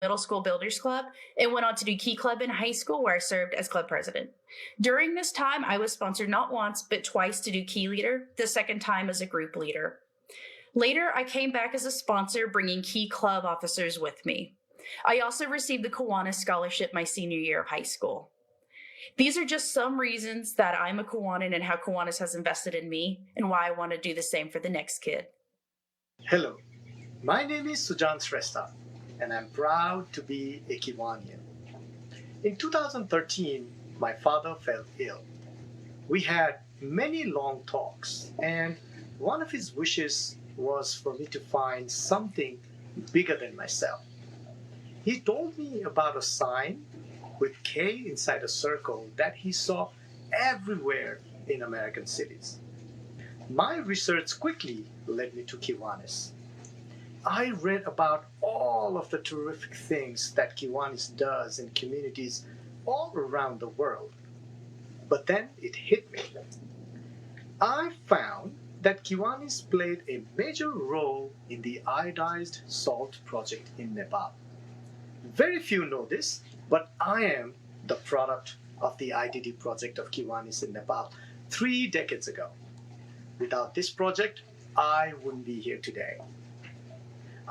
Middle School Builders Club and went on to do Key Club in high school, where I served as club president. During this time, I was sponsored not once, but twice to do Key Leader, the second time as a group leader. Later, I came back as a sponsor, bringing Key Club officers with me. I also received the Kiwanis Scholarship my senior year of high school. These are just some reasons that I'm a Kiwanis and how Kiwanis has invested in me and why I want to do the same for the next kid. Hello, my name is Sujan Shrestha, and I'm proud to be a Kiwanian. In 2013, my father fell ill. We had many long talks, and one of his wishes was for me to find something bigger than myself. He told me about a sign with K inside a circle that he saw everywhere in American cities. My research quickly led me to Kiwanis. I read about all of the terrific things that Kiwanis does in communities all around the world. But then it hit me. I found that Kiwanis played a major role in the iodized salt project in Nepal. Very few know this, but I am the product of the IDD project of Kiwanis in Nepal 3 decades ago. Without this project, I wouldn't be here today.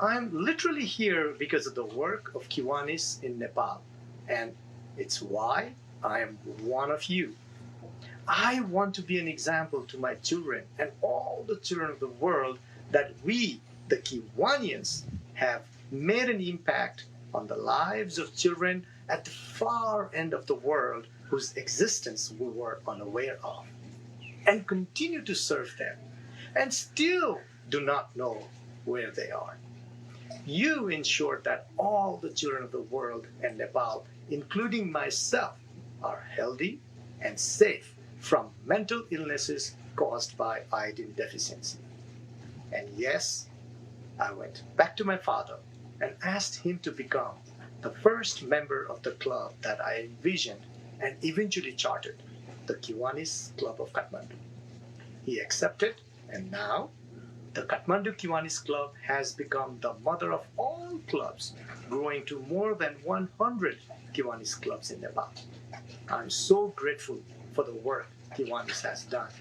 I'm literally here because of the work of Kiwanis in Nepal, and it's why I am one of you. I want to be an example to my children and all the children of the world that we, the Kiwanians, have made an impact on the lives of children at the far end of the world whose existence we were unaware of, and continue to serve them, and still do not know where they are. You ensured that all the children of the world and Nepal, including myself, are healthy and safe from mental illnesses caused by iodine deficiency. And yes, I went back to my father and asked him to become the first member of the club that I envisioned and eventually chartered, the Kiwanis Club of Kathmandu. He accepted, and now the Kathmandu Kiwanis Club has become the mother of all clubs, growing to more than 100 Kiwanis clubs in Nepal. I'm so grateful for the work Kiwanis has done,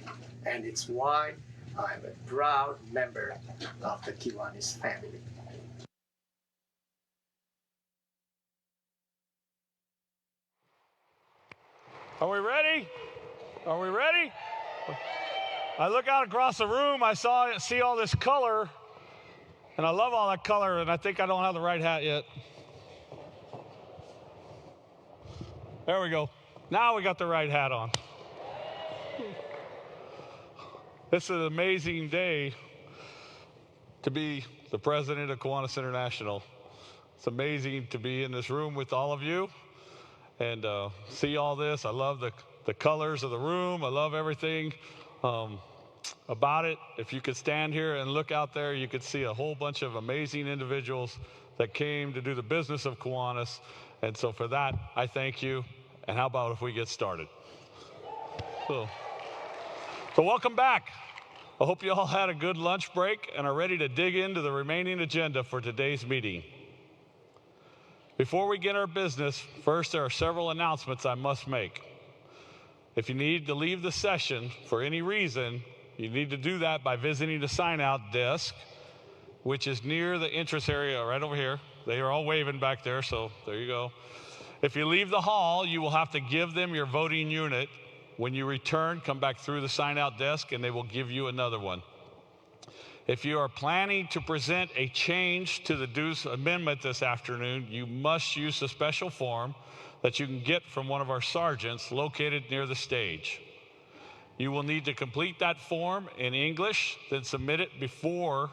and it's why I'm a proud member of the Kiwanis family. Are we ready? Are we ready? I look out across the room, I see all this color, and I love all that color, and I think I don't have the right hat yet. There we go. Now we got the right hat on. This is an amazing day to be the president of Kiwanis International. It's amazing to be in this room with all of you and see all this. I love the colors of the room. I love everything about it. If you could stand here and look out there, you could see a whole bunch of amazing individuals that came to do the business of Kiwanis. And so for that, I thank you. And how about if we get started? So welcome back. I hope you all had a good lunch break and are ready to dig into the remaining agenda for today's meeting. Before we get our business, first there are several announcements I must make. If you need to leave the session for any reason, you need to do that by visiting the sign-out desk, which is near the entrance area right over here. They are all waving back there, so there you go. If you leave the hall, you will have to give them your voting unit. When you return, come back through the sign-out desk and they will give you another one. If you are planning to present a change to the dues amendment this afternoon, you must use the special form that you can get from one of our sergeants located near the stage. You will need to complete that form in English, then submit it before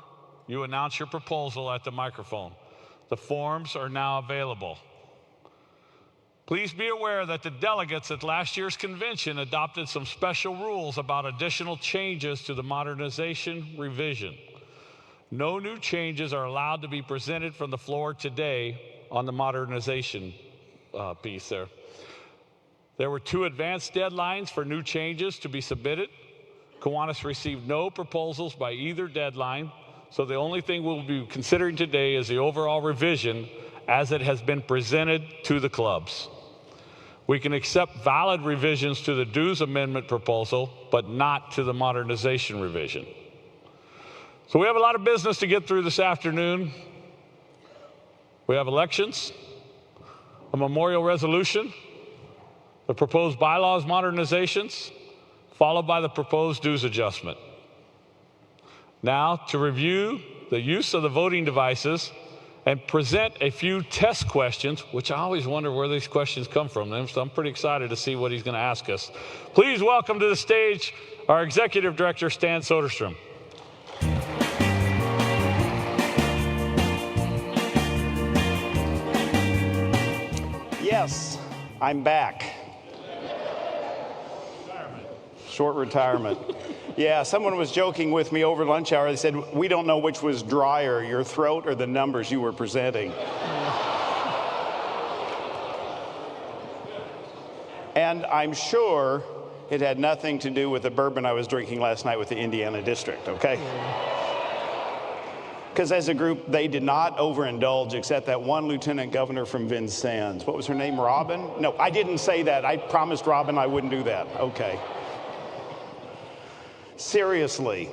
you announce your proposal at the microphone. The forms are now available. Please be aware that the delegates at last year's convention adopted some special rules about additional changes to the modernization revision. No new changes are allowed to be presented from the floor today on the modernization piece there. There were 2 advanced deadlines for new changes to be submitted. Kiwanis received no proposals by either deadline, so the only thing we'll be considering today is the overall revision as it has been presented to the clubs. We can accept valid revisions to the dues amendment proposal, but not to the modernization revision. So we have a lot of business to get through this afternoon. We have elections, a memorial resolution, the proposed bylaws modernizations, followed by the proposed dues adjustment. Now, to review the use of the voting devices and present a few test questions, which I always wonder where these questions come from, so I'm pretty excited to see what he's going to ask us. Please welcome to the stage our Executive Director, Stan Soderstrom. Yes, I'm back. Short retirement. Yeah, someone was joking with me over lunch hour. They said, we don't know which was drier, your throat or the numbers you were presenting. And I'm sure it had nothing to do with the bourbon I was drinking last night with the Indiana District, okay? Because as a group, they did not overindulge, except that one lieutenant governor from Vincennes. What was her name, Robin? No, I didn't say that. I promised Robin I wouldn't do that. Okay. Seriously,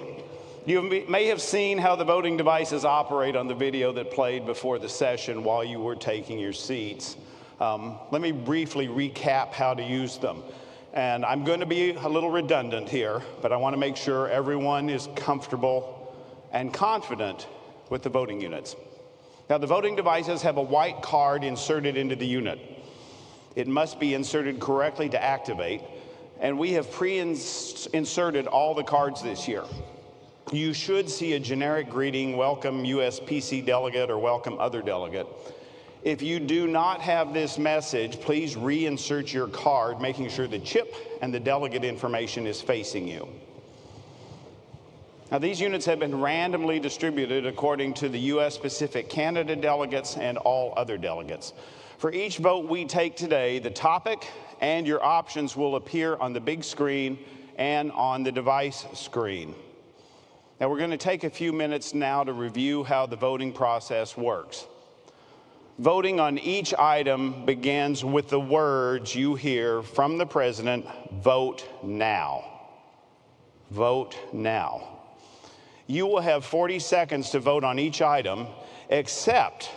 you may have seen how the voting devices operate on the video that played before the session while you were taking your seats. Let me briefly recap how to use them. And I'm going to be a little redundant here, but I want to make sure everyone is comfortable and confident with the voting units. Now, the voting devices have a white card inserted into the unit. It must be inserted correctly to activate, and we have pre-inserted all the cards this year. You should see a generic greeting, welcome USPC delegate or welcome other delegate. If you do not have this message, please reinsert your card, making sure the chip and the delegate information is facing you. Now, these units have been randomly distributed according to the U.S. Pacific Canada delegates and all other delegates. For each vote we take today, the topic and your options will appear on the big screen and on the device screen. Now, we're going to take a few minutes now to review how the voting process works. Voting on each item begins with the words you hear from the President, vote now. Vote now. You will have 40 seconds to vote on each item, except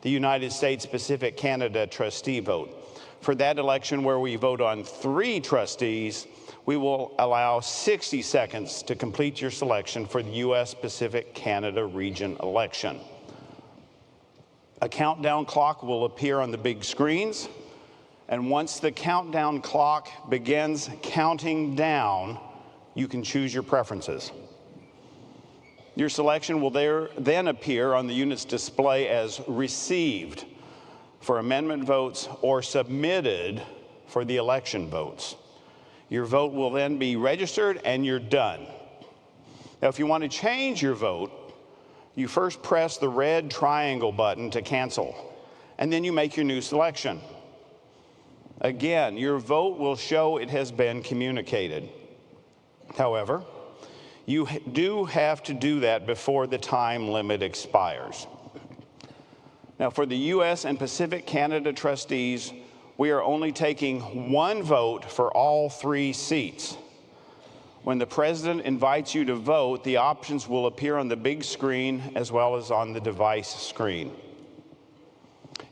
the United States Pacific Canada trustee vote. For that election where we vote on 3 trustees, we will allow 60 seconds to complete your selection for the U.S. Pacific Canada region election. A countdown clock will appear on the big screens, and once the countdown clock begins counting down, you can choose your preferences. Your selection will then appear on the unit's display as received for amendment votes or submitted for the election votes. Your vote will then be registered and you're done. Now, if you want to change your vote, you first press the red triangle button to cancel, and then you make your new selection. Again, your vote will show it has been communicated. However, you do have to do that before the time limit expires. Now, for the U.S. and Pacific Canada trustees, we are only taking 1 vote for all 3 seats. When the President invites you to vote, the options will appear on the big screen as well as on the device screen.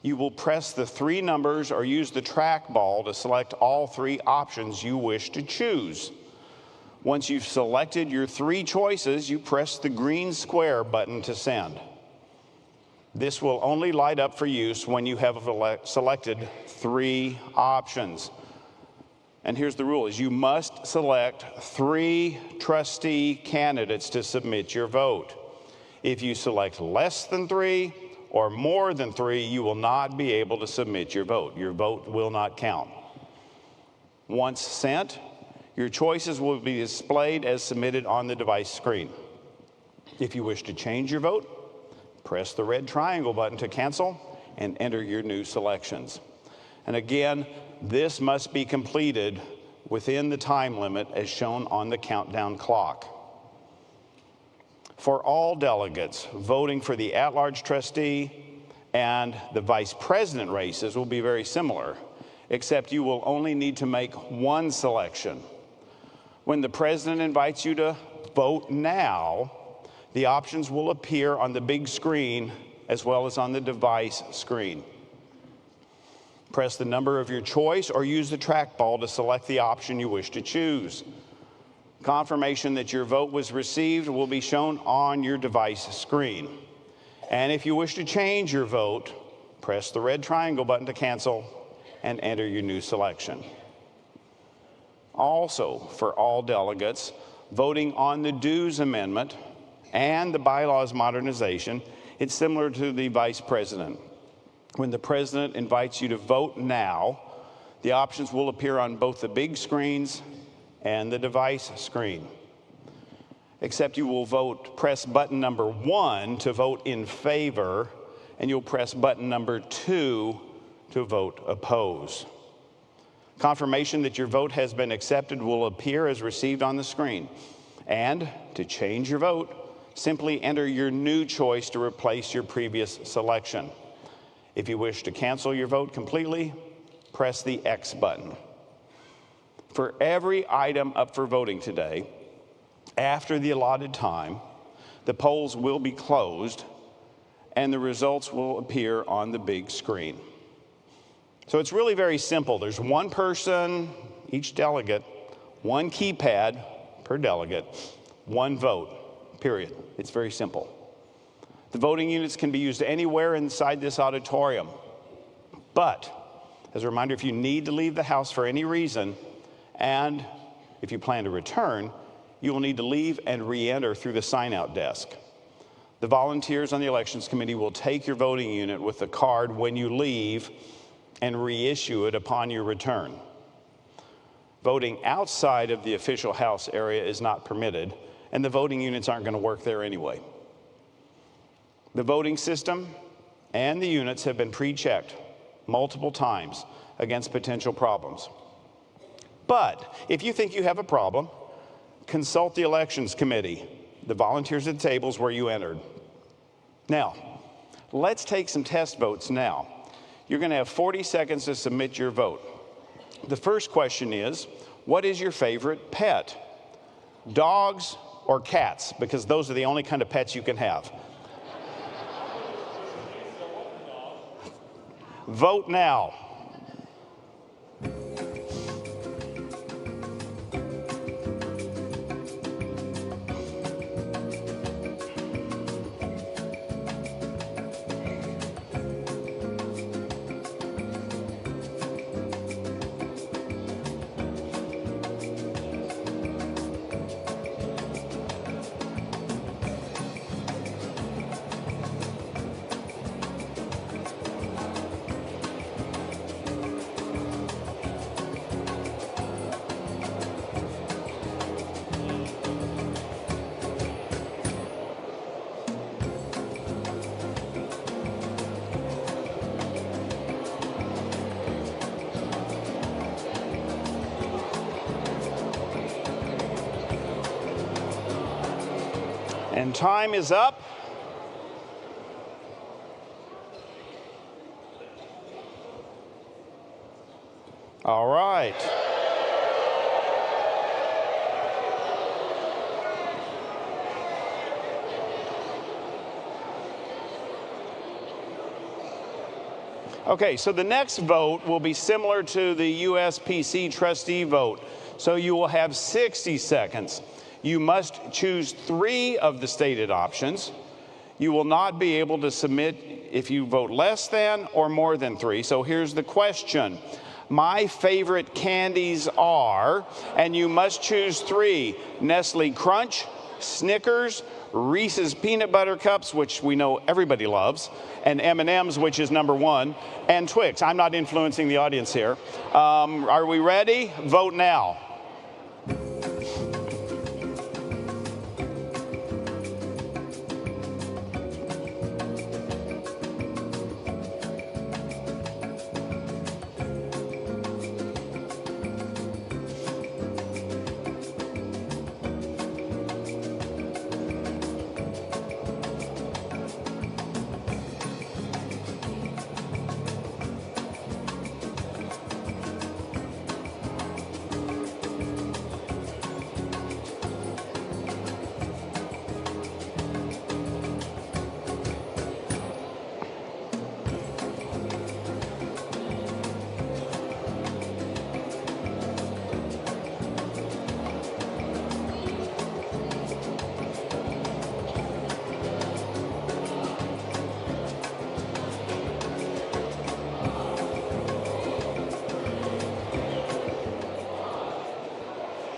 You will press the 3 numbers or use the trackball to select all 3 options you wish to choose. Once you've selected your 3 choices, you press the green square button to send. This will only light up for use when you have selected 3 options. And here's the rule, is you must select 3 trustee candidates to submit your vote. If you select less than 3 or more than 3, you will not be able to submit your vote. Your vote will not count. Once sent, your choices will be displayed as submitted on the device screen. If you wish to change your vote, press the red triangle button to cancel and enter your new selections. And again, this must be completed within the time limit as shown on the countdown clock. For all delegates voting for the at-large trustee and the vice president races will be very similar, except you will only need to make one selection. When the president invites you to vote now, the options will appear on the big screen as well as on the device screen. Press the number of your choice or use the trackball to select the option you wish to choose. Confirmation that your vote was received will be shown on your device screen. And if you wish to change your vote, press the red triangle button to cancel and enter your new selection. Also, for all delegates, voting on the dues amendment and the bylaws modernization, it's similar to the vice president. When the president invites you to vote now, the options will appear on both the big screens and the device screen. Except you will press button number 1 to vote in favor, and you'll press button number 2 to vote oppose. Confirmation that your vote has been accepted will appear as received on the screen. And to change your vote, simply enter your new choice to replace your previous selection. If you wish to cancel your vote completely, press the X button. For every item up for voting today, after the allotted time, the polls will be closed and the results will appear on the big screen. So it's really very simple. There's one person, each delegate, one keypad per delegate, one vote, period. It's very simple. The voting units can be used anywhere inside this auditorium. But, as a reminder, if you need to leave the house for any reason, and if you plan to return, you will need to leave and re-enter through the sign-out desk. The volunteers on the Elections Committee will take your voting unit with the card when you leave and reissue it upon your return. Voting outside of the official house area is not permitted, and the voting units aren't going to work there anyway. The voting system and the units have been pre-checked multiple times against potential problems. But if you think you have a problem, consult the Elections Committee, the volunteers at the tables where you entered. Now, let's take some test votes now. You're going to have 40 seconds to submit your vote. The first question is, what is your favorite pet? Dogs or cats? Because those are the only kind of pets you can have. Vote now. And time is up. All right. Okay, so the next vote will be similar to the USPC trustee vote. So you will have 60 seconds. You must choose 3 of the stated options. You will not be able to submit if you vote less than or more than 3. So here's the question. My favorite candies are, and you must choose 3, Nestle Crunch, Snickers, Reese's Peanut Butter Cups, which we know everybody loves, and M&M's, which is number 1, and Twix. I'm not influencing the audience here. Are we ready? Vote now.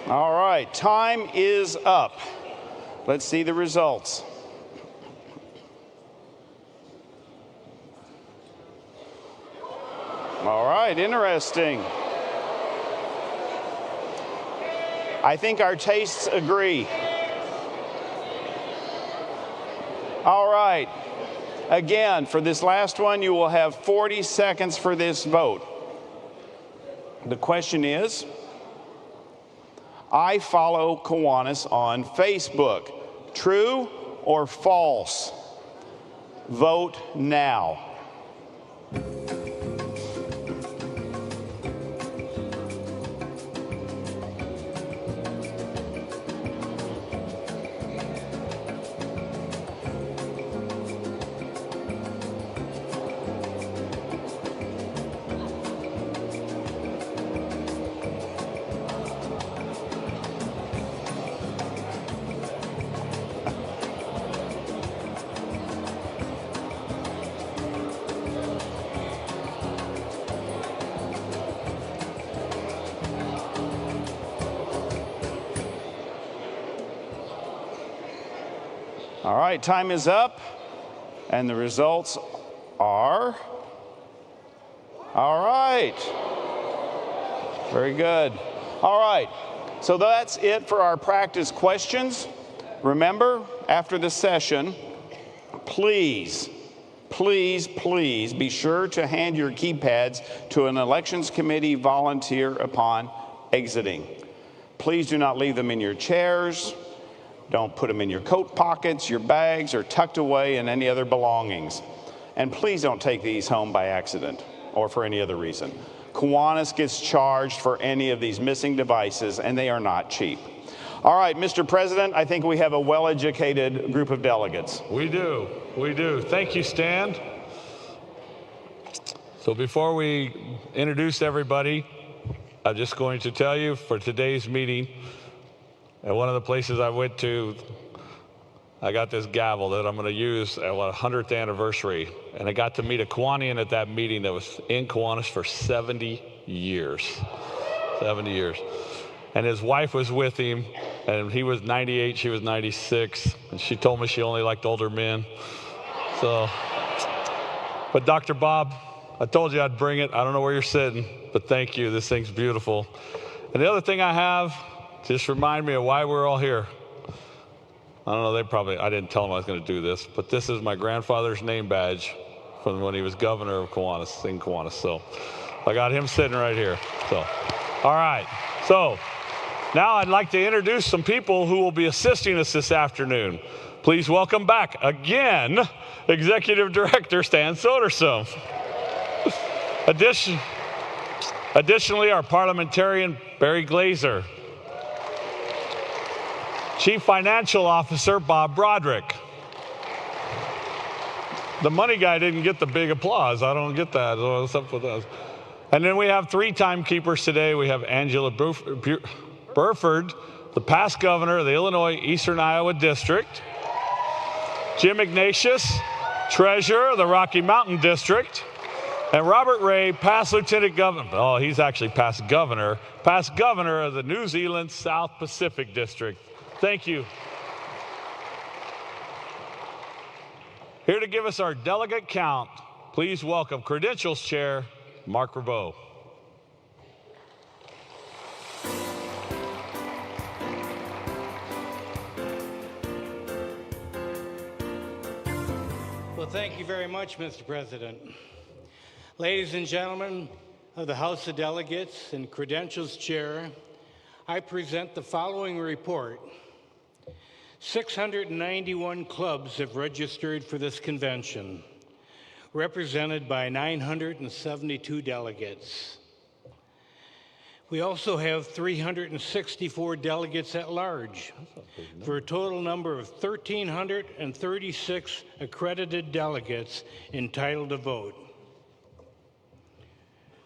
All right, time is up. Let's see the results. All right, interesting. I think our tastes agree. All right. Again, for this last one, you will have 40 seconds for this vote. The question is, I follow Kiwanis on Facebook. True or false? Vote now. All right, time is up, and the results are, all right. Very good. All right, so that's it for our practice questions. Remember, after the session, please be sure to hand your keypads to an elections committee volunteer upon exiting. Please do not leave them in your chairs. Don't put them in your coat pockets, your bags, or tucked away in any other belongings. And please don't take these home by accident or for any other reason. Kiwanis gets charged for any of these missing devices, and they are not cheap. All right, Mr. President, I think we have a well-educated group of delegates. We do. Thank you, Stan. So before we introduce everybody, I'm just going to tell you for today's meeting, at one of the places I went to, I got this gavel that I'm going to use at our 100th anniversary. And I got to meet a Kiwanian at that meeting that was in Kiwanis for 70 years. 70 years. And his wife was with him, and he was 98, she was 96. And she told me she only liked older men. So, but Dr. Bob, I told you I'd bring it. I don't know where you're sitting, but thank you. This thing's beautiful. And the other thing I have, just remind me of why we're all here. I don't know, I didn't tell them I was going to do this, but this is my grandfather's name badge from when he was governor of Kiwanis, in Kiwanis. So I got him sitting right here. So, all right. So now I'd like to introduce some people who will be assisting us this afternoon. Please welcome back again, Executive Director Stan Soderstrom. Additionally, our parliamentarian, Barry Glazer. Chief Financial Officer, Bob Broderick. The money guy didn't get the big applause. I don't get that. What's up with us? And then we have three timekeepers today. We have Angela Burford, the past governor of the Illinois Eastern Iowa District. Jim Ignatius, treasurer of the Rocky Mountain District. And Robert Ray, past lieutenant governor, oh, he's actually past governor of the New Zealand South Pacific District. Thank you. Here to give us our delegate count, please welcome Credentials Chair, Mark Rabeau. Well, thank you very much, Mr. President. Ladies and gentlemen of the House of Delegates and Credentials Chair, I present the following report. 691 clubs have registered for this convention, represented by 972 delegates. We also have 364 delegates at large, for a total number of 1,336 accredited delegates entitled to vote.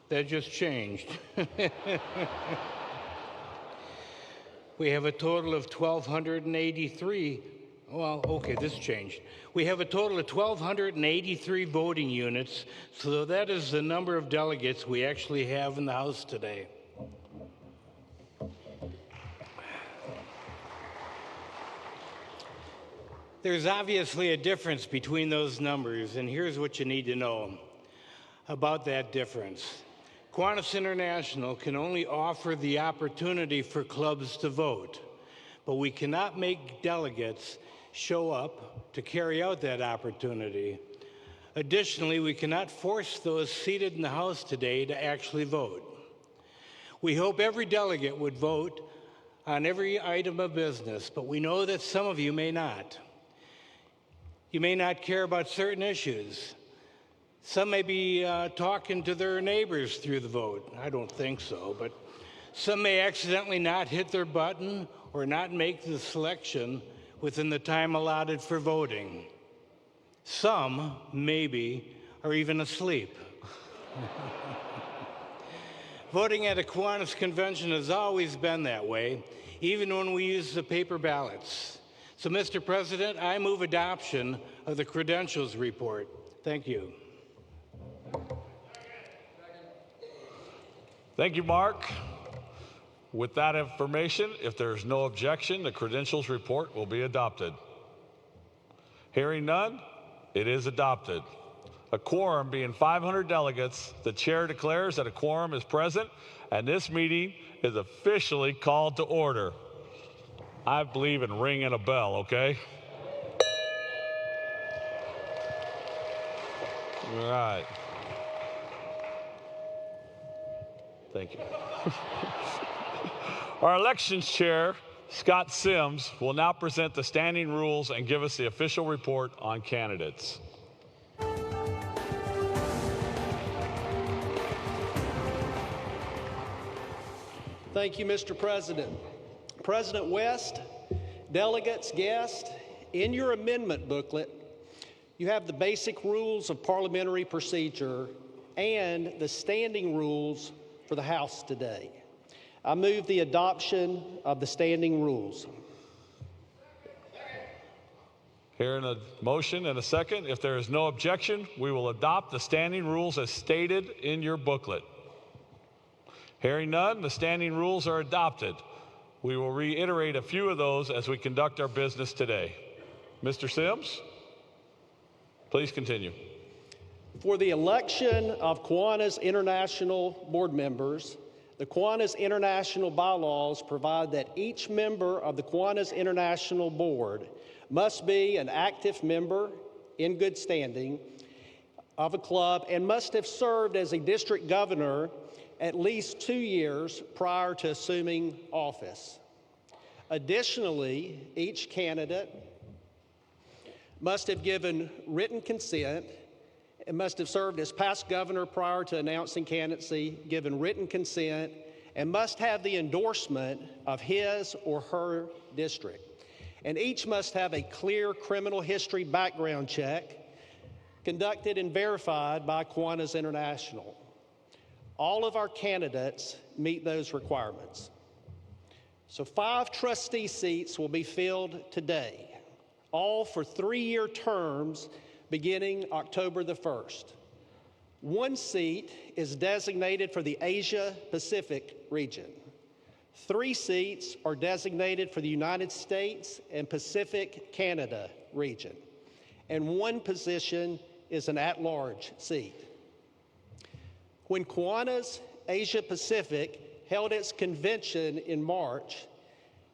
That just changed. We have a total of 1,283. Well, okay, this changed. We have a total of 1,283 voting units, so that is the number of delegates we actually have in the House today. There's obviously a difference between those numbers, and here's what you need to know about that difference. Kiwanis International can only offer the opportunity for clubs to vote, but we cannot make delegates show up to carry out that opportunity. Additionally, we cannot force those seated in the House today to actually vote. We hope every delegate would vote on every item of business, but we know that some of you may not. You may not care about certain issues. Some may be talking to their neighbors through the vote. I don't think so, but some may accidentally not hit their button or not make the selection within the time allotted for voting. Some, maybe, are even asleep. Voting at a Kiwanis convention has always been that way, even when we use the paper ballots. So, Mr. President, I move adoption of the credentials report. Thank you. Thank you, Mark. With that information, if there's no objection, the credentials report will be adopted. Hearing none, it is adopted. A quorum being 500 delegates, the chair declares that a quorum is present, and this meeting is officially called to order. I believe in ringing a bell, okay? All right. Thank you. Our elections chair, Scott Sims, will now present the standing rules and give us the official report on candidates. Thank you, Mr. President. President West, delegates, guests, in your amendment booklet, you have the basic rules of parliamentary procedure and the standing rules for the House today. I move the adoption of the standing rules. Hearing a motion and a second, if there is no objection, we will adopt the standing rules as stated in your booklet. Hearing none, the standing rules are adopted. We will reiterate a few of those as we conduct our business today. Mr. Sims, please continue. For the election of Kiwanis International board members, the Kiwanis International bylaws provide that each member of the Kiwanis International board must be an active member in good standing of a club and must have served as a district governor at least 2 years prior to assuming office. Additionally, each candidate must have given written consent and must have served as past governor prior to announcing candidacy, given written consent, and must have the endorsement of his or her district. And each must have a clear criminal history background check conducted and verified by Kiwanis International. All of our candidates meet those requirements. So 5 trustee seats will be filled today, all for 3-year terms beginning October the 1st. 1 seat is designated for the Asia Pacific region. 3 seats are designated for the United States and Pacific Canada region. And 1 position is an at-large seat. When Kiwanis Asia Pacific held its convention in March,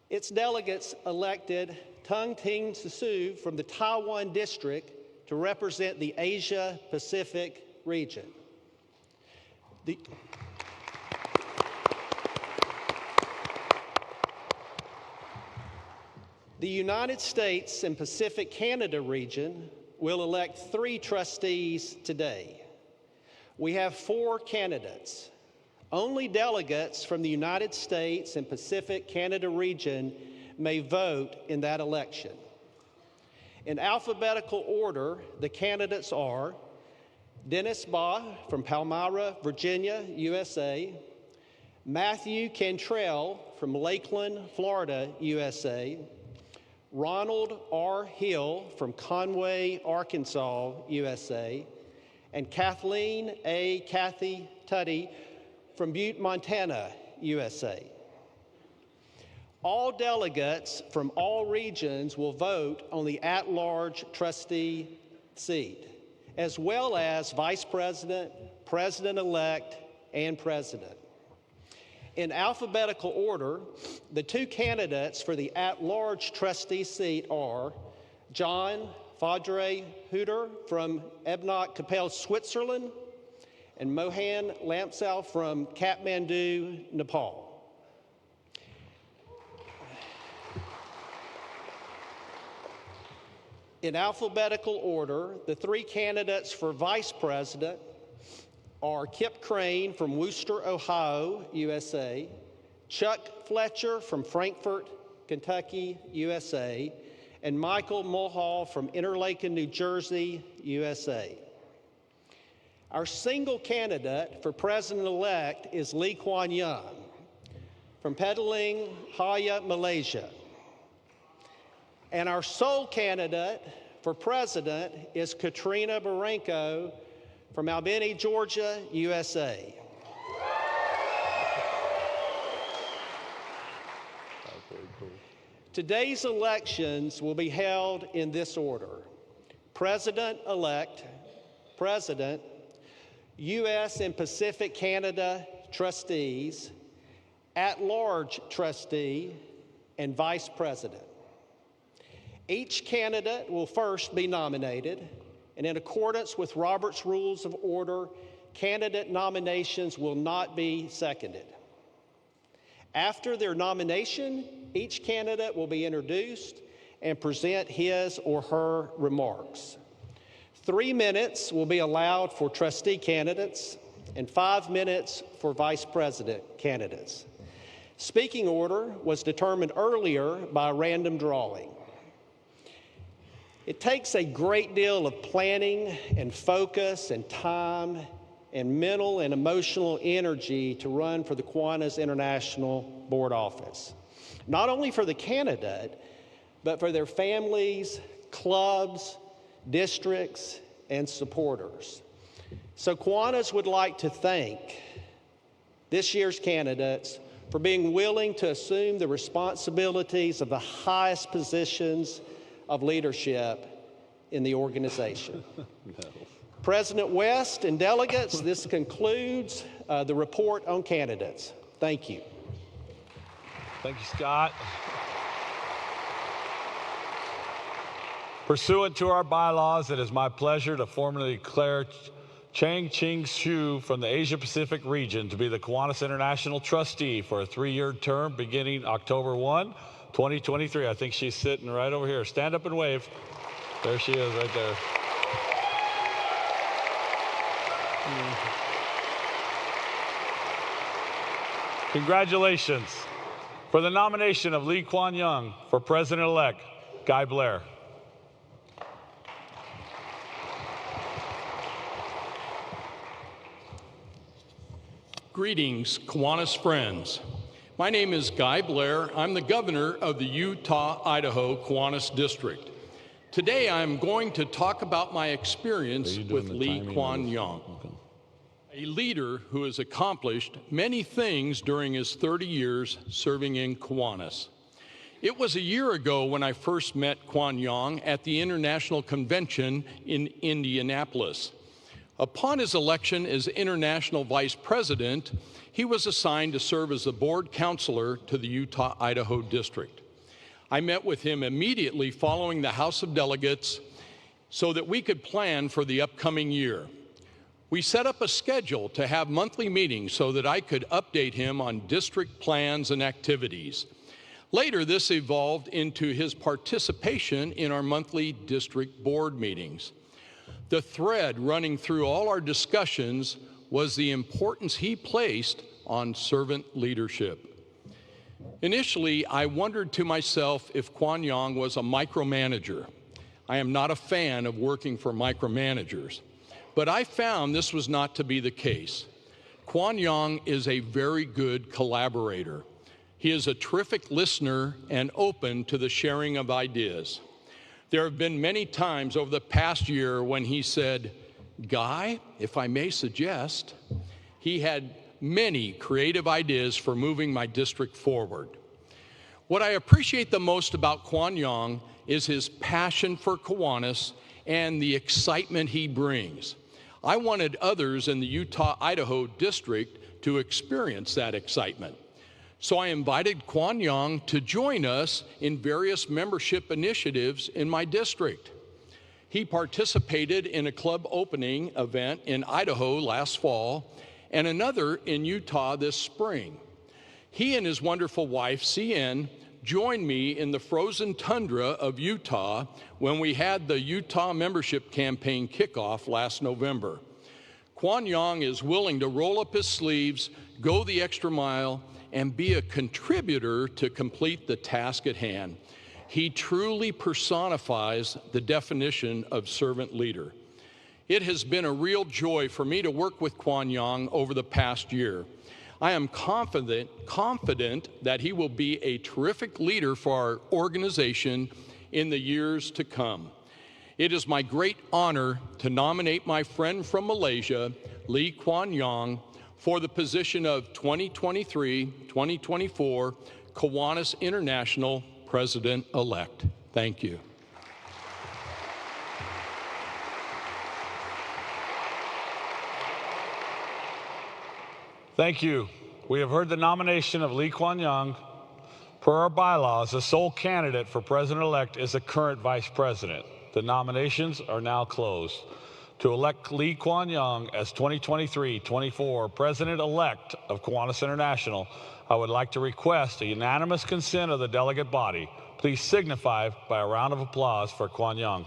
its delegates elected Tung Ting Su from the Taiwan district to represent the Asia Pacific region. The United States and Pacific Canada region will elect 3 trustees today. We have 4 candidates. Only delegates from the United States and Pacific Canada region may vote in that election. In alphabetical order, the candidates are Dennis Baugh from Palmyra, Virginia, USA, Matthew Cantrell from Lakeland, Florida, USA, Ronald R. Hill from Conway, Arkansas, USA, and Kathleen A. Kathy Tutty from Butte, Montana, USA. All delegates from all regions will vote on the at-large trustee seat, as well as vice president, president-elect, and president. In alphabetical order, the two candidates for the at-large trustee seat are John Fadre Hutter from Ebnok-Kapelle, Switzerland, and Mohan Lamsal from Kathmandu, Nepal. In alphabetical order, the three candidates for vice president are Kip Crane from Wooster, Ohio, USA, Chuck Fletcher from Frankfort, Kentucky, USA, and Michael Mulhall from Interlaken, New Jersey, USA. Our single candidate for president-elect is Lee Kuan Yew from Petaling, Jaya, Malaysia. And our sole candidate for president is Katrina Baranko from Albany, Georgia, USA. Today's elections will be held in this order: President-elect, President, U.S. and Pacific Canada trustees, at-large trustee, and vice president. Each candidate will first be nominated, and in accordance with Robert's Rules of Order, candidate nominations will not be seconded. After their nomination, each candidate will be introduced and present his or her remarks. 3 minutes will be allowed for trustee candidates and 5 minutes for vice president candidates. Speaking order was determined earlier by random drawing. It takes a great deal of planning and focus and time and mental and emotional energy to run for the Kiwanis International Board office. Not only for the candidate, but for their families, clubs, districts, and supporters. So Kiwanis would like to thank this year's candidates for being willing to assume the responsibilities of the highest positions of leadership in the organization. President West and delegates, this concludes the report on candidates. Thank you. Thank you, Scott. Pursuant to our bylaws, it is my pleasure to formally declare Chang Ching Hsu from the Asia Pacific region to be the Kiwanis International Trustee for a 3-year term beginning October 1, 2023. I think she's sitting right over here. Stand up and wave. There she is right there. Congratulations. For the nomination of Lee Kuan Yew for President-elect, Guy Blair. Greetings, Kiwanis friends. My name is Guy Blair. I'm the governor of the Utah-Idaho Kiwanis District. Today, I'm going to talk about my experience with Lee Kuan Yew, a leader who has accomplished many things during his 30 years serving in Kiwanis. It was a year ago when I first met Kuan Yew at the International Convention in Indianapolis. Upon his election as International Vice President, he was assigned to serve as the board counselor to the Utah-Idaho District. I met with him immediately following the House of Delegates so that we could plan for the upcoming year. We set up a schedule to have monthly meetings so that I could update him on district plans and activities. Later, this evolved into his participation in our monthly district board meetings. The thread running through all our discussions was the importance he placed on servant leadership. Initially, I wondered to myself if Kuan Yew was a micromanager. I am not a fan of working for micromanagers, but I found this was not to be the case. Kuan Yew is a very good collaborator. He is a terrific listener and open to the sharing of ideas. There have been many times over the past year when he said, "Guy, if I may suggest," he had many creative ideas for moving my district forward. What I appreciate the most about Quan Yang is his passion for Kiwanis and the excitement he brings. I wanted others in the Utah-Idaho district to experience that excitement. So I invited Quan Yang to join us in various membership initiatives in my district. He participated in a club opening event in Idaho last fall and another in Utah this spring. He and his wonderful wife, CN, joined me in the frozen tundra of Utah when we had the Utah membership campaign kickoff last November. Quan Yang is willing to roll up his sleeves, go the extra mile, and be a contributor to complete the task at hand. He truly personifies the definition of servant leader. It has been a real joy for me to work with Quan Yang over the past year. I am confident that he will be a terrific leader for our organization in the years to come. It is my great honor to nominate my friend from Malaysia, Lee Kuan Yew, for the position of 2023-2024 Kiwanis International President-elect. Thank you. Thank you. We have heard the nomination of Lee Kuan Yew. Per our bylaws, the sole candidate for president-elect is the current vice president. The nominations are now closed. To elect Lee Kuan Yew as 2023-24 president-elect of Kiwanis International, I would like to request a unanimous consent of the delegate body. Please signify by a round of applause for Kuan Yew.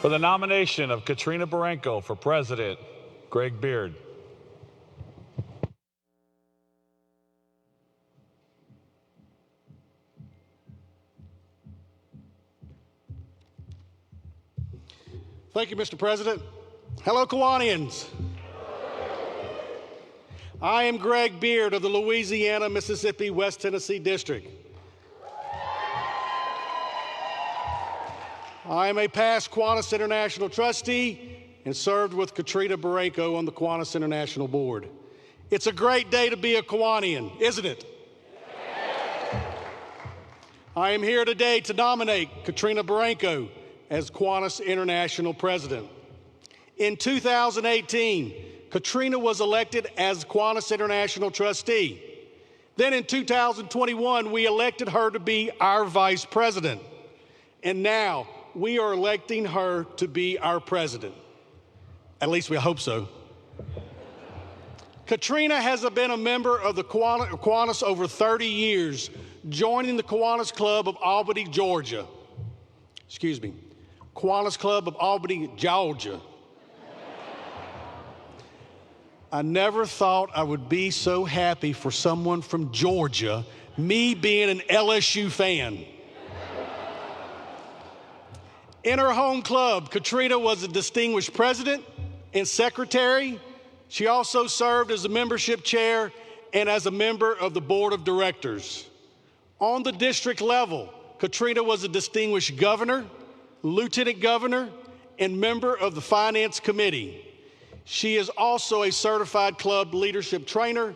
For the nomination of Katrina Barenko for president, Greg Beard. Thank you, Mr. President. Hello, Kiwanians. I am Greg Beard of the Louisiana, Mississippi, West Tennessee District. I am a past Kiwanis International trustee and served with Katrina Barenko on the Kiwanis International Board. It's a great day to be a Kiwanian, isn't it? I am here today to nominate Katrina Barenko as Kiwanis International President. In 2018, Katrina was elected as Kiwanis International Trustee. Then in 2021, we elected her to be our Vice President. And now, we are electing her to be our president. At least we hope so. Katrina has been a member of the Kiwanis over 30 years, joining the Kiwanis Club of Albany, Georgia. Excuse me, Kiwanis Club of Albany, Georgia. I never thought I would be so happy for someone from Georgia, me being an LSU fan. In her home club, Katrina was a distinguished president and secretary. She also served as a membership chair and as a member of the board of directors. On the district level, Katrina was a distinguished governor, lieutenant governor, and member of the finance committee. She is also a certified club leadership trainer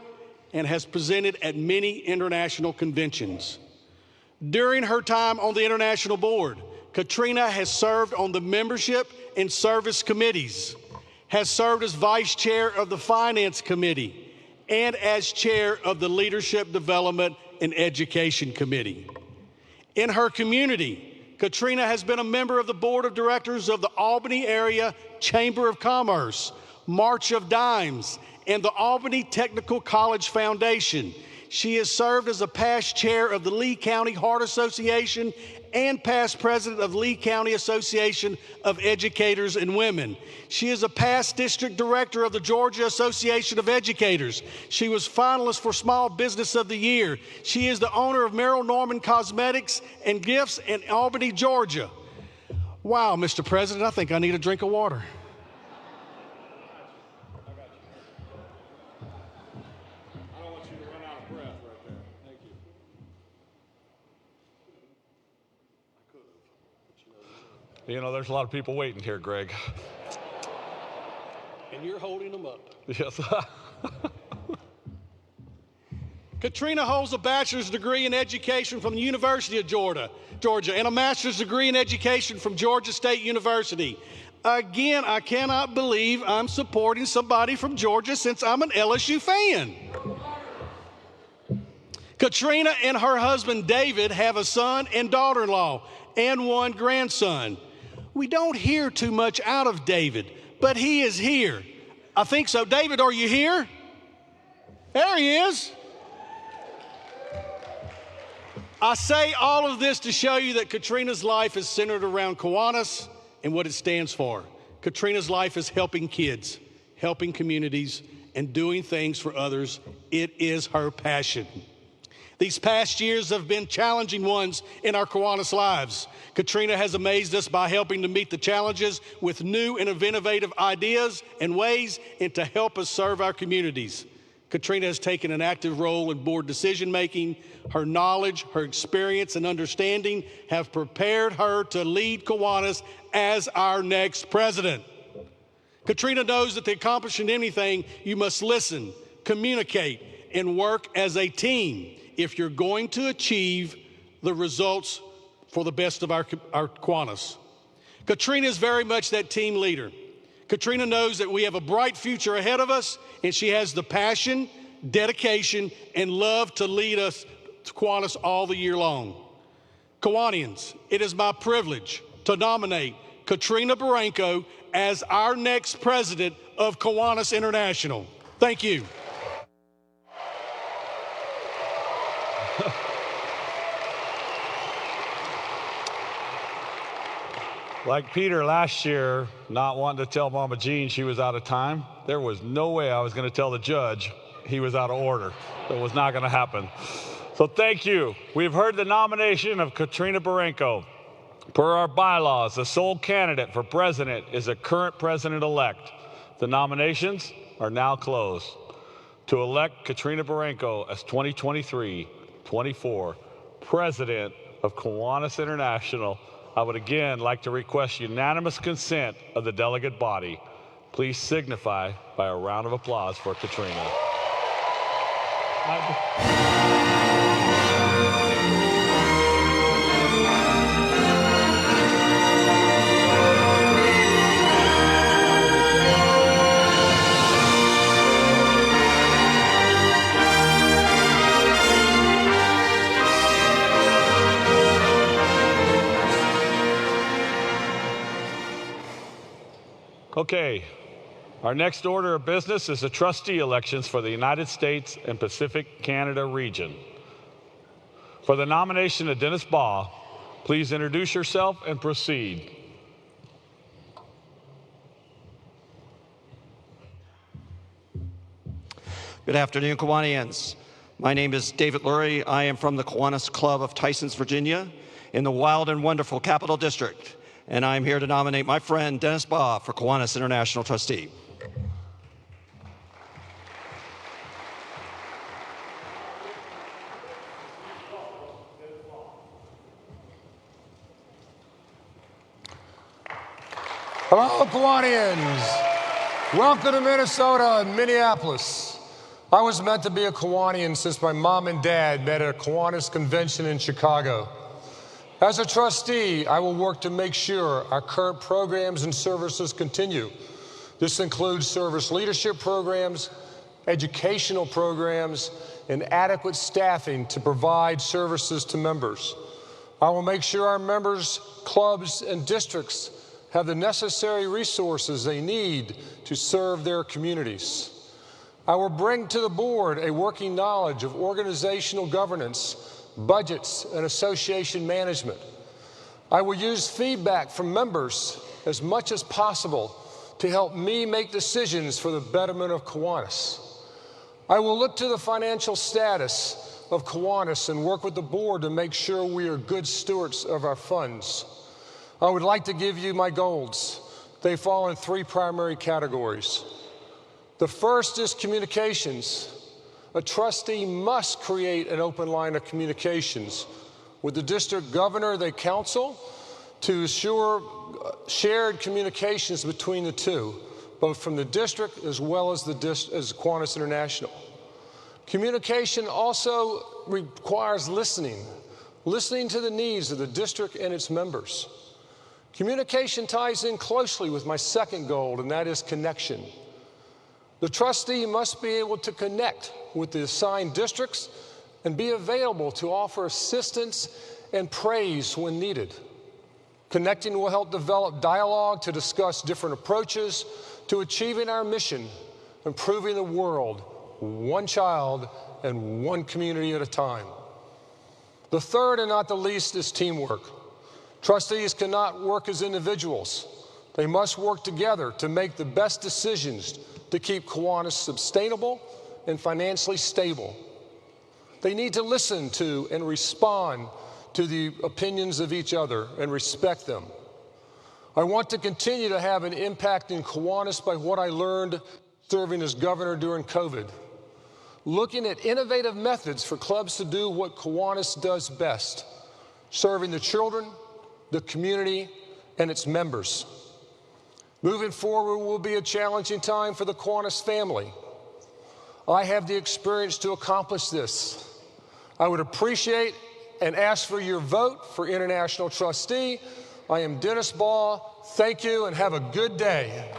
and has presented at many international conventions. During her time on the international board, Katrina has served on the membership and service committees, has served as vice chair of the finance committee, and as chair of the leadership development and education committee. In her community, Katrina has been a member of the board of directors of the Albany Area Chamber of Commerce, March of Dimes, and the Albany Technical College Foundation. She has served as a past chair of the Lee County Heart Association and past president of Lee County Association of Educators and Women. She is a past district director of the Georgia Association of Educators. She was finalist for Small Business of the Year. She is the owner of Merrill Norman Cosmetics and Gifts in Albany, Georgia. Wow, Mr. President, I think I need a drink of water. You know, there's a lot of people waiting here, Greg. And you're holding them up. Yes. Katrina holds a bachelor's degree in education from the University of Georgia, and a master's degree in education from Georgia State University. Again, I cannot believe I'm supporting somebody from Georgia since I'm an LSU fan. Katrina and her husband David have a son and daughter-in-law and one grandson. We don't hear too much out of David, but he is here. I think so. David, are you here? There he is. I say all of this to show you that Katrina's life is centered around Kiwanis and what it stands for. Katrina's life is helping kids, helping communities, and doing things for others. It is her passion. These past years have been challenging ones in our Kiwanis lives. Katrina has amazed us by helping to meet the challenges with new and innovative ideas and ways and to help us serve our communities. Katrina has taken an active role in board decision-making. Her knowledge, her experience, and understanding have prepared her to lead Kiwanis as our next president. Katrina knows that to accomplish anything, you must listen, communicate, and work as a team if you're going to achieve the results for the best of our Kiwanis. Katrina is very much that team leader. Katrina knows that we have a bright future ahead of us, and she has the passion, dedication, and love to lead us to Kiwanis all the year long. Kiwanians, it is my privilege to nominate Katrina Baranco as our next president of Kiwanis International. Thank you. Like Peter last year, not wanting to tell Mama Jean she was out of time, there was no way I was going to tell the judge he was out of order. That was not going to happen. So thank you. We've heard the nomination of Katrina Baranco. Per our bylaws, the sole candidate for president is a current president-elect. The nominations are now closed. To elect Katrina Baranco as 2023-24 president of Kiwanis International, I would again like to request unanimous consent of the delegate body. Please signify by a round of applause for Katrina. Okay, our next order of business is the trustee elections for the United States and Pacific Canada region. For the nomination of Dennis Baugh, please introduce yourself and proceed. Good afternoon, Kiwanians. My name is David Lurie. I am from the Kiwanis Club of Tysons, Virginia, in the wild and wonderful Capital District. And I'm here to nominate my friend Dennis Baugh for Kiwanis International Trustee. Hello, Kiwanians. Welcome to Minnesota and Minneapolis. I was meant to be a Kiwanian since my mom and dad met at a Kiwanis convention in Chicago. As a trustee, I will work to make sure our current programs and services continue. This includes service leadership programs, educational programs, and adequate staffing to provide services to members. I will make sure our members, clubs, and districts have the necessary resources they need to serve their communities. I will bring to the board a working knowledge of organizational governance, budgets, and association management. I will use feedback from members as much as possible to help me make decisions for the betterment of Kiwanis. I will look to the financial status of Kiwanis and work with the board to make sure we are good stewards of our funds. I would like to give you my goals. They fall in 3 primary categories. The first is communications. A trustee must create an open line of communications with the district governor, the council, to assure shared communications between the two, both from the district as well as Kiwanis International. Communication also requires listening to the needs of the district and its members. Communication ties in closely with my second goal, and that is connection. The trustee must be able to connect with the assigned districts and be available to offer assistance and praise when needed. Connecting will help develop dialogue to discuss different approaches to achieving our mission, improving the world, one child and one community at a time. The third and not the least is teamwork. Trustees cannot work as individuals. They must work together to make the best decisions to keep Kiwanis sustainable and financially stable. They need to listen to and respond to the opinions of each other and respect them. I want to continue to have an impact in Kiwanis by what I learned serving as governor during COVID. Looking at innovative methods for clubs to do what Kiwanis does best, serving the children, the community, and its members. Moving forward will be a challenging time for the Kiwanis family. I have the experience to accomplish this. I would appreciate and ask for your vote for International Trustee. I am Dennis Baugh. Thank you and have a good day.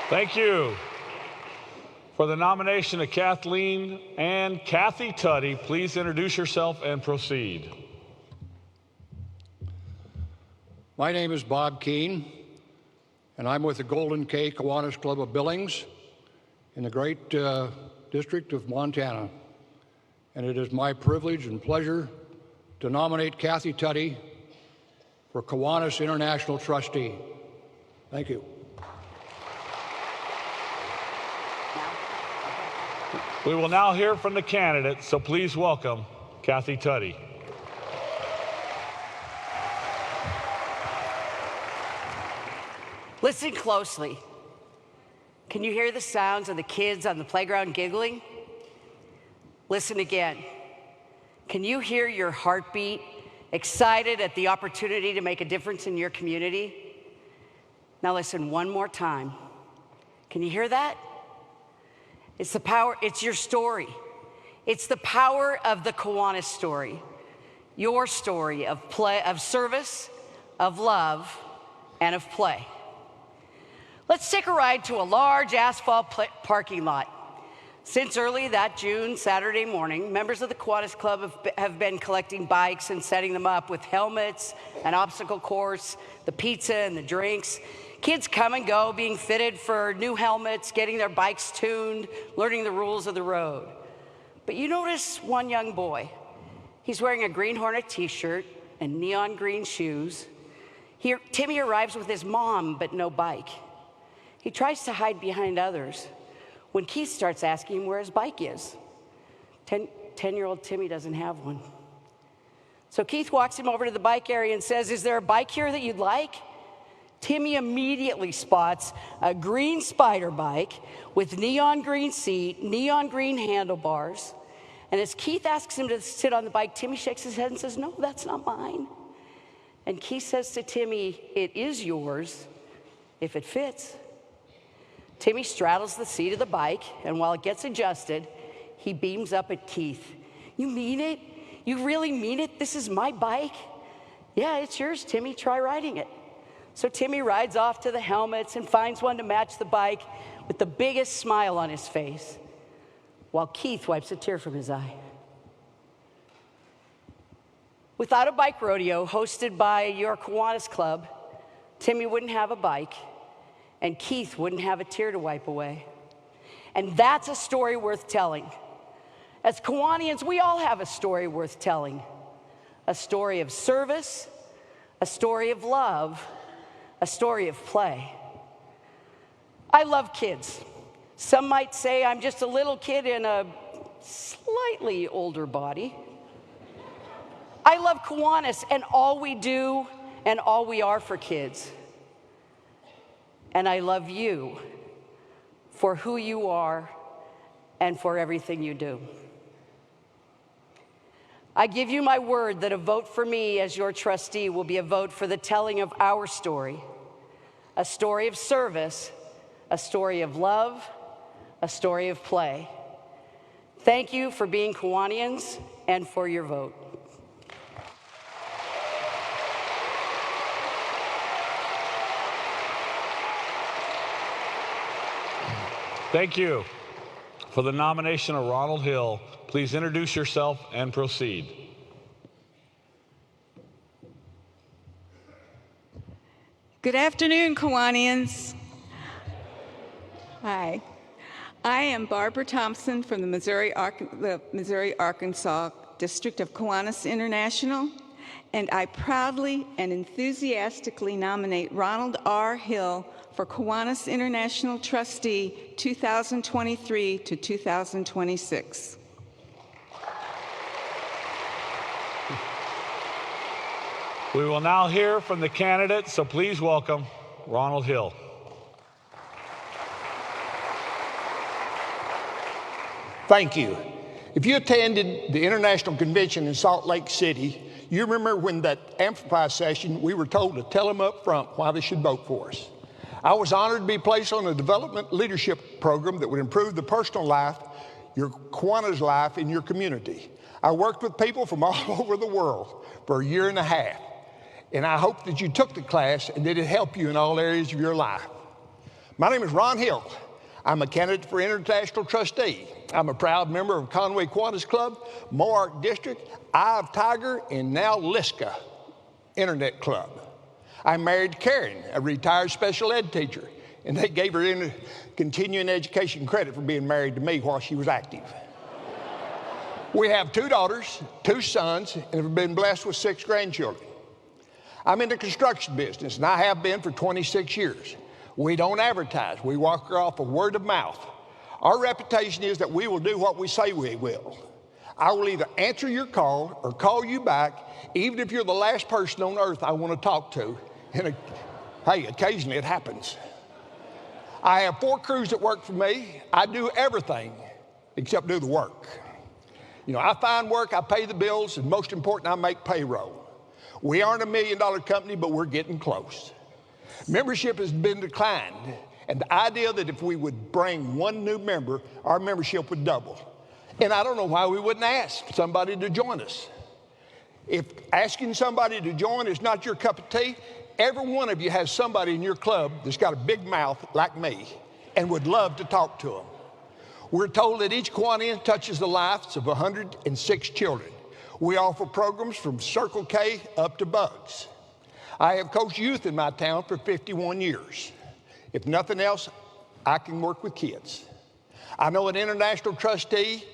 Thank you. For the nomination of Kathleen and Kathy Tuddy, please introduce yourself and proceed. My name is Bob Keene, and I'm with the Golden K Kiwanis Club of Billings in the great District of Montana. And it is my privilege and pleasure to nominate Kathy Tuddy for Kiwanis International Trustee. Thank you. We will now hear from the candidates, so please welcome Kathy Tuddy. Listen closely. Can you hear the sounds of the kids on the playground giggling? Listen again. Can you hear your heartbeat, excited at the opportunity to make a difference in your community? Now listen one more time. Can you hear that? It's the power, it's your story. It's the power of the Kiwanis story. Your story of play, of service, of love, and of play. Let's take a ride to a large asphalt parking lot. Since early that June Saturday morning, members of the Kiwanis Club have been collecting bikes and setting them up with helmets, an obstacle course, the pizza and the drinks. Kids come and go, being fitted for new helmets, getting their bikes tuned, learning the rules of the road. But you notice one young boy. He's wearing a Green Hornet t-shirt and neon green shoes. Timmy arrives with his mom, but no bike. He tries to hide behind others when Keith starts asking him where his bike is. 10-year-old Timmy doesn't have one. So Keith walks him over to the bike area and says, "Is there a bike here that you'd like?" Timmy immediately spots a green spider bike with neon green seat, neon green handlebars. And as Keith asks him to sit on the bike, Timmy shakes his head and says, "No, that's not mine." And Keith says to Timmy, "It is yours if it fits." Timmy straddles the seat of the bike, and while it gets adjusted, he beams up at Keith. "You mean it? You really mean it? This is my bike?" "Yeah, it's yours, Timmy. Try riding it." So Timmy rides off to the helmets and finds one to match the bike with the biggest smile on his face, while Keith wipes a tear from his eye. Without a bike rodeo hosted by your Kiwanis Club, Timmy wouldn't have a bike, and Keith wouldn't have a tear to wipe away. And that's a story worth telling. As Kiwanians, we all have a story worth telling. A story of service, a story of love, a story of play. I love kids. Some might say I'm just a little kid in a slightly older body. I love Kiwanis and all we do and all we are for kids. And I love you for who you are and for everything you do. I give you my word that a vote for me as your trustee will be a vote for the telling of our story, a story of service, a story of love, a story of play. Thank you for being Kiwanians and for your vote. Thank you. For the nomination of Ronald Hill, please introduce yourself and proceed. Good afternoon, Kiwanians. Hi. I am Barbara Thompson from the Missouri-Arkansas District of Kiwanis International, and I proudly and enthusiastically nominate Ronald R. Hill for Kiwanis International Trustee 2023 to 2026. We will now hear from the candidates, so please welcome Ronald Hill. Thank you. If you attended the International Convention in Salt Lake City, you remember when that Amplify session, we were told to tell them up front why they should vote for us. I was honored to be placed on a development leadership program that would improve the personal life, your Kiwanis life in your community. I worked with people from all over the world for a year and a half, and I hope that you took the class and that it helped you in all areas of your life. My name is Ron Hill. I'm a candidate for International Trustee. I'm a proud member of Conway Kiwanis Club, Mohawk District, Eye of Tiger, and now Liska Internet Club. I'm married to Karen, a retired special ed teacher, and they gave her continuing education credit for being married to me while she was active. We have 2 daughters, 2 sons, and have been blessed with 6 grandchildren. I'm in the construction business, and I have been for 26 years. We don't advertise. We walk off of word of mouth. Our reputation is that we will do what we say we will. I will either answer your call or call you back, even if you're the last person on earth I want to talk to. And hey, occasionally it happens. I have 4 crews that work for me. I do everything except do the work. You know, I find work, I pay the bills, and most important, I make payroll. We aren't $1 million company, but we're getting close. Membership has been declined, and the idea that if we would bring 1 new member, our membership would double. And I don't know why we wouldn't ask somebody to join us. If asking somebody to join is not your cup of tea, every one of you has somebody in your club that's got a big mouth like me and would love to talk to them. We're told that each Kiwanian touches the lives of 106 children. We offer programs from Circle K up to Bugs. I have coached youth in my town for 51 years. If nothing else, I can work with kids. I know an international trustee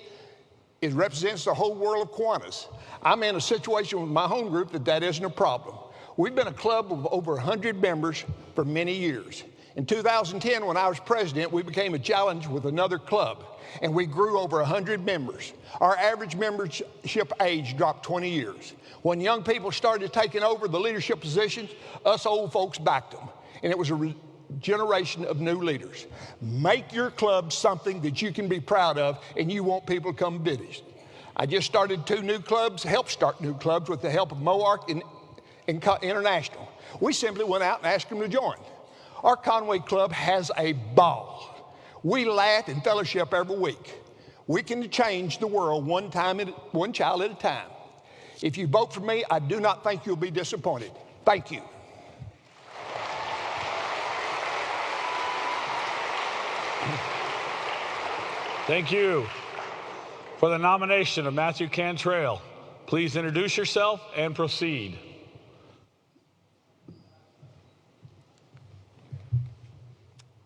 represents the whole world of Kiwanis. I'm in a situation with my home group that isn't a problem. We've been a club of over 100 members for many years. In 2010, when I was president, we became a challenge with another club, and we grew over 100 members. Our average membership age dropped 20 years. When young people started taking over the leadership positions, us old folks backed them, and it was a generation of new leaders. Make your club something that you can be proud of, and you want people to come visit. I just started 2 new clubs, helped start new clubs with the help of Mohawk and International. We simply went out and asked them to join. Our Conway Club has a ball. We laugh and fellowship every week. We can change the world one child at a time. If you vote for me, I do not think you'll be disappointed. Thank you. Thank you. For the nomination of Matthew Cantrell, please introduce yourself and proceed.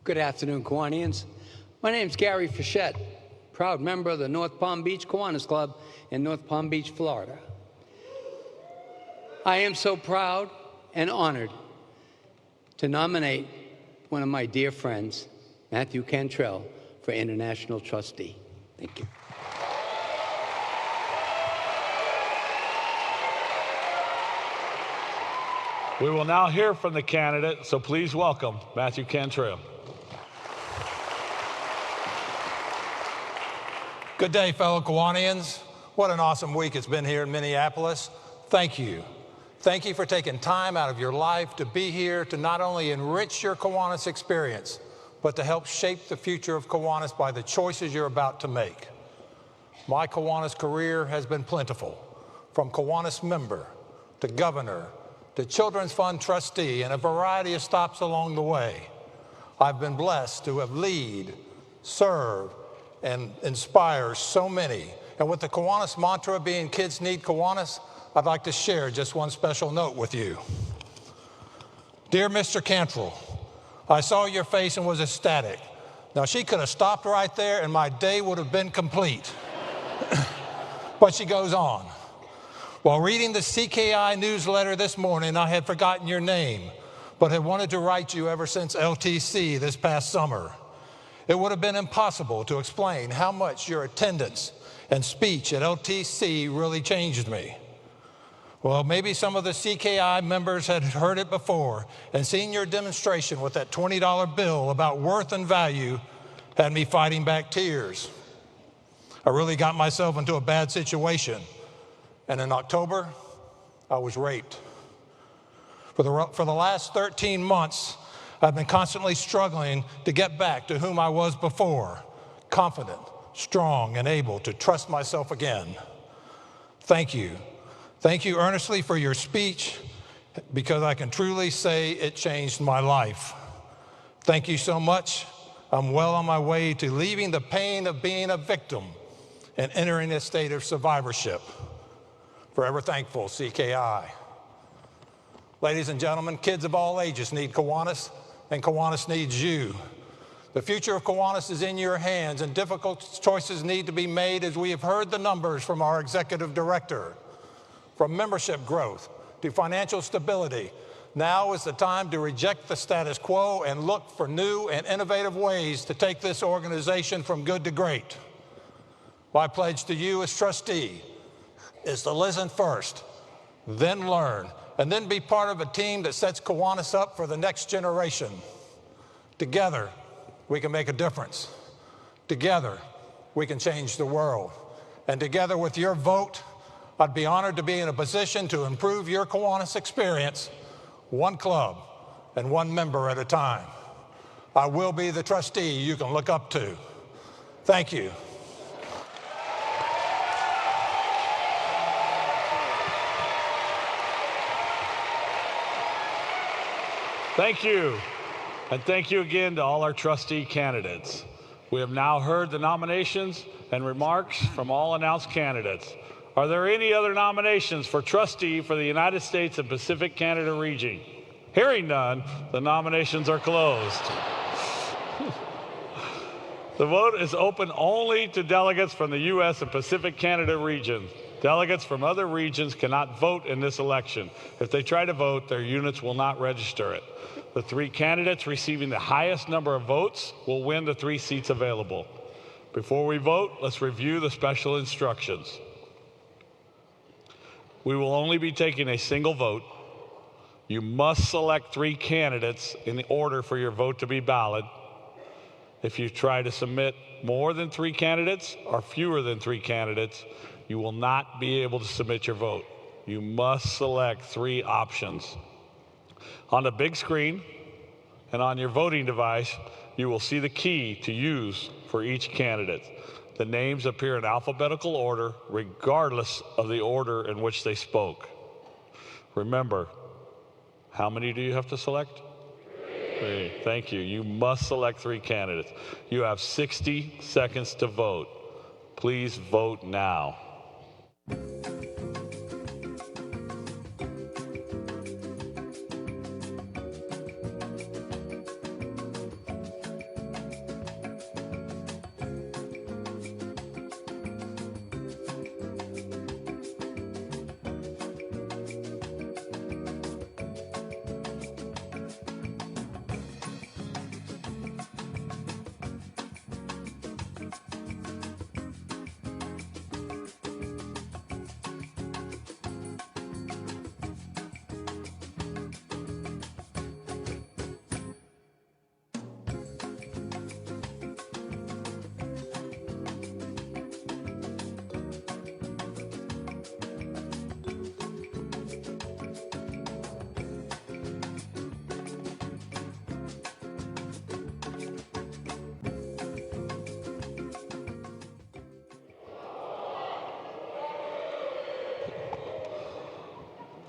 Good afternoon, Kiwanians. My name's Gary Fischette, proud member of the North Palm Beach Kiwanis Club in North Palm Beach, Florida. I am so proud and honored to nominate one of my dear friends, Matthew Cantrell, for International Trustee. Thank you. We will now hear from the candidate, so please welcome Matthew Cantrell. Good day, fellow Kiwanians. What an awesome week it's been here in Minneapolis. Thank you. Thank you for taking time out of your life to be here to not only enrich your Kiwanis experience, but to help shape the future of Kiwanis by the choices you're about to make. My Kiwanis career has been plentiful, from Kiwanis member to governor to Children's Fund trustee and a variety of stops along the way. I've been blessed to have lead, serve, and inspire so many. And with the Kiwanis mantra being kids need Kiwanis, I'd like to share just one special note with you. Dear Mr. Cantrell, I saw your face and was ecstatic. Now, she could have stopped right there and my day would have been complete. But she goes on. While reading the CKI newsletter this morning, I had forgotten your name, but had wanted to write you ever since LTC this past summer. It would have been impossible to explain how much your attendance and speech at LTC really changed me. Well, maybe some of the CKI members had heard it before, and seeing your demonstration with that $20 bill about worth and value had me fighting back tears. I really got myself into a bad situation, and in October, I was raped. For the last 13 months, I've been constantly struggling to get back to whom I was before, confident, strong, and able to trust myself again. Thank you. Thank you earnestly for your speech, because I can truly say it changed my life. Thank you so much. I'm well on my way to leaving the pain of being a victim and entering a state of survivorship. Forever thankful, CKI. Ladies and gentlemen, kids of all ages need Kiwanis, and Kiwanis needs you. The future of Kiwanis is in your hands, and difficult choices need to be made, as we have heard the numbers from our executive director. From membership growth to financial stability, now is the time to reject the status quo and look for new and innovative ways to take this organization from good to great. My pledge to you as trustee is to listen first, then learn, and then be part of a team that sets Kiwanis up for the next generation. Together, we can make a difference. Together, we can change the world. And together with your vote, I'd be honored to be in a position to improve your Kiwanis experience, one club and one member at a time. I will be the trustee you can look up to. Thank you. Thank you. And thank you again to all our trustee candidates. We have now heard the nominations and remarks from all announced candidates. Are there any other nominations for trustee for the United States and Pacific Canada region? Hearing none, the nominations are closed. The vote is open only to delegates from the U.S. and Pacific Canada region. Delegates from other regions cannot vote in this election. If they try to vote, their units will not register it. The three candidates receiving the highest number of votes will win the 3 seats available. Before we vote, let's review the special instructions. We will only be taking a single vote. You must select 3 candidates in order for your vote to be valid. If you try to submit more than 3 candidates or fewer than 3 candidates, you will not be able to submit your vote. You must select 3 options. On the big screen and on your voting device, you will see the key to use for each candidate. The names appear in alphabetical order, regardless of the order in which they spoke. Remember, how many do you have to select? 3. Thank you. You must select 3 candidates. You have 60 seconds to vote. Please vote now.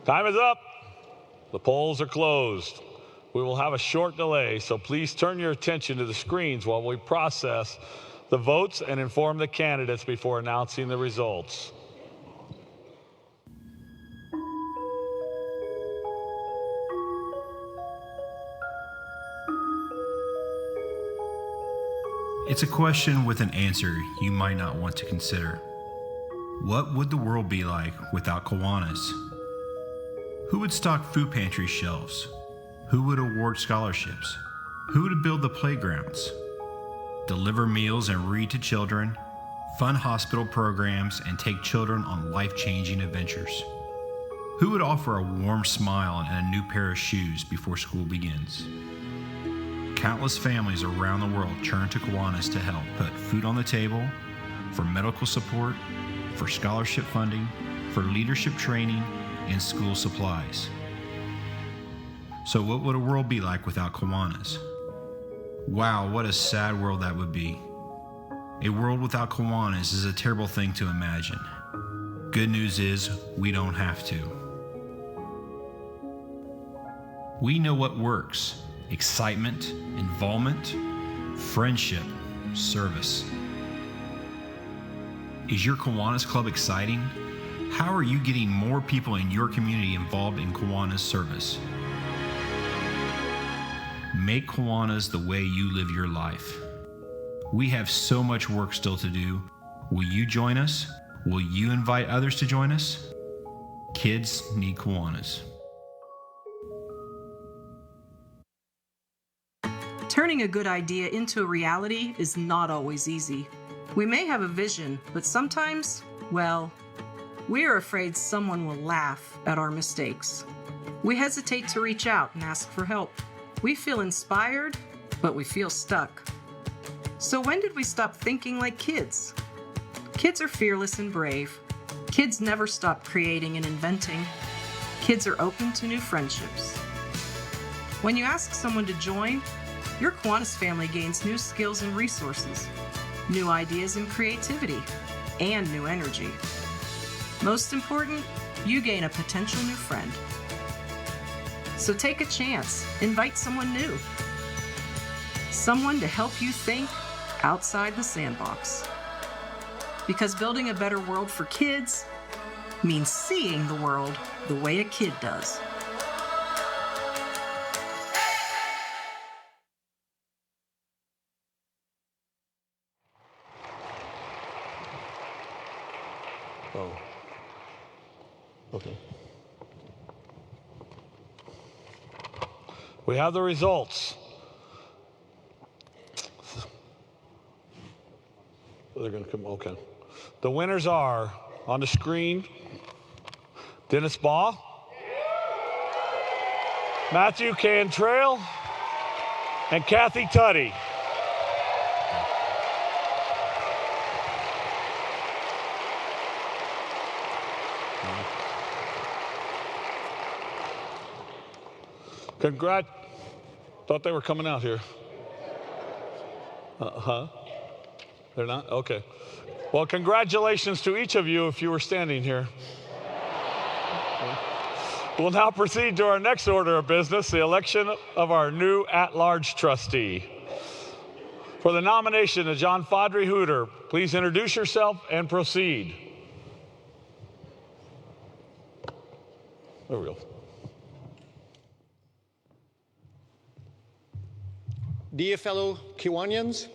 Time is up. The polls are closed. We will have a short delay, so please turn your attention to the screens while we process the votes and inform the candidates before announcing the results. It's a question with an answer you might not want to consider. What would the world be like without Kiwanis? Who would stock food pantry shelves? Who would award scholarships? Who would build the playgrounds? Deliver meals and read to children, fund hospital programs, and take children on life-changing adventures? Who would offer a warm smile and a new pair of shoes before school begins? Countless families around the world turn to Kiwanis to help put food on the table, for medical support, for scholarship funding, for leadership training, and school supplies. So what would a world be like without Kiwanis? Wow, what a sad world that would be. A world without Kiwanis is a terrible thing to imagine. Good news is, we don't have to. We know what works: excitement, involvement, friendship, service. Is your Kiwanis Club exciting? How are you getting more people in your community involved in Kiwanis service? Make Kiwanis the way you live your life. We have so much work still to do. Will you join us? Will you invite others to join us? Kids need Kiwanis. Turning a good idea into a reality is not always easy. We may have a vision, but sometimes, well, we are afraid someone will laugh at our mistakes. We hesitate to reach out and ask for help. We feel inspired, but we feel stuck. So when did we stop thinking like kids? Kids are fearless and brave. Kids never stop creating and inventing. Kids are open to new friendships. When you ask someone to join, your Kiwanis family gains new skills and resources, new ideas and creativity, and new energy. Most important, you gain a potential new friend. So take a chance, invite someone new. Someone to help you think outside the sandbox. Because building a better world for kids means seeing the world the way a kid does. Oh. Okay. We have the results. They're going to come, okay. The winners are, on the screen, Dennis Baugh, Matthew Cantrell, and Kathy Tuddy. Thought they were coming out here. They're not? Okay. Well, congratulations to each of you if you were standing here. We'll now proceed to our next order of business, the election of our new at-large trustee. For the nomination of John Fodry Hooter, please introduce yourself and proceed. There we go. Dear fellow Kiwanians,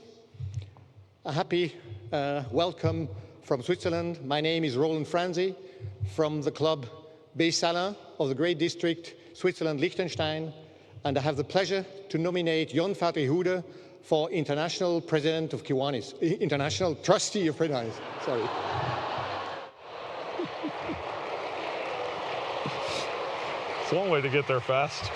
a happy welcome from Switzerland. My name is Roland Franzi from the club Bésalin of the Great District, Switzerland-Liechtenstein, and I have the pleasure to nominate John Fodry Hooter for International President of Kiwanis, International Trustee of Kiwanis, sorry. It's one way to get there fast.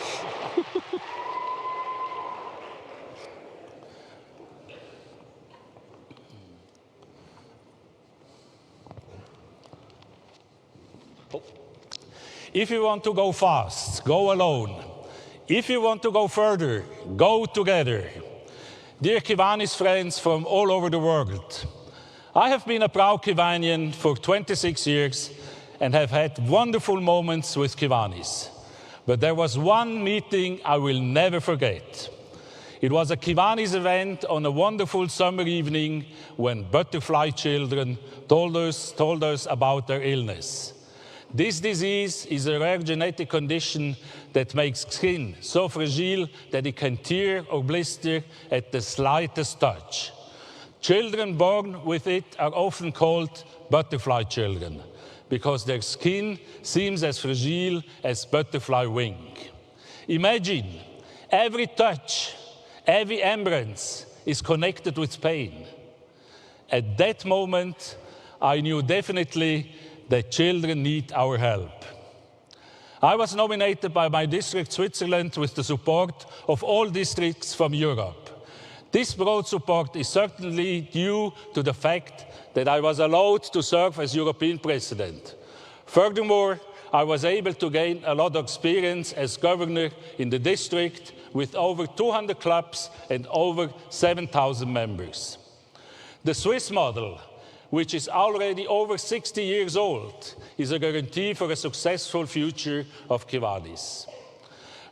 If you want to go fast, go alone. If you want to go further, go together. Dear Kiwanis friends from all over the world, I have been a proud Kiwanian for 26 years, and have had wonderful moments with Kiwanis. But there was one meeting I will never forget. It was a Kiwanis event on a wonderful summer evening when butterfly children told us about their illness. This disease is a rare genetic condition that makes skin so fragile that it can tear or blister at the slightest touch. Children born with it are often called butterfly children because their skin seems as fragile as butterfly wing. Imagine every touch, every embrace is connected with pain. At that moment, I knew definitely that children need our help. I was nominated by my district, Switzerland, with the support of all districts from Europe. This broad support is certainly due to the fact that I was allowed to serve as European President. Furthermore, I was able to gain a lot of experience as governor in the district with over 200 clubs and over 7,000 members. The Swiss model, which is already over 60 years old, is a guarantee for a successful future of Kiwanis.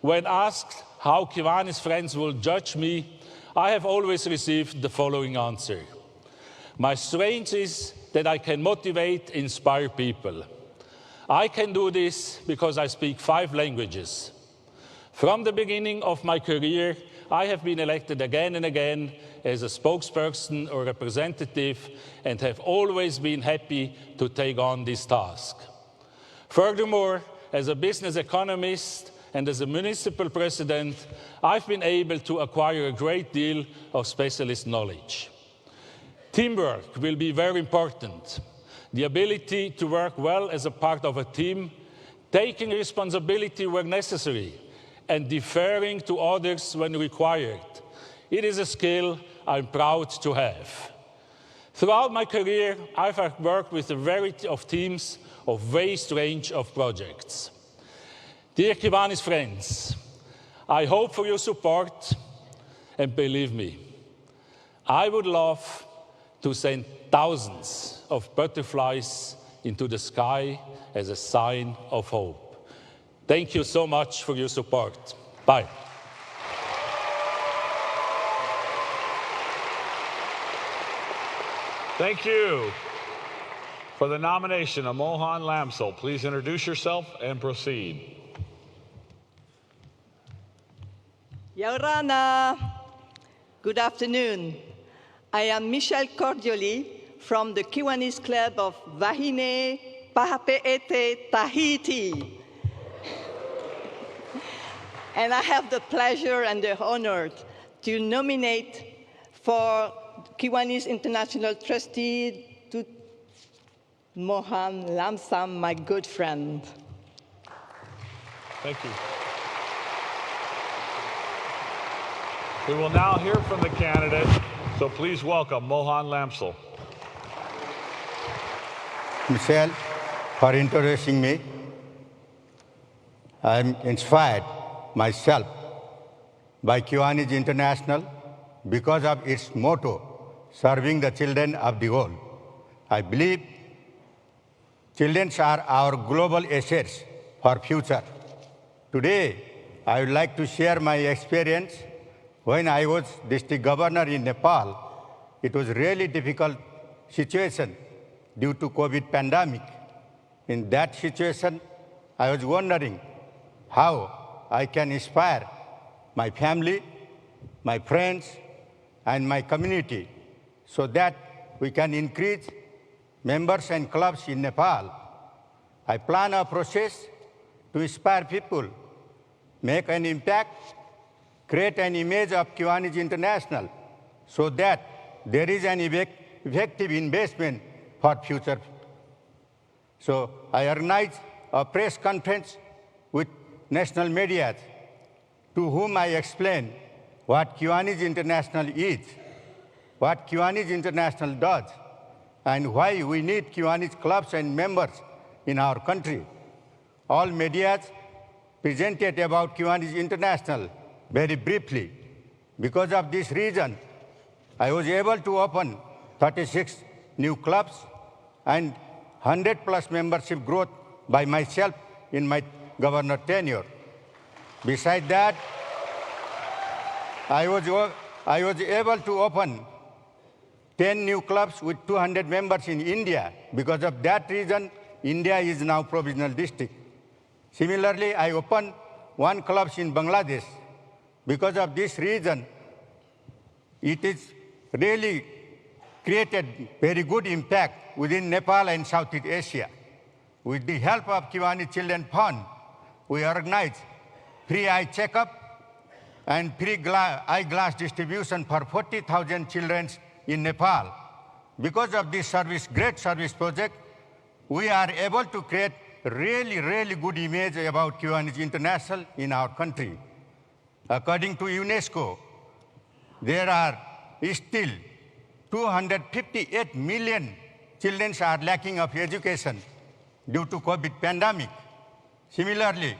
When asked how Kiwanis friends will judge me, I have always received the following answer. My strength is that I can motivate, inspire people. I can do this because I speak 5 languages. From the beginning of my career, I have been elected again and again as a spokesperson or representative and have always been happy to take on this task. Furthermore, as a business economist and as a municipal president, I've been able to acquire a great deal of specialist knowledge. Teamwork will be very important. The ability to work well as a part of a team, taking responsibility where necessary, and deferring to others when required. It is a skill I'm proud to have. Throughout my career, I've worked with a variety of teams of vast range of projects. Dear Kiwanis friends, I hope for your support, and believe me, I would love to send thousands of butterflies into the sky as a sign of hope. Thank you so much for your support. Bye. Thank you. For the nomination of Mohan Lamsel, please introduce yourself and proceed. Yaurana, good afternoon. I am Michelle Cordioli from the Kiwanis Club of Wahine, Pahape'ete, Tahiti. And I have the pleasure and the honor to nominate for Kiwanis International Trustee to Mohan Lamsam, my good friend. Thank you. We will now hear from the candidate, so please welcome Mohan Lamsel. Michelle, for introducing me. I'm inspired myself by Kiwanis International because of its motto, serving the children of the world. I believe children are our global assets for future. Today, I would like to share my experience. When I was district governor in Nepal, it was really difficult situation due to COVID pandemic. In that situation, I was wondering how I can inspire my family, my friends, and my community so that we can increase members and clubs in Nepal. I plan a process to inspire people, make an impact, create an image of Kiwanis International so that there is an effective investment for future. So I organized a press conference with national media to whom I explained what Kiwanis International is, what Kiwanis International does, and why we need Kiwanis clubs and members in our country. All media presented about Kiwanis International very briefly. Because of this reason, I was able to open 36 new clubs and 100+ membership growth by myself in my governor tenure. Besides that, I was able to open 10 new clubs with 200 members in India. Because of that reason, India is now provisional district. Similarly, I opened 1 club in Bangladesh. Because of this reason, it is really created very good impact within Nepal and Southeast Asia. With the help of Kiwani Children Fund, we organize free eye checkup and free eyeglass distribution for 40,000 children in Nepal. Because of this great service project, we are able to create really good image about Kiwanis International in our country. According to UNESCO, there are still 258 million children are lacking of education due to COVID pandemic. Similarly,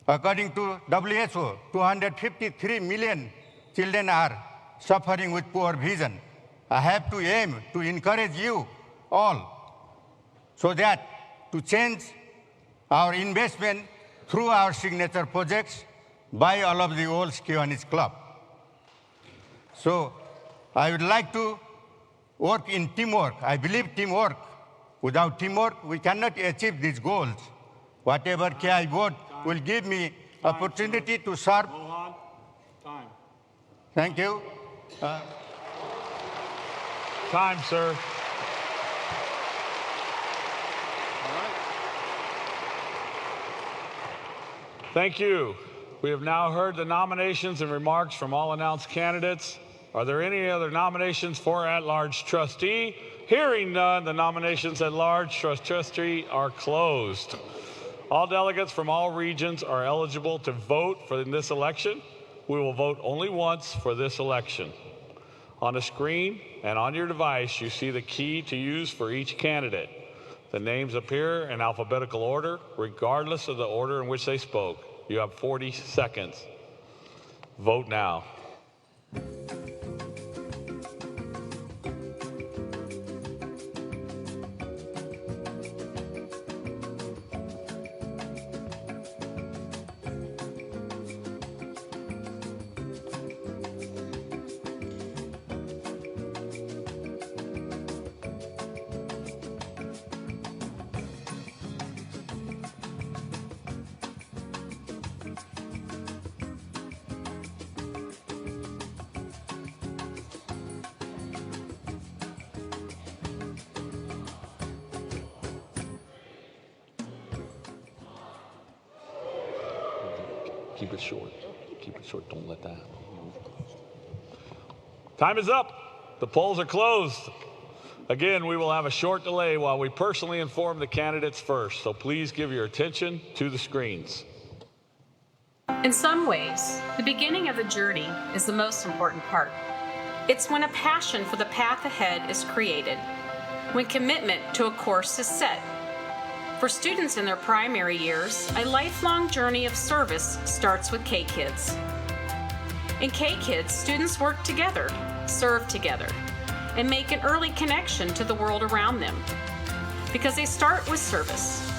according to WHO, 253 million children are suffering with poor vision. I have to aim to encourage you all so that to change our investment through our signature projects by all of the old Kiwanis Club. So I would like to work in teamwork. I believe teamwork. Without teamwork, we cannot achieve these goals. Whatever KI board will give me opportunity to serve. Time. Thank you. Time, sir. Thank you. We have now heard the nominations and remarks from all announced candidates. Are there any other nominations for at-large trustee? Hearing none, the nominations at-large trustee are closed. All delegates from all regions are eligible to vote for this election. We will vote only once for this election. On the screen and on your device, you see the key to use for each candidate. The names appear in alphabetical order, regardless of the order in which they spoke. You have 40 seconds. Vote now. Keep it short. Keep it short. Don't let that move. Time is up. The polls are closed. Again, we will have a short delay while we personally inform the candidates first, so please give your attention to the screens. In some ways, the beginning of the journey is the most important part. It's when a passion for the path ahead is created, when commitment to a course is set. For students in their primary years, a lifelong journey of service starts with K-Kids. In K-Kids, students work together, serve together, and make an early connection to the world around them, because they start with service,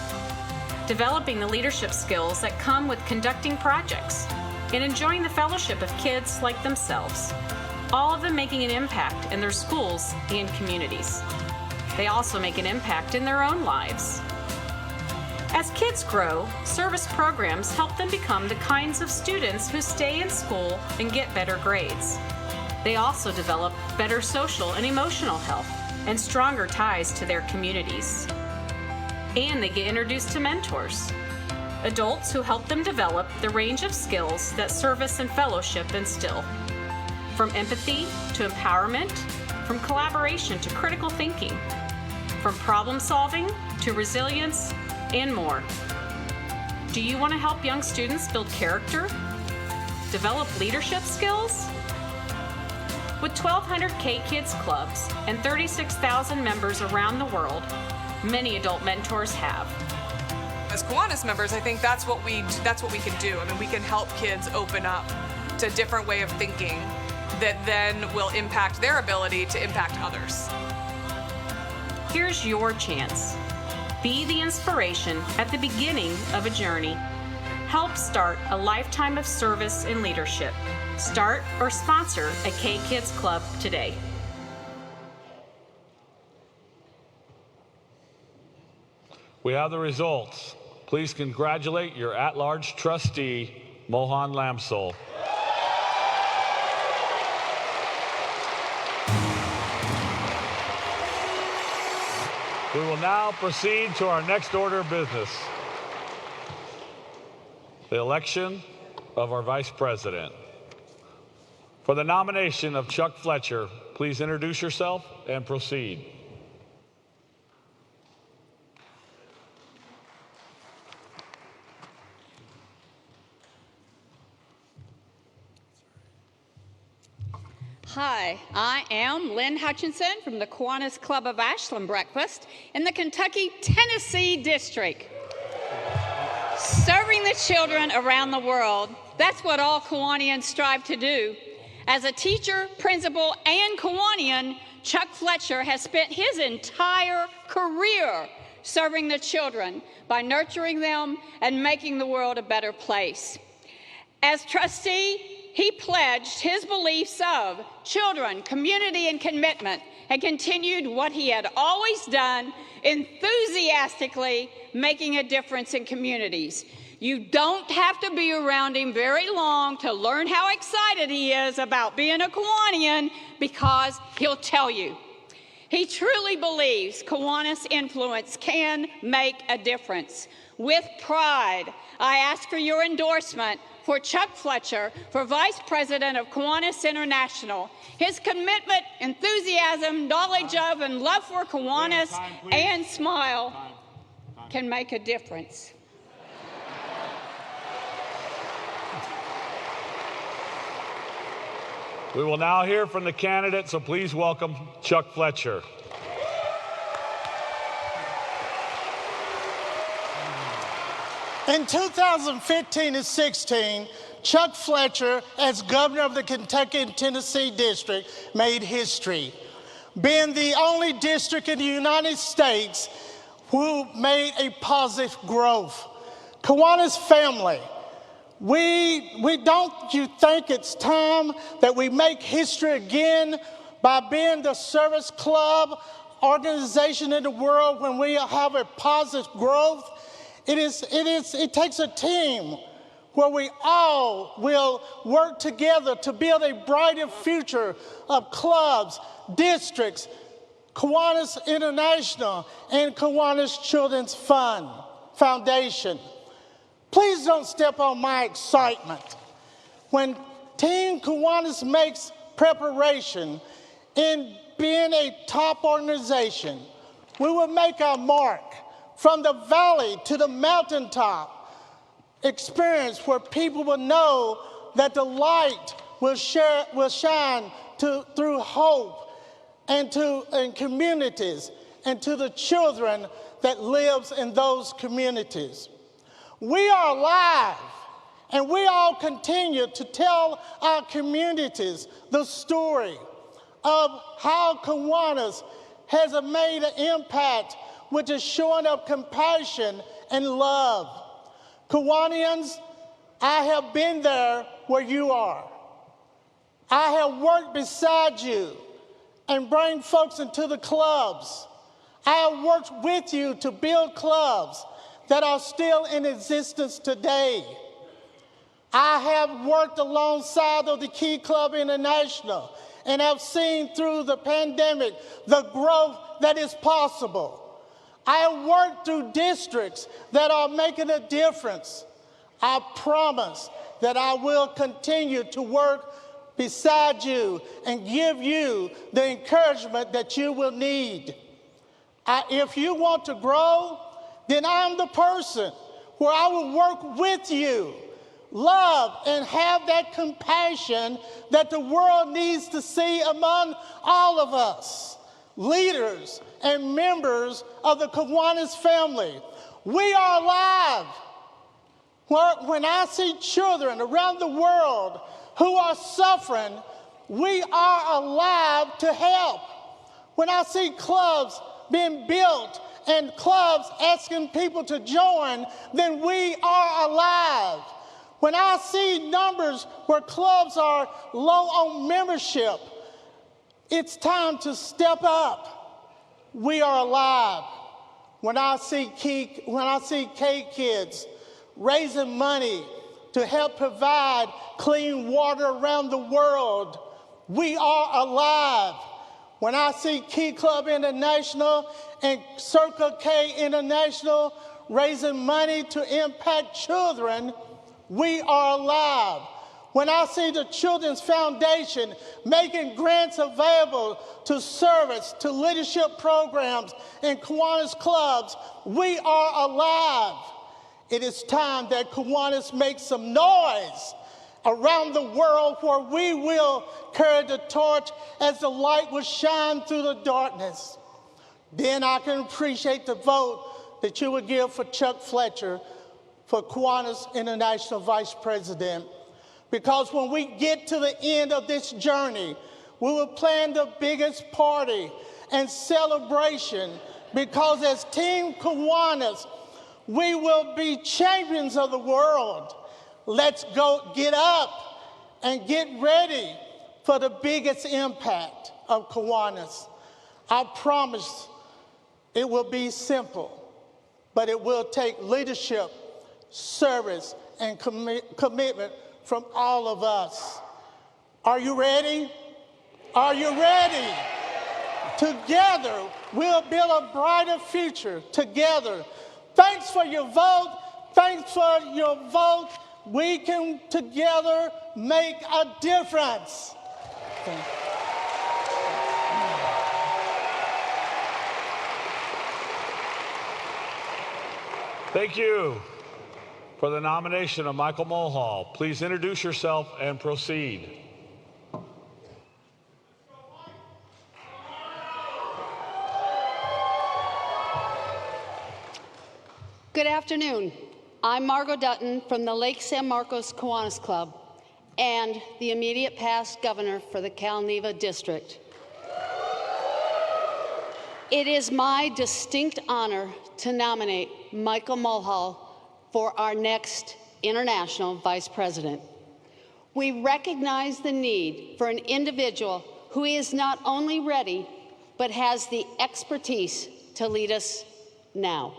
developing the leadership skills that come with conducting projects and enjoying the fellowship of kids like themselves, all of them making an impact in their schools and communities. They also make an impact in their own lives. As kids grow, service programs help them become the kinds of students who stay in school and get better grades. They also develop better social and emotional health and stronger ties to their communities. And they get introduced to mentors, adults who help them develop the range of skills that service and fellowship instill. From empathy to empowerment, from collaboration to critical thinking, from problem solving to resilience, and more. Do you want to help young students build character? Develop leadership skills? With 1,200 K-Kids clubs and 36,000 members around the world, many adult mentors have. As Kiwanis members, I think that's what we can do. I mean, we can help kids open up to a different way of thinking that then will impact their ability to impact others. here's your chance. Be the inspiration at the beginning of a journey. Help start a lifetime of service and leadership. Start or sponsor a K-Kids Club today. We have the results. Please congratulate your at-large trustee, Mohan Lamsol. We will now proceed to our next order of business, the election of our vice president. For the nomination of Chuck Fletcher, please introduce yourself and proceed. Hi, I am Lynn Hutchinson from the Kiwanis Club of Ashland Breakfast in the Kentucky-Tennessee District. Serving the children around the world, that's what all Kiwanians strive to do. As a teacher, principal, and Kiwanian, Chuck Fletcher has spent his entire career serving the children by nurturing them and making the world a better place. As trustee, he pledged his beliefs of children, community, and commitment, and continued what he had always done, enthusiastically making a difference in communities. You don't have to be around him very long to learn how excited he is about being a Kiwanian, because he'll tell you. He truly believes Kiwanis influence can make a difference. With pride, I ask for your endorsement for Chuck Fletcher for Vice President of Kiwanis International. His commitment, enthusiasm, knowledge of, and love for Kiwanis and smile can make a difference. We will now hear from the candidate, so please welcome Chuck Fletcher. In 2015 and 16, Chuck Fletcher, as governor of the Kentucky and Tennessee District, made history, being the only district in the United States who made a positive growth. Kiwanis family, don't you think it's time that we make history again by being the service club organization in the world when we have a positive growth? It takes a team where we all will work together to build a brighter future of clubs, districts, Kiwanis International, and Kiwanis Children's Foundation. Please don't step on my excitement. When Team Kiwanis makes preparation in being a top organization, we will make our mark from the valley to the mountaintop experience where people will know that the light will shine through hope and communities and to the children that lives in those communities. We are alive, and we all continue to tell our communities the story of how Kiwanis has made an impact, which is showing up compassion and love. Kiwanians, I have been there where you are. I have worked beside you and bring folks into the clubs. I have worked with you to build clubs that are still in existence today. I have worked alongside of the Key Club International and have seen through the pandemic the growth that is possible. I have worked through districts that are making a difference. I promise that I will continue to work beside you and give you the encouragement that you will need. If you want to grow, then I'm the person where I will work with you, love, and have that compassion that the world needs to see among all of us, leaders and members of the Kiwanis family. We are alive. When I see children around the world who are suffering, we are alive to help. When I see clubs being built and clubs asking people to join, then we are alive. When I see numbers where clubs are low on membership, it's time to step up. We are alive. When I see K-Kids raising money to help provide clean water around the world, we are alive. When I see Key Club International and Circle K International raising money to impact children, we are alive. When I see the Children's Foundation making grants available to service, to leadership programs and Kiwanis clubs, we are alive. It is time that Kiwanis make some noise around the world where we will carry the torch as the light will shine through the darkness. Then I can appreciate the vote that you would give for Chuck Fletcher for Kiwanis International Vice President. Because when we get to the end of this journey, we will plan the biggest party and celebration, because as Team Kiwanis, we will be champions of the world. Let's go get up and get ready for the biggest impact of Kiwanis. I promise it will be simple, but it will take leadership, service, and commitment from all of us. Are you ready? Are you ready? Together, we'll build a brighter future together. Thanks for your vote. Thanks for your vote. We can together make a difference. Thank you for the nomination of Michael Mulhall. Please introduce yourself and proceed. Good afternoon. I'm Margot Dutton from the Lake San Marcos Kiwanis Club and the immediate past governor for the Calneva District. It is my distinct honor to nominate Michael Mulhall for our next international vice president. We recognize the need for an individual who is not only ready, but has the expertise to lead us now.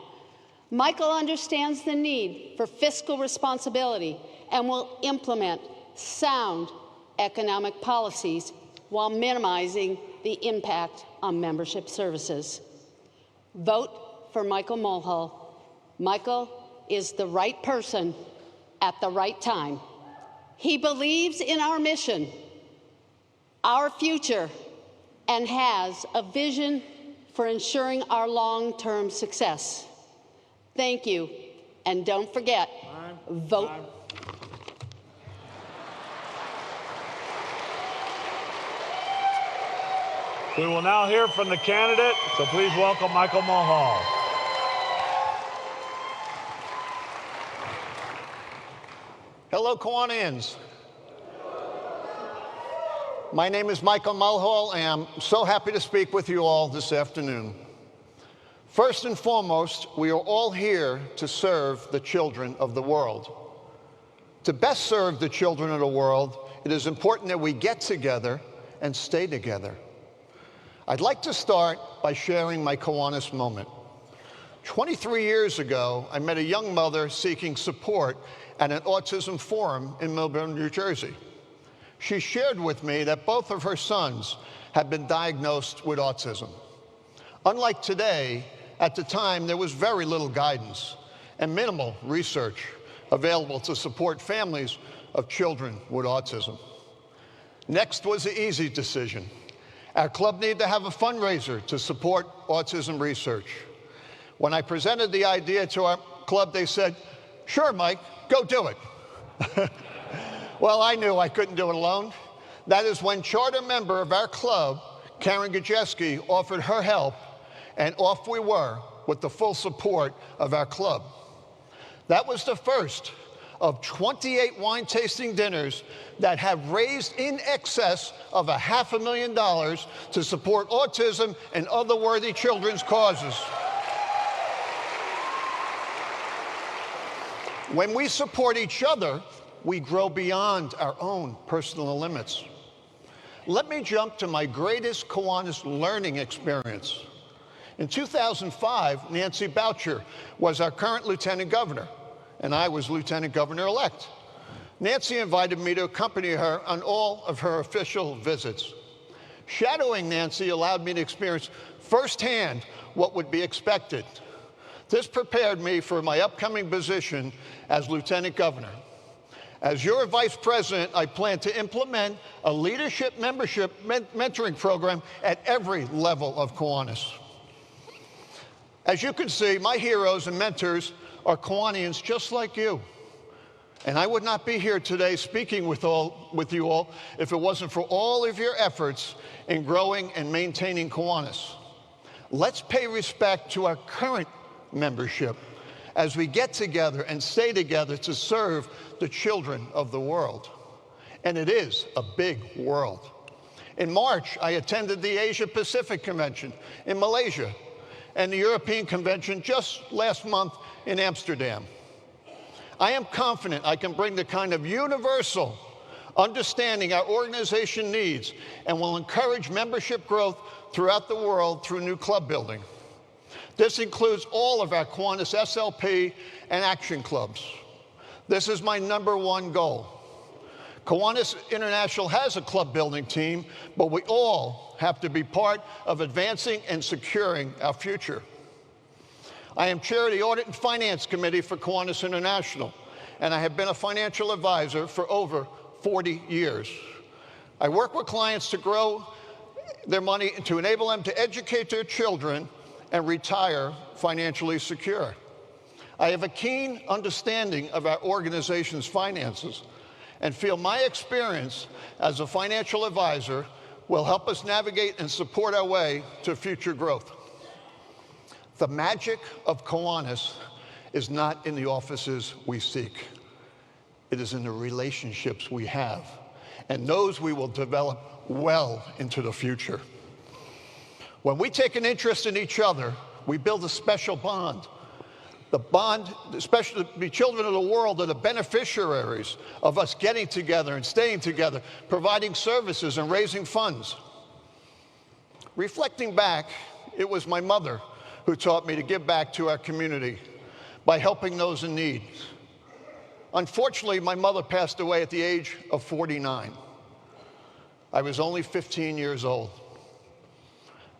Michael understands the need for fiscal responsibility and will implement sound economic policies while minimizing the impact on membership services. Vote for Michael Mulhall. Michael is the right person at the right time. He believes in our mission, our future, and has a vision for ensuring our long-term success. Thank you, and don't forget, vote. We will now hear from the candidate, so please welcome Michael Mulhall. Hello, Kiwanians. My name is Michael Mulhall, and I'm so happy to speak with you all this afternoon. First and foremost, we are all here to serve the children of the world. To best serve the children of the world, it is important that we get together and stay together. I'd like to start by sharing my Kiwanis moment. 23 years ago, I met a young mother seeking support at an autism forum in Millburn, New Jersey. She shared with me that both of her sons had been diagnosed with autism. Unlike today, at the time, there was very little guidance and minimal research available to support families of children with autism. Next was the easy decision. Our club needed to have a fundraiser to support autism research. When I presented the idea to our club, they said, "Sure, Mike, go do it." Well, I knew I couldn't do it alone. That is when charter member of our club, Karen Gajeski, offered her help, and off we were with the full support of our club. That was the first of 28 wine tasting dinners that have raised in excess of $500,000 to support autism and other worthy children's causes. When we support each other, we grow beyond our own personal limits. Let me jump to my greatest Kiwanis learning experience. In 2005, Nancy Boucher was our current lieutenant governor, and I was lieutenant governor-elect. Nancy invited me to accompany her on all of her official visits. Shadowing Nancy allowed me to experience firsthand what would be expected. This prepared me for my upcoming position as lieutenant governor. As your vice president, I plan to implement a leadership membership mentoring program at every level of Kiwanis. As you can see, my heroes and mentors are Kiwanians just like you. And I would not be here today speaking with you all if it wasn't for all of your efforts in growing and maintaining Kiwanis. Let's pay respect to our current membership as we get together and stay together to serve the children of the world. And it is a big world. In March, I attended the Asia Pacific Convention in Malaysia and the European Convention just last month in Amsterdam. I am confident I can bring the kind of universal understanding our organization needs and will encourage membership growth throughout the world through new club building. This includes all of our Kiwanis SLP and Action Clubs. This is my #1 goal. Kiwanis International has a club building team, but we all have to be part of advancing and securing our future. I am chair of the Audit and Finance Committee for Kiwanis International, and I have been a financial advisor for over 40 years. I work with clients to grow their money and to enable them to educate their children and retire financially secure. I have a keen understanding of our organization's finances and feel my experience as a financial advisor will help us navigate and support our way to future growth. The magic of Kiwanis is not in the offices we seek. It is in the relationships we have, and those we will develop well into the future. When we take an interest in each other, we build a special bond. The bond, especially the children of the world, are the beneficiaries of us getting together and staying together, providing services and raising funds. Reflecting back, it was my mother who taught me to give back to our community by helping those in need. Unfortunately, my mother passed away at the age of 49. I was only 15 years old.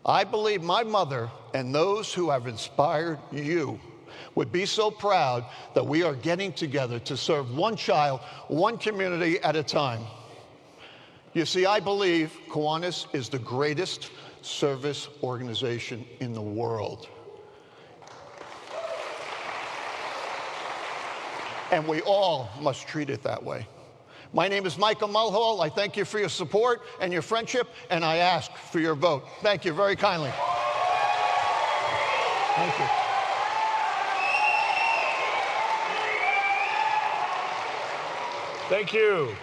I believe my mother and those who have inspired you would be so proud that we are getting together to serve one child, one community at a time. You see, I believe Kiwanis is the greatest service organization in the world. And we all must treat it that way. My name is Michael Mulhall. I thank you for your support and your friendship, and I ask for your vote. Thank you very kindly. Thank you. Thank you.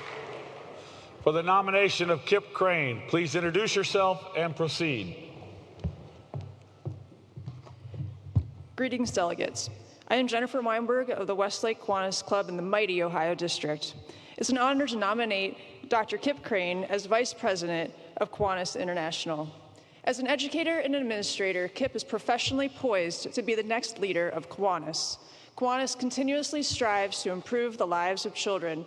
For the nomination of Kip Crane, please introduce yourself and proceed. Greetings, delegates. I am Jennifer Weinberg of the Westlake Kiwanis Club in the mighty Ohio District. It's an honor to nominate Dr. Kip Crane as Vice President of Kiwanis International. As an educator and administrator, Kip is professionally poised to be the next leader of Kiwanis. Kiwanis continuously strives to improve the lives of children.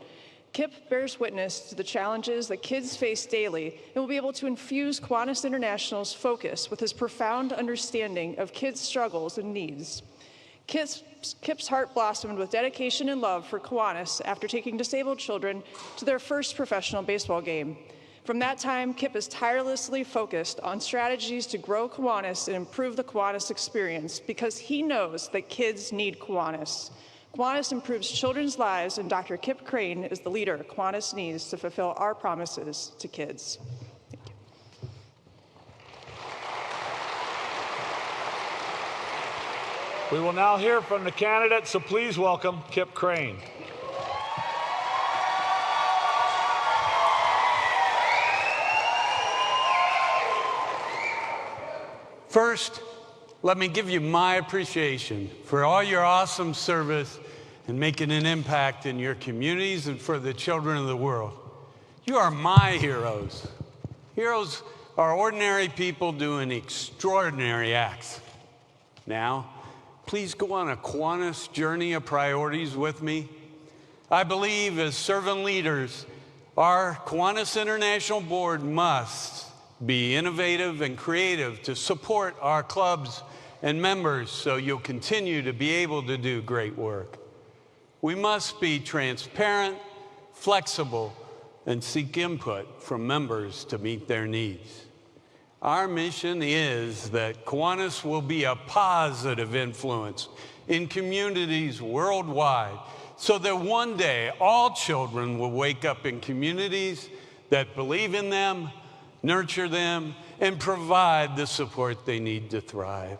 Kip bears witness to the challenges that kids face daily and will be able to infuse Kiwanis International's focus with his profound understanding of kids' struggles and needs. Kip's heart blossomed with dedication and love for Kiwanis after taking disabled children to their first professional baseball game. From that time, Kip is tirelessly focused on strategies to grow Kiwanis and improve the Kiwanis experience because he knows that kids need Kiwanis. Kiwanis improves children's lives, and Dr. Kip Crane is the leader Kiwanis needs to fulfill our promises to kids. We will now hear from the candidate, so please welcome Kip Crane. First, let me give you my appreciation for all your awesome service and making an impact in your communities and for the children of the world. You are my heroes. Heroes are ordinary people doing extraordinary acts. Now, please go on a Kiwanis journey of priorities with me. I believe as servant leaders, our Kiwanis International Board must be innovative and creative to support our clubs and members so you'll continue to be able to do great work. We must be transparent, flexible, and seek input from members to meet their needs. Our mission is that Kiwanis will be a positive influence in communities worldwide so that one day all children will wake up in communities that believe in them, nurture them, and provide the support they need to thrive.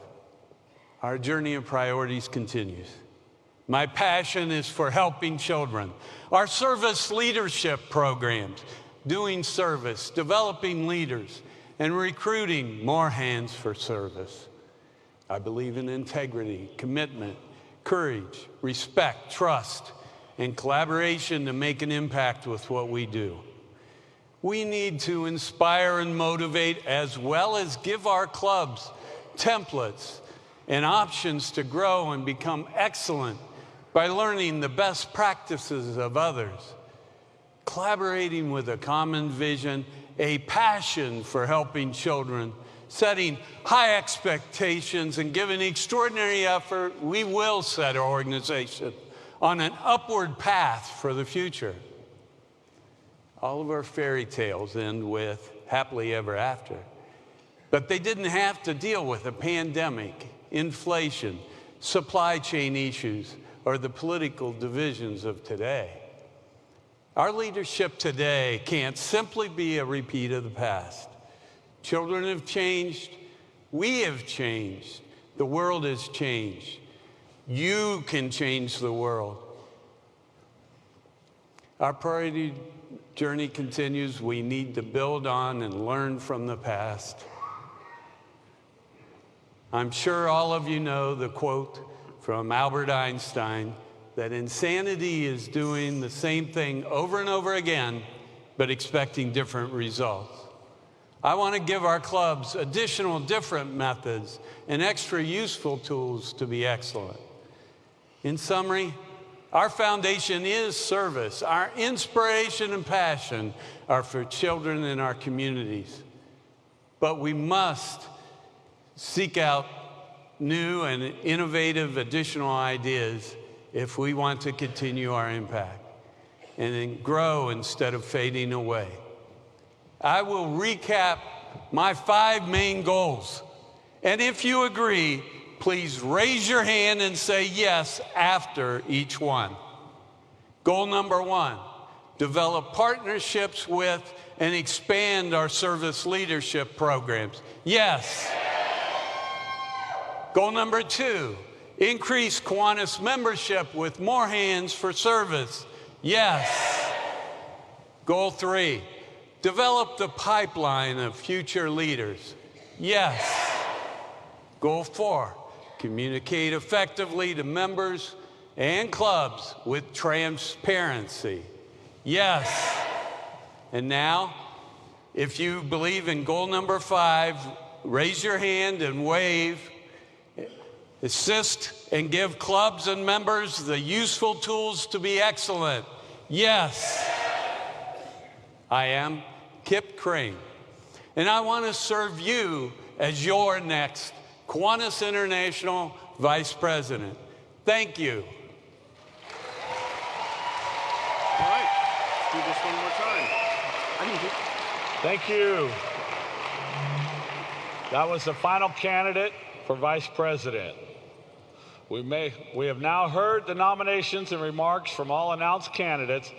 Our journey of priorities continues. My passion is for helping children. Our service leadership programs, doing service, developing leaders, and recruiting more hands for service. I believe in integrity, commitment, courage, respect, trust, and collaboration to make an impact with what we do. We need to inspire and motivate as well as give our clubs templates and options to grow and become excellent by learning the best practices of others, collaborating with a common vision, a passion for helping children, setting high expectations, and giving extraordinary effort, we will set our organization on an upward path for the future. All of our fairy tales end with happily ever after, but they didn't have to deal with a pandemic, inflation, supply chain issues, or the political divisions of today. Our leadership today can't simply be a repeat of the past. Children have changed. We have changed. The world has changed. You can change the world. Our priority journey continues. We need to build on and learn from the past. I'm sure all of you know the quote from Albert Einstein that insanity is doing the same thing over and over again, but expecting different results. I want to give our clubs additional different methods and extra useful tools to be excellent. In summary, our foundation is service. Our inspiration and passion are for children in our communities. But we must seek out new and innovative additional ideas if we want to continue our impact and then grow instead of fading away. I will recap my 5 main goals. And if you agree, please raise your hand and say yes after each one. Goal number 1, develop partnerships with and expand our service leadership programs. Yes. Goal number 2, increase Kiwanis membership with more hands for service. Yes. Goal 3, develop the pipeline of future leaders. Yes. Goal 4, communicate effectively to members and clubs with transparency. Yes. And now, if you believe in goal number 5, raise your hand and wave. Assist and give clubs and members the useful tools to be excellent. Yes. I am Kip Crane, and I want to serve you as your next Kiwanis International Vice President. Thank you. All right, let's do this one more time. Thank you. That was the final candidate for Vice President. We have now heard the nominations and remarks from all announced candidates.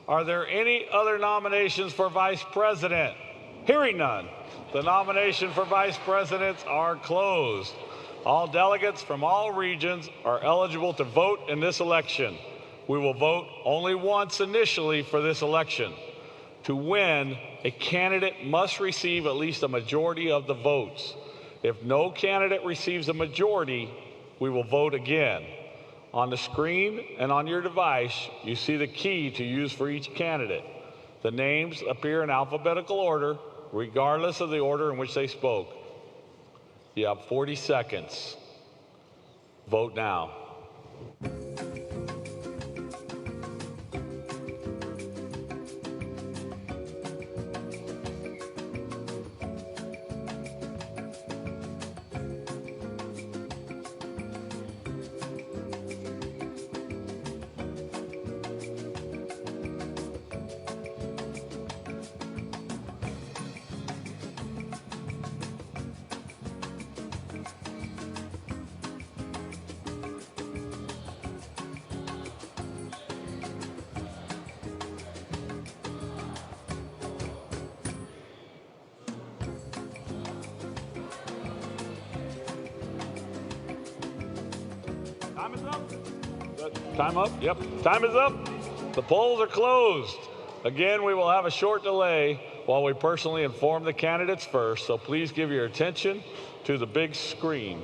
Are there any other nominations for Vice President? Hearing none, the nomination for Vice Presidents are closed. All delegates from all regions are eligible to vote in this election. We will vote only once initially for this election. To win, a candidate must receive at least a majority of the votes. If no candidate receives a majority, we will vote again. On the screen and on your device, you see the key to use for each candidate. The names appear in alphabetical order, regardless of the order in which they spoke. You have 40 seconds. Vote now. Time is up. Time up? Yep. Time is up. The polls are closed. Again, we will have a short delay while we personally inform the candidates first, so please give your attention to the big screen.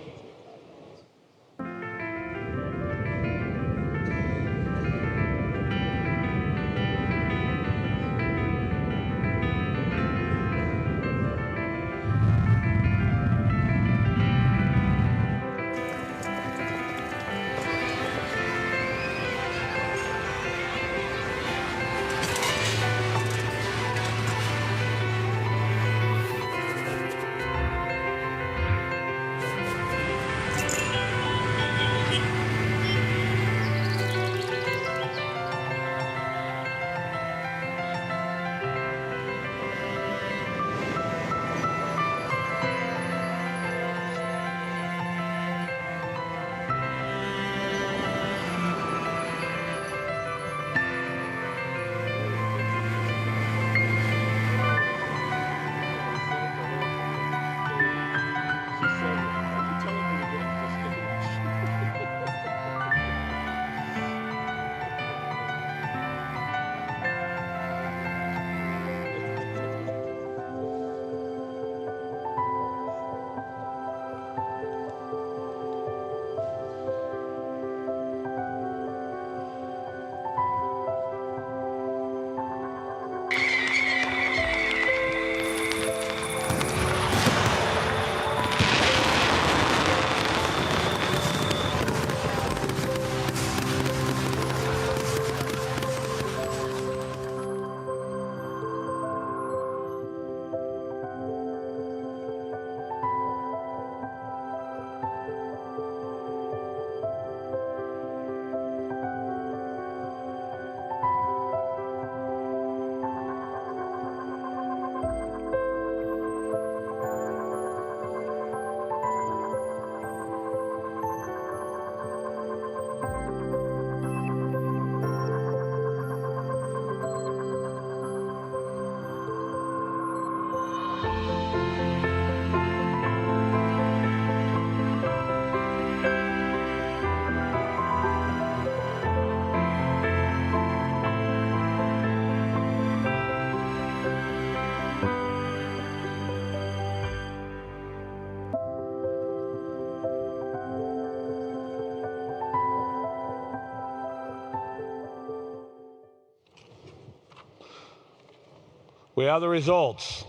We have the results.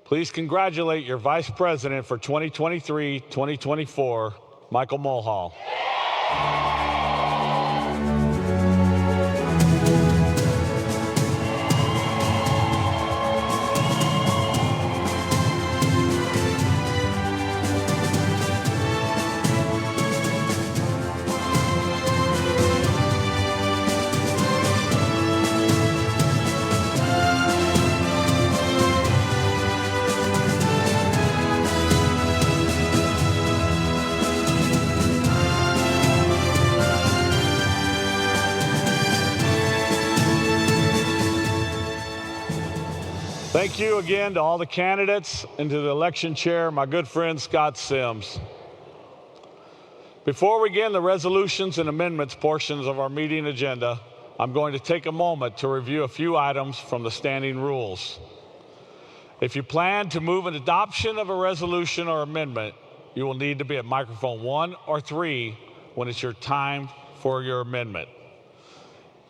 Please congratulate your Vice President for 2023-2024, Michael Mulhall. Thank you again to all the candidates and to the election chair, my good friend Scott Sims. Before we begin the resolutions and amendments portions of our meeting agenda, I'm going to take a moment to review a few items from the standing rules. If you plan to move an adoption of a resolution or amendment, you will need to be at microphone 1 or 3 when it's your time for your amendment.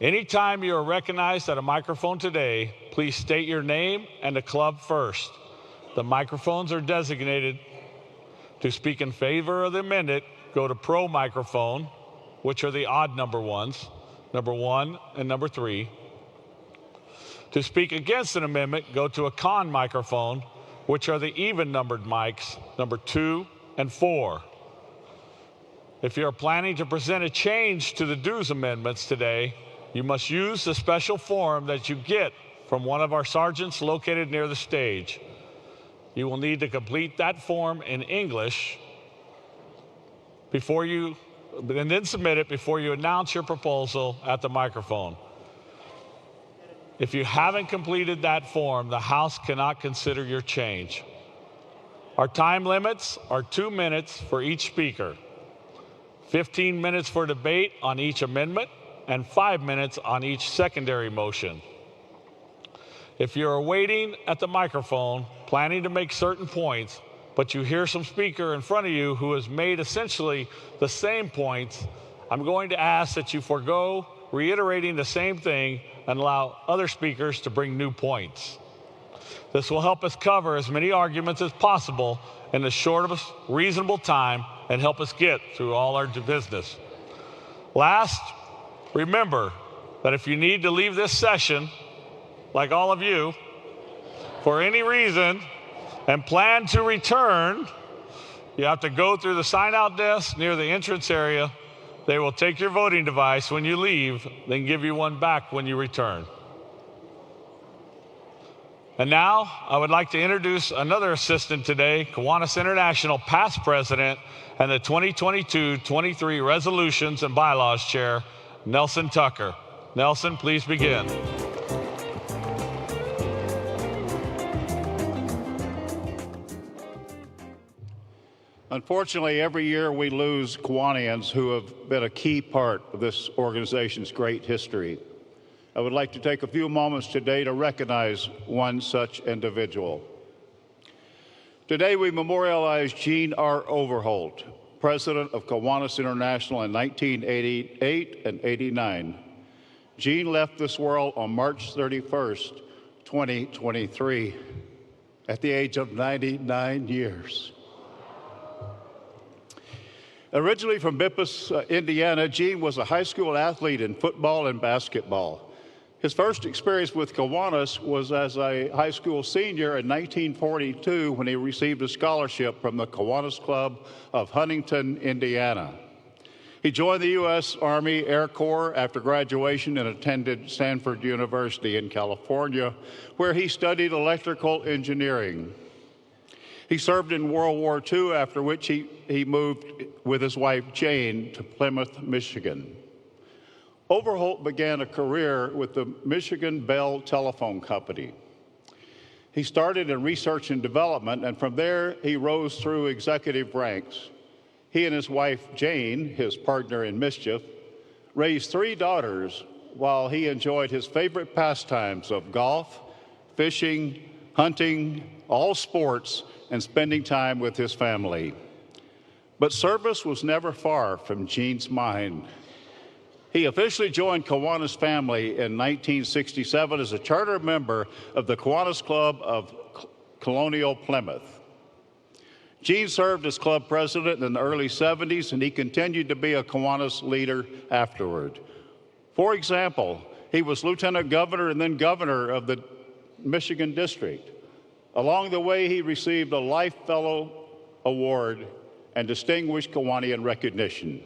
Anytime you are recognized at a microphone today, please state your name and the club first. The microphones are designated. To speak in favor of the amendment, go to pro microphone, which are the odd number ones, number 1 and number 3. To speak against an amendment, go to a con microphone, which are the even numbered mics, number 2 and 4. If you are planning to present a change to the dues amendments today, you must use the special form that you get from one of our sergeants located near the stage. You will need to complete that form in English and then submit it before you announce your proposal at the microphone. If you haven't completed that form, the House cannot consider your change. Our time limits are 2 minutes for each speaker, 15 minutes for debate on each amendment, and 5 minutes on each secondary motion. If you're waiting at the microphone, planning to make certain points, but you hear some speaker in front of you who has made essentially the same points, I'm going to ask that you forego reiterating the same thing and allow other speakers to bring new points. This will help us cover as many arguments as possible in the shortest reasonable time and help us get through all our business. Last, remember that if you need to leave this session, like all of you, for any reason, and plan to return, you have to go through the sign-out desk near the entrance area. They will take your voting device when you leave, then give you one back when you return. And now, I would like to introduce another assistant today, Kiwanis International past president and the 2022-23 Resolutions and Bylaws Chair, Nelson Tucker. Nelson, please begin. Unfortunately, every year we lose Kiwanians who have been a key part of this organization's great history. I would like to take a few moments today to recognize one such individual. Today we memorialize Jean R. Overholt, president of Kiwanis International in 1988 and 89. Jean left this world on March 31st, 2023, at the age of 99 years. Originally from Memphis, Indiana, Jean was a high school athlete in football and basketball. His first experience with Kiwanis was as a high school senior in 1942 when he received a scholarship from the Kiwanis Club of Huntington, Indiana. He joined the U.S. Army Air Corps after graduation and attended Stanford University in California, where he studied electrical engineering. He served in World War II, after which he moved with his wife Jane to Plymouth, Michigan. Overholt began a career with the Michigan Bell Telephone Company. He started in research and development, and from there he rose through executive ranks. He and his wife Jane, his partner in mischief, raised 3 daughters while he enjoyed his favorite pastimes of golf, fishing, hunting, all sports, and spending time with his family. But service was never far from Jean's mind. He officially joined Kiwanis family in 1967 as a charter member of the Kiwanis Club of Colonial Plymouth. Jean served as club president in the early 70s, and he continued to be a Kiwanis leader afterward. For example, he was lieutenant governor and then governor of the Michigan district. Along the way, he received a Life Fellow Award and Distinguished Kiwanian recognition.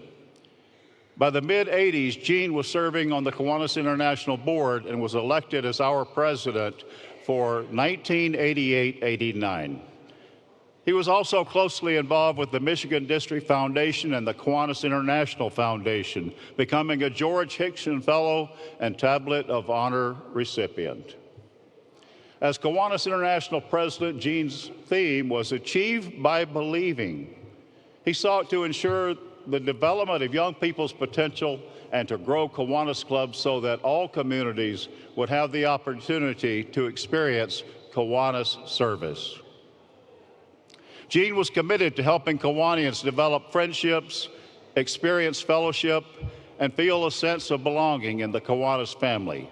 By the mid-'80s, Jean was serving on the Kiwanis International Board and was elected as our president for 1988-89. He was also closely involved with the Michigan District Foundation and the Kiwanis International Foundation, becoming a George Hickson Fellow and Tablet of Honor recipient. As Kiwanis International President, Jean's theme was Achieve by Believing. He sought to ensure the development of young people's potential and to grow Kiwanis clubs so that all communities would have the opportunity to experience Kiwanis service. Gene was committed to helping Kiwanians develop friendships, experience fellowship, and feel a sense of belonging in the Kiwanis family.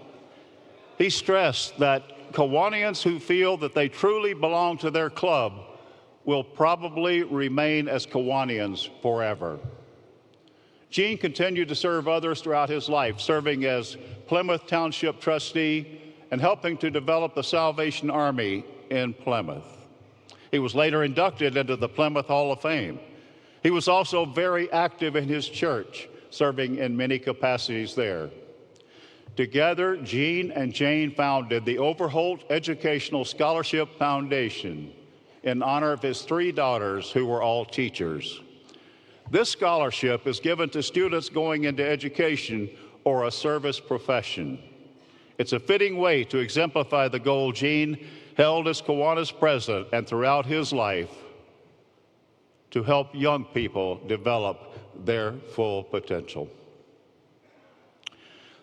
He stressed that Kiwanians who feel that they truly belong to their club will probably remain as Kiwanians forever. Gene continued to serve others throughout his life, serving as Plymouth Township trustee and helping to develop the Salvation Army in Plymouth. He was later inducted into the Plymouth Hall of Fame. He was also very active in his church, serving in many capacities there. Together, Gene and Jane founded the Overholt Educational Scholarship Foundation in honor of his 3 daughters who were all teachers. This scholarship is given to students going into education or a service profession. It's a fitting way to exemplify the goal Gene held as Kiwanis president and throughout his life to help young people develop their full potential.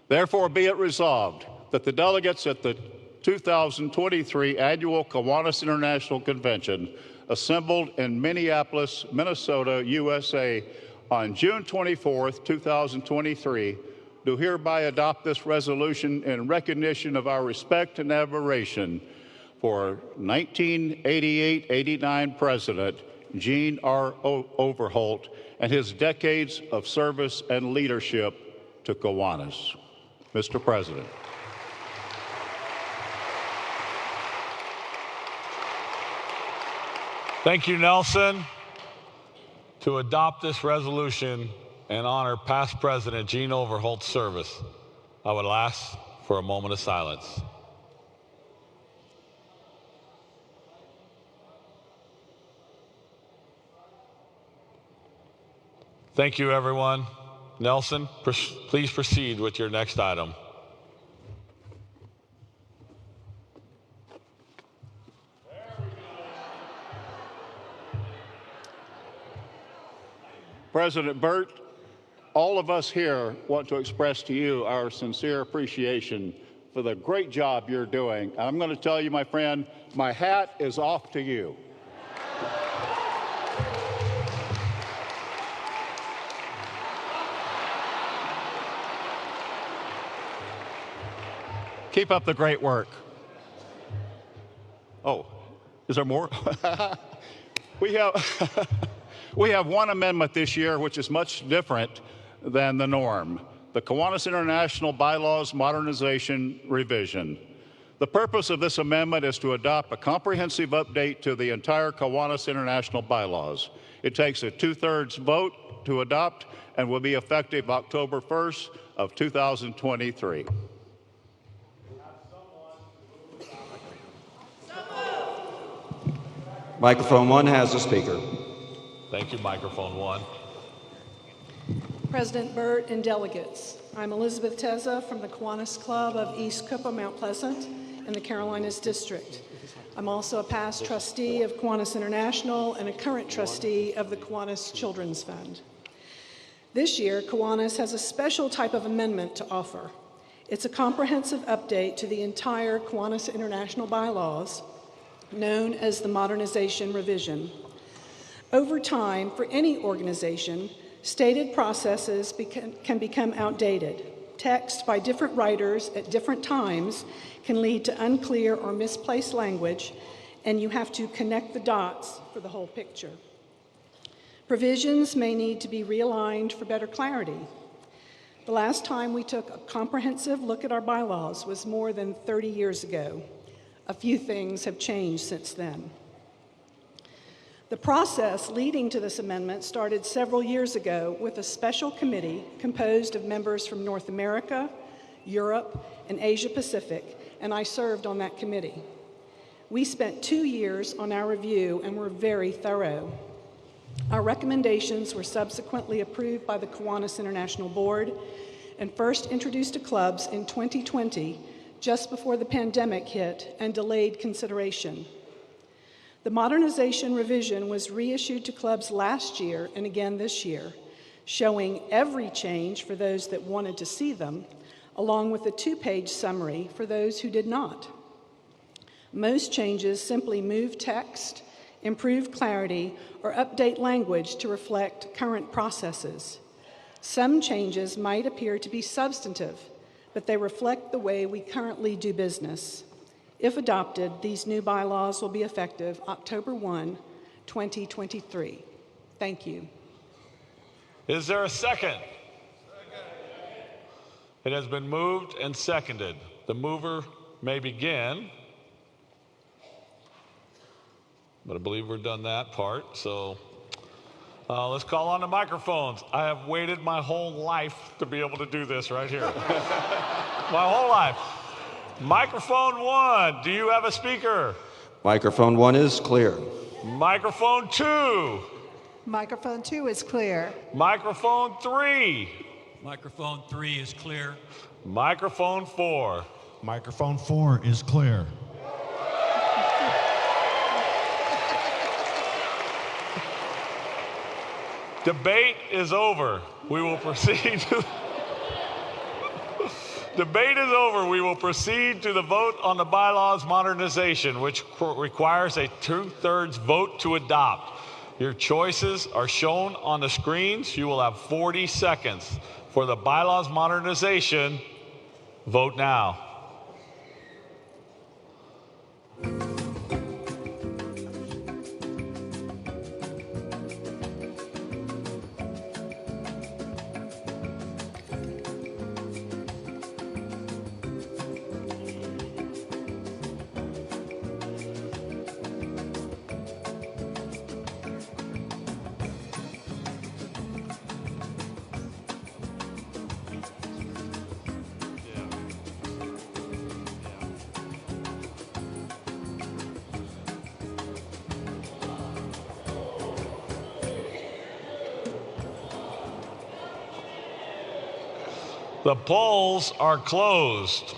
Therefore, be it resolved that the delegates at the 2023 Annual Kiwanis International Convention assembled in Minneapolis, Minnesota, USA on June 24th, 2023, do hereby adopt this resolution in recognition of our respect and admiration for 1988-89 President Gene R. Overholt and his decades of service and leadership to Kiwanis. Mr. President. Thank you, Nelson. To adopt this resolution and honor past President Gene Overholt's service, I would ask for a moment of silence. Thank you, everyone. Nelson, please proceed with your next item. President Burt, all of us here want to express to you our sincere appreciation for the great job you're doing. And I'm going to tell you, my friend, my hat is off to you. Keep up the great work. Oh, is there more? We have one amendment this year which is much different than the norm, the Kiwanis International Bylaws Modernization Revision. The purpose of this amendment is to adopt a comprehensive update to the entire Kiwanis International Bylaws. It takes a 2/3 vote to adopt and will be effective October 1st of 2023. Microphone 1 has the speaker. Thank you, microphone 1. President Burt and delegates, I'm Elizabeth Teza from the Kiwanis Club of East Cooper, Mount Pleasant in the Carolinas District. I'm also a past trustee of Kiwanis International and a current trustee of the Kiwanis Children's Fund. This year, Kiwanis has a special type of amendment to offer. It's a comprehensive update to the entire Kiwanis International bylaws, known as the Modernization Revision. Over time, for any organization, stated processes can become outdated. Text by different writers at different times can lead to unclear or misplaced language, and you have to connect the dots for the whole picture. Provisions may need to be realigned for better clarity. The last time we took a comprehensive look at our bylaws was more than 30 years ago. A few things have changed since then. The process leading to this amendment started several years ago with a special committee composed of members from North America, Europe, and Asia Pacific, and I served on that committee. We spent 2 years on our review and were very thorough. Our recommendations were subsequently approved by the Kiwanis International Board and first introduced to clubs in 2020, just before the pandemic hit and delayed consideration. The modernization revision was reissued to clubs last year and again this year, showing every change for those that wanted to see them, along with a 2-page summary for those who did not. Most changes simply move text, improve clarity, or update language to reflect current processes. Some changes might appear to be substantive, but they reflect the way we currently do business. If adopted, these new bylaws will be effective October 1, 2023. Thank you. Is there a second? It has been moved and seconded. The mover may begin. But I believe we're done that part, so let's call on the microphones. I have waited my whole life to be able to do this right here. My whole life. Microphone 1, do you have a speaker? Microphone 1 is clear. Microphone 2. Microphone 2 is clear. Microphone 3. Microphone 3 is clear. Microphone 4. Microphone 4 is clear. Debate is over. We will proceed to Debate is over. We will proceed to the vote on the bylaws modernization, which requires a 2/3 vote to adopt. Your choices are shown on the screens. You will have 40 seconds for the bylaws modernization. Vote now. The polls are closed.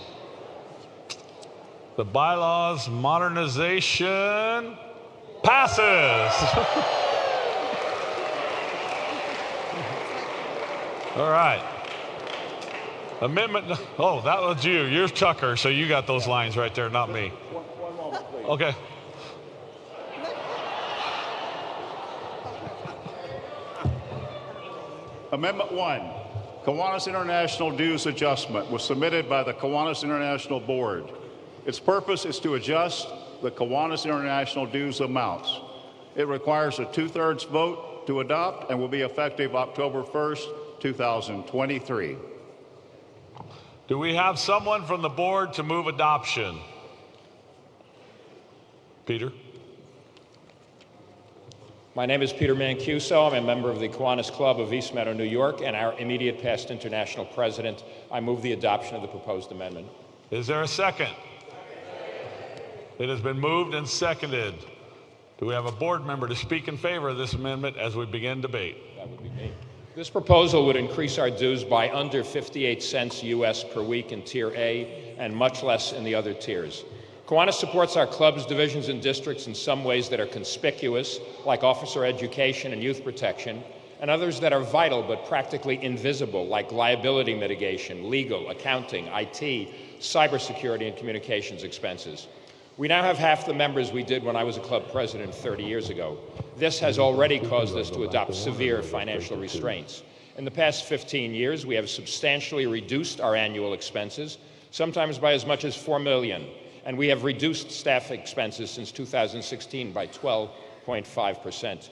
The bylaws modernization passes. All right. Amendment, oh, that was you. You're Tucker, so you got those lines right there, not me. Okay. Amendment 1, Kiwanis International Dues Adjustment, was submitted by the Kiwanis International Board. Its purpose is to adjust the Kiwanis International dues amounts. It requires a 2/3 vote to adopt and will be effective October 1st, 2023. Do we have someone from the board to move adoption? Peter? My name is Peter Mancuso. I'm a member of the Kiwanis Club of East Meadow, New York, and our immediate past international president. I move the adoption of the proposed amendment. Is there a second? It has been moved and seconded. Do we have a board member to speak in favor of this amendment as we begin debate? That would be me. This proposal would increase our dues by under 58 cents U.S. per week in Tier A and much less in the other tiers. Kiwanis supports our clubs, divisions, and districts in some ways that are conspicuous, like officer education and youth protection, and others that are vital but practically invisible, like liability mitigation, legal, accounting, IT, cybersecurity, and communications expenses. We now have half the members we did when I was a club president 30 years ago. This has already caused us to adopt severe financial restraints. In the past 15 years, we have substantially reduced our annual expenses, sometimes by as much as $4 million. And we have reduced staff expenses since 2016 by 12.5%.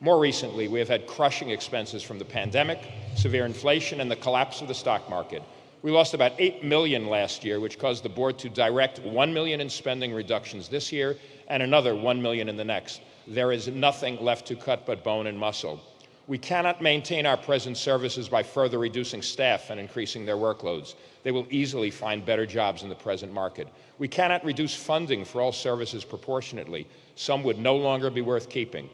More recently, we have had crushing expenses from the pandemic, severe inflation, and the collapse of the stock market. We lost about $8 million last year, which caused the board to direct $1 million in spending reductions this year and another $1 million in the next. There is nothing left to cut but bone and muscle. We cannot maintain our present services by further reducing staff and increasing their workloads. They will easily find better jobs in the present market. We cannot reduce funding for all services proportionately. Some would no longer be worth keeping.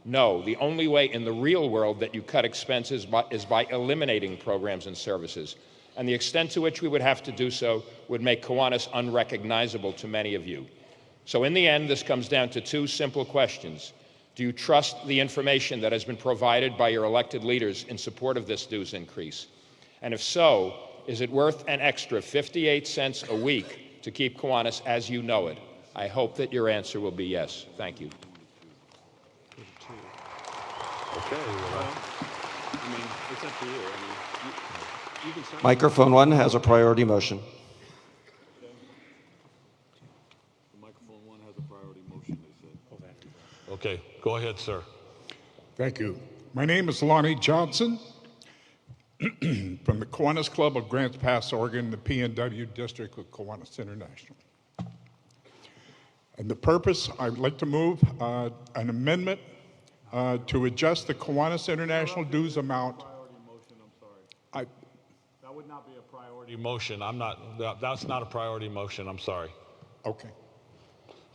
No, the only way in the real world that you cut expenses is by eliminating programs and services. And the extent to which we would have to do so would make Kiwanis unrecognizable to many of you. So in the end, this comes down to two simple questions. Do you trust the information that has been provided by your elected leaders in support of this dues increase? And if so, is it worth an extra 58 cents a week to keep Kiwanis as you know it? I hope that your answer will be yes. Thank you. Okay, well, I mean, it's up to you. I mean, you can start. Microphone 1 has a priority motion. Microphone 1 has a priority motion, they said. Okay, go ahead, sir. Thank you. My name is Lonnie Johnson from the Kiwanis Club of Grants Pass, Oregon, the PNW District of Kiwanis International. And the purpose, I'd like to move an amendment to adjust the Kiwanis International dues amount. That would not be a priority motion. That's not a priority motion. I'm sorry. Okay.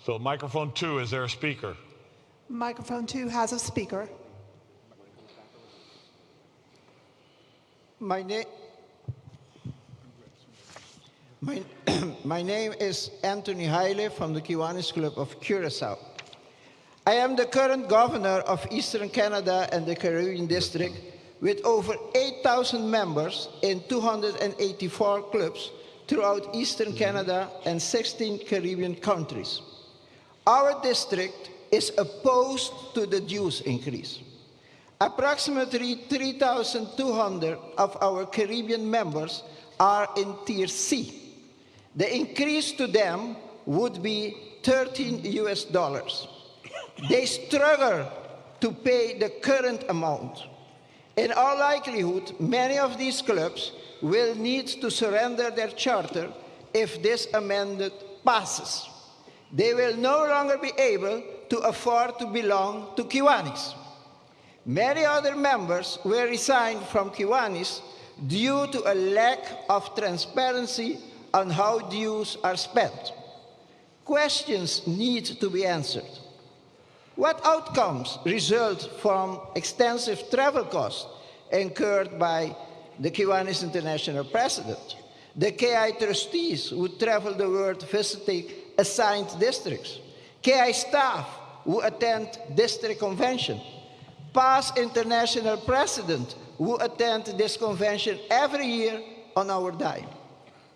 So microphone 2, is there a speaker? Microphone 2 has a speaker. My name is Anthony Haile from the Kiwanis Club of Curaçao. I am the current governor of Eastern Canada and the Caribbean District with over 8,000 members in 284 clubs throughout Eastern Canada and 16 Caribbean countries. Our district is opposed to the dues increase. Approximately 3,200 of our Caribbean members are in Tier C. The increase to them would be $13 US. They struggle to pay the current amount. In all likelihood, many of these clubs will need to surrender their charter if this amendment passes. They will no longer be able to afford to belong to Kiwanis. Many other members were resigned from Kiwanis due to a lack of transparency on how dues are spent. Questions need to be answered. What outcomes result from extensive travel costs incurred by the Kiwanis International President, the KI trustees who travel the world visiting assigned districts, KI staff who attend district convention, past international president who attend this convention every year on our dime?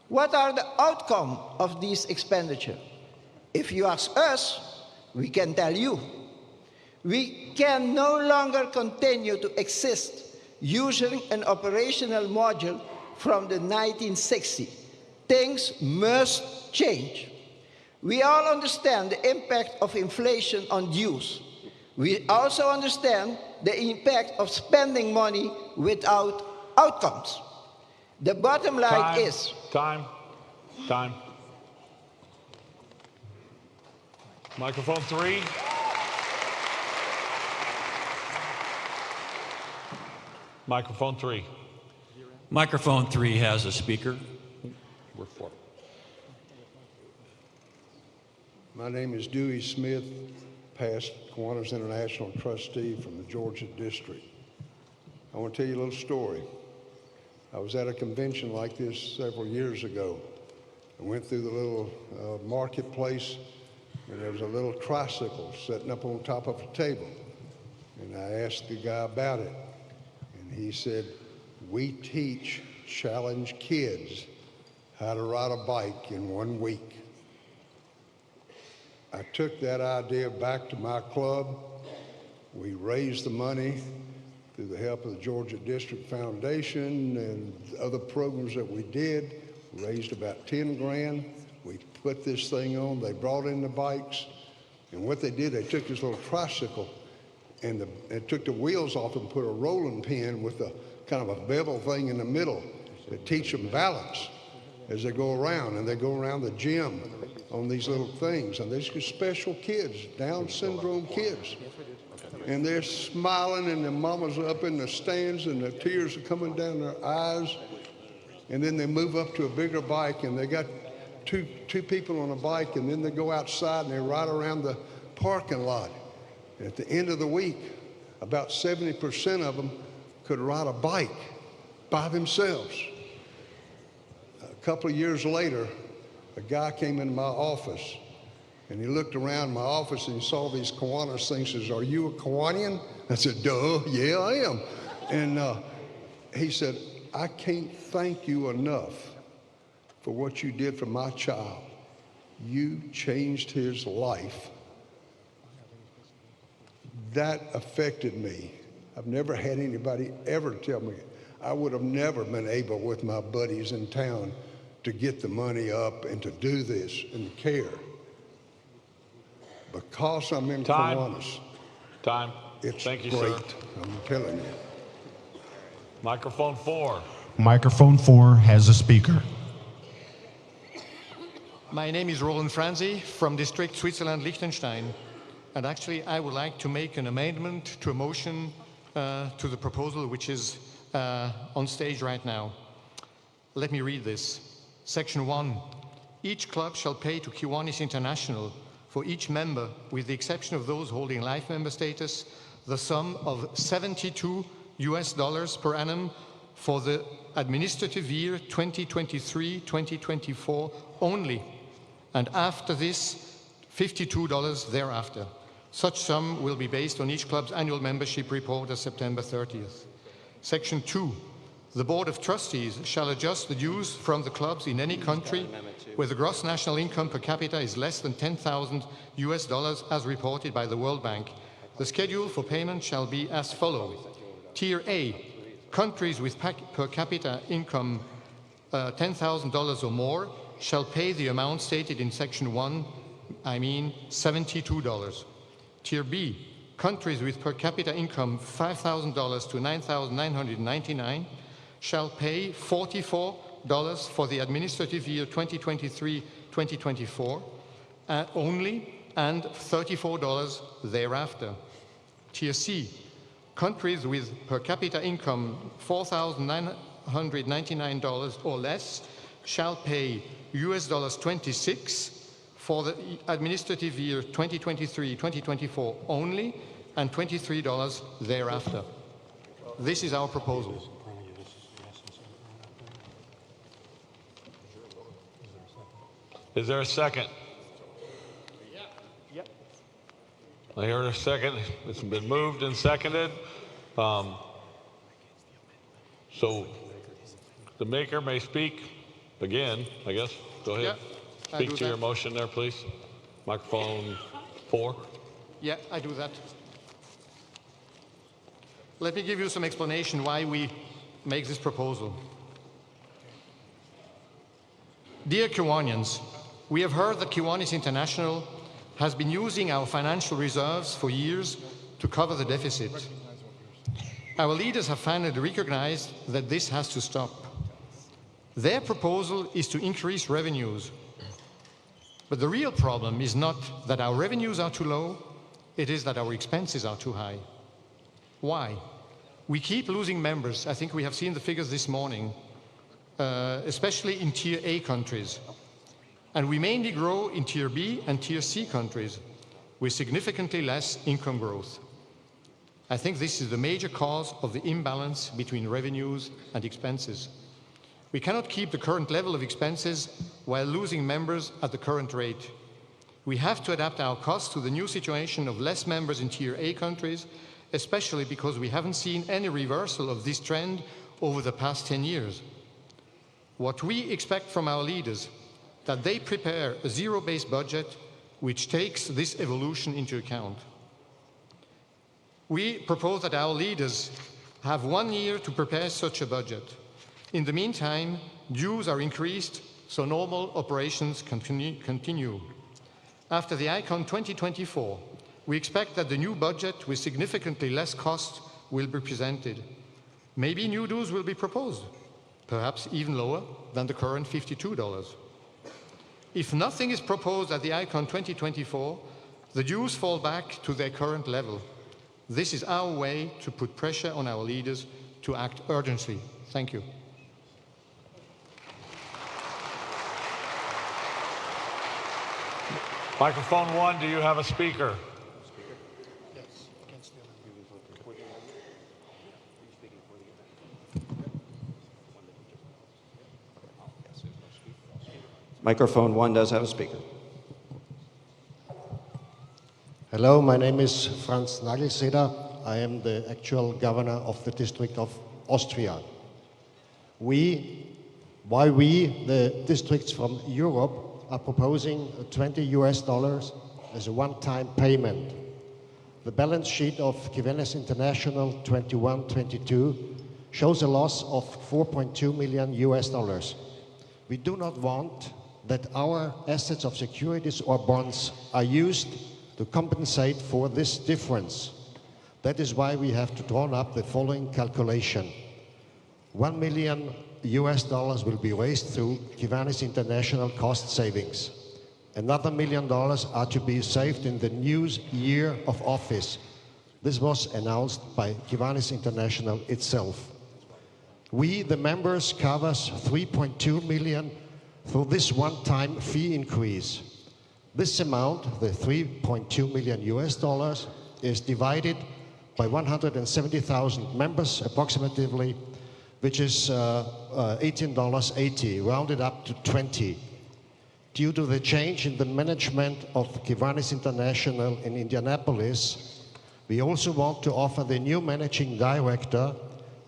What are the outcomes of these expenditure? If you ask us, we can tell you. We can no longer continue to exist using an operational module from the 1960s. Things must change. We all understand the impact of inflation on dues. We also understand the impact of spending money without outcomes. The bottom line is... Time. Microphone 3. Microphone 3. Microphone 3 has a speaker. We're 4. My name is Dewey Smith, past Kiwanis International trustee from the Georgia District. I want to tell you a little story. I was at a convention like this several years ago. I went through the little marketplace, and there was a little tricycle sitting up on top of a table. And I asked the guy about it, and he said, "We teach challenged kids how to ride a bike in 1 week." I took that idea back to my club. We raised the money through the help of the Georgia District Foundation and other programs that we did. We raised about 10 grand. We put this thing on. They brought in the bikes. And what they did, they took this little tricycle and they took the wheels off and put a rolling pin with a kind of a bevel thing in the middle to teach them balance as they go around. And they go around the gym on these little things. And these are special kids, Down syndrome kids. And they're smiling, and their mamas are up in the stands, and the tears are coming down their eyes. And then they move up to a bigger bike, and they got two people on a bike, and then they go outside and they ride around the parking lot. And at the end of the week, about 70% of them could ride a bike by themselves. A couple of years later, a guy came into my office, and he looked around my office and he saw these Kiwanis things. He says, "Are you a Kiwanian?" I said, "Duh, yeah, I am." And he said, "I can't thank you enough for what you did for my child. You changed his life. That affected me. I've never had anybody ever tell me. I would have never been able with my buddies in town to get the money up and to do this and care. Because I'm in Kiwanis. Time. It's Thank you, great. sir. I'm telling you. Microphone 4. Microphone 4 has a speaker. My name is Roland Franzi from District Switzerland-Liechtenstein. And actually, I would like to make an amendment to a motion to the proposal which is on stage right now. Let me read this. Section 1. Each club shall pay to Kiwanis International for each member, with the exception of those holding life member status, the sum of $72 per annum for the administrative year 2023-2024 only, and after this, $52 thereafter. Such sum will be based on each club's annual membership report as September 30th. Section 2. The Board of Trustees shall adjust the dues from the clubs in any country where the gross national income per capita is less than $10,000 as reported by the World Bank. The schedule for payment shall be as follows. Tier A, countries with per capita income $10,000 or more shall pay the amount stated in Section 1, I mean $72. Tier B, countries with per capita income $5,000 to $9,999 shall pay $44 for the administrative year 2023-2024 only, and $34 thereafter. Tier C, countries with per capita income $4,999 or less shall pay $26 for the administrative year 2023-2024 only, and $23 thereafter. This is our proposal. Is there a second? I heard a second. It's been moved and seconded. So the maker may speak again, I guess. Go ahead. Yeah, speak to your motion there, please. Microphone 4. Yeah, I do that. Let me give you some explanation why we make this proposal. Dear Kiwanians, we have heard that Kiwanis International has been using our financial reserves for years to cover the deficit. Our leaders have finally recognized that this has to stop. Their proposal is to increase revenues. But the real problem is not that our revenues are too low, it is that our expenses are too high. Why? We keep losing members. I think we have seen the figures this morning, especially in Tier A countries. And we mainly grow in Tier B and Tier C countries with significantly less income growth. I think this is the major cause of the imbalance between revenues and expenses. We cannot keep the current level of expenses while losing members at the current rate. We have to adapt our costs to the new situation of less members in Tier A countries, especially because we haven't seen any reversal of this trend over the past 10 years. What we expect from our leaders, that they prepare a zero-based budget which takes this evolution into account. We propose that our leaders have 1 year to prepare such a budget. In the meantime, dues are increased so normal operations continue. After the ICON 2024, we expect that the new budget with significantly less cost will be presented. Maybe new dues will be proposed, perhaps even lower than the current $52. If nothing is proposed at the ICON 2024, the dues fall back to their current level. This is our way to put pressure on our leaders to act urgently. Thank you. Microphone 1, do you have a speaker? Microphone 1 does have a speaker. Hello, my name is Franz Nagelseder. I am the actual governor of the District of Austria. Why we, the districts from Europe, are proposing $20 as a one-time payment. The balance sheet of Kiwanis International 21-22 shows a loss of $4.2 million. We do not want that our assets of securities or bonds are used to compensate for this difference. That is why we have to draw up the following calculation. $1 million will be raised through Kiwanis International cost savings. Another $1 million are to be saved in the new year of office. This was announced by Kiwanis International itself. We, the members, covers $3.2 million for this one-time fee increase. This amount, the $3.2 million is divided by 170,000 members approximately, which is $18.80, rounded up to 20. Due to the change in the management of Kiwanis International in Indianapolis, we also want to offer the new managing director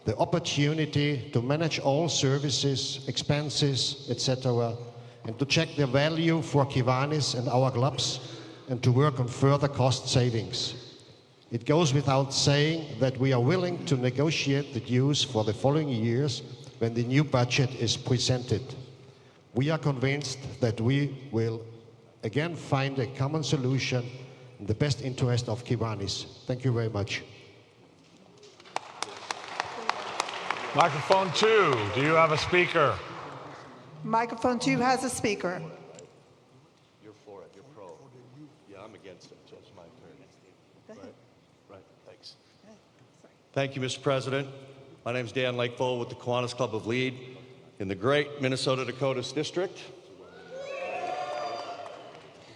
the opportunity to manage all services, expenses, etc., and to check the value for Kiwanis and our clubs, and to work on further cost savings. It goes without saying that we are willing to negotiate the dues for the following years when the new budget is presented. We are convinced that we will again find a common solution in the best interest of Kiwanis. Thank you very much. Microphone 2, do you have a speaker? Microphone 2 has a speaker. You're for it, you're pro. Yeah, I'm against it, so it's my turn. Right, thanks. Thank you, Mr. President. My name is Dan Lakefold with the Kiwanis Club of Lead in the great Minnesota-Dakotas District.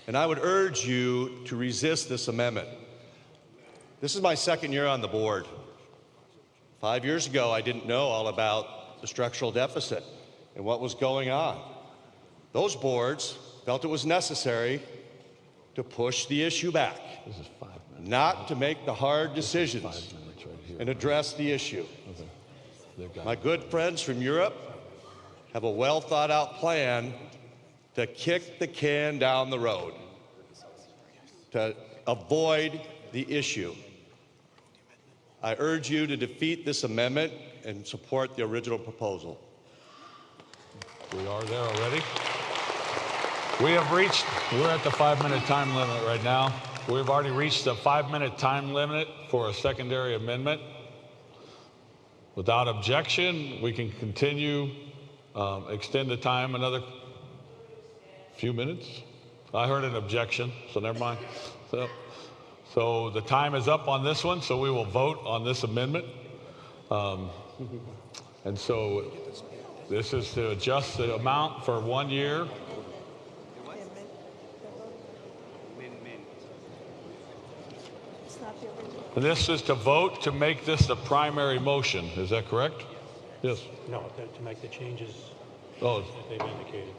And I would urge you to resist this amendment. This is my second year on the board. 5 years ago, I didn't know all about the structural deficit and what was going on. Those boards felt it was necessary to push the issue back, not to make the hard decisions and address the issue. My good friends from Europe have a well-thought-out plan to kick the can down the road, to avoid the issue. I urge you to defeat this amendment and support the original proposal. We are there already. We're at the 5-minute time limit right now. We've already reached the 5-minute time limit for a secondary amendment. Without objection, we can continue, extend the time another few minutes. I heard an objection, so never mind. So the time is up on this one, so we will vote on this amendment. And so this is to adjust the amount for 1 year. And this is to vote to make this the primary motion. Is that correct? Yes. No, to make the changes that they've indicated.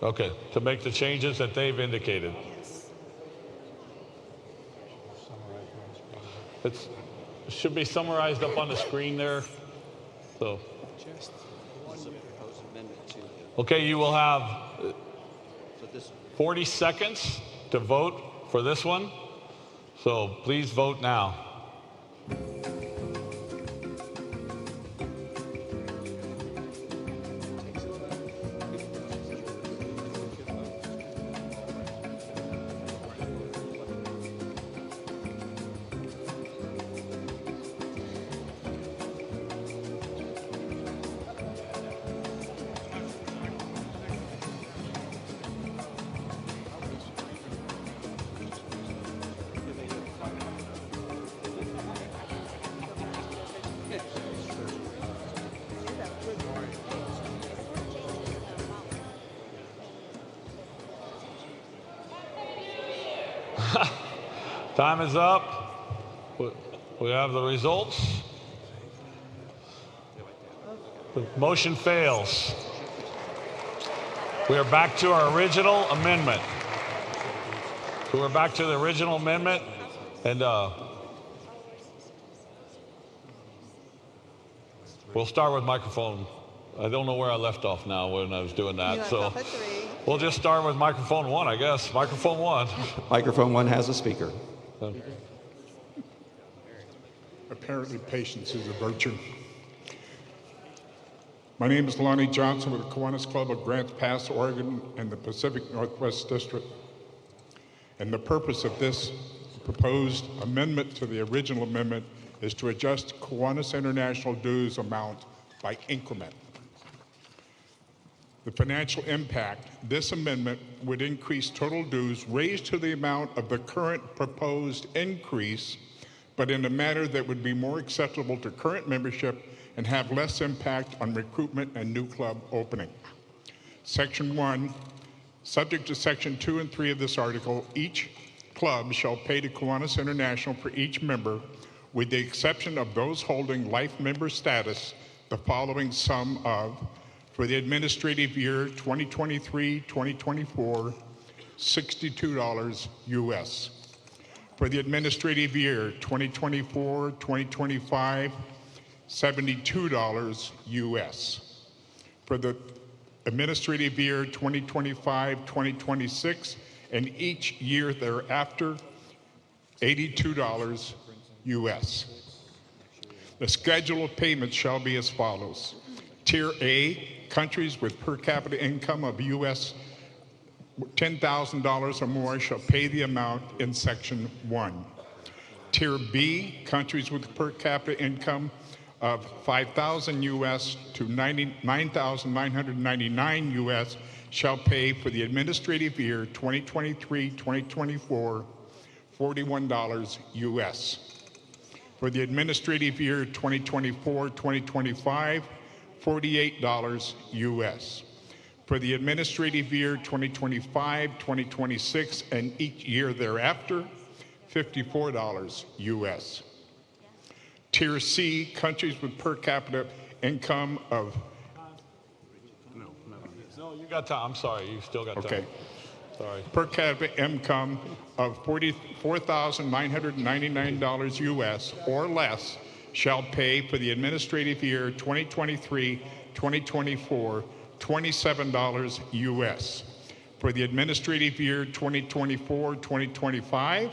Okay, to make the changes that they've indicated. It should be summarized up on the screen there. So, okay, you will have 40 seconds to vote for this one. So please vote now. Time is up. We have the results. The motion fails. We are back to our original amendment. So we're back to the original amendment, and we'll start with microphone. I don't know where I left off now when I was doing that. You left off at 3. We'll just start with microphone 1, I guess. Microphone 1. Microphone 1 has a speaker. Apparently, patience is a virtue. My name is Lonnie Johnson with the Kiwanis Club of Grants Pass, Oregon, and the Pacific Northwest District. And the purpose of this proposed amendment to the original amendment is to adjust Kiwanis International dues amount by increment. The financial impact, this amendment would increase total dues raised to the amount of the current proposed increase, but in a manner that would be more acceptable to current membership and have less impact on recruitment and new club opening. Section 1, subject to Section 2 and 3 of this article, each club shall pay to Kiwanis International for each member, with the exception of those holding life member status, the following sum of, for the administrative year 2023-2024, $62 US. For the administrative year 2024-2025, $72 US. For the administrative year 2025-2026 and each year thereafter, $82 US. The schedule of payments shall be as follows. Tier A, countries with per capita income of US $10,000 or more shall pay the amount in Section 1. Tier B, countries with per capita income of $5,000 US to $99,999 US shall pay for the administrative year 2023-2024, $41 US. For the administrative year 2024-2025, $48 US. For the administrative year 2025-2026 and each year thereafter, $54 US. Tier C, countries with per capita income of... No, you got time. I'm sorry, you still got time. Okay. Sorry. Per capita income of $44,999 US or less shall pay for the administrative year 2023-2024, $27 US. For the administrative year 2024-2025,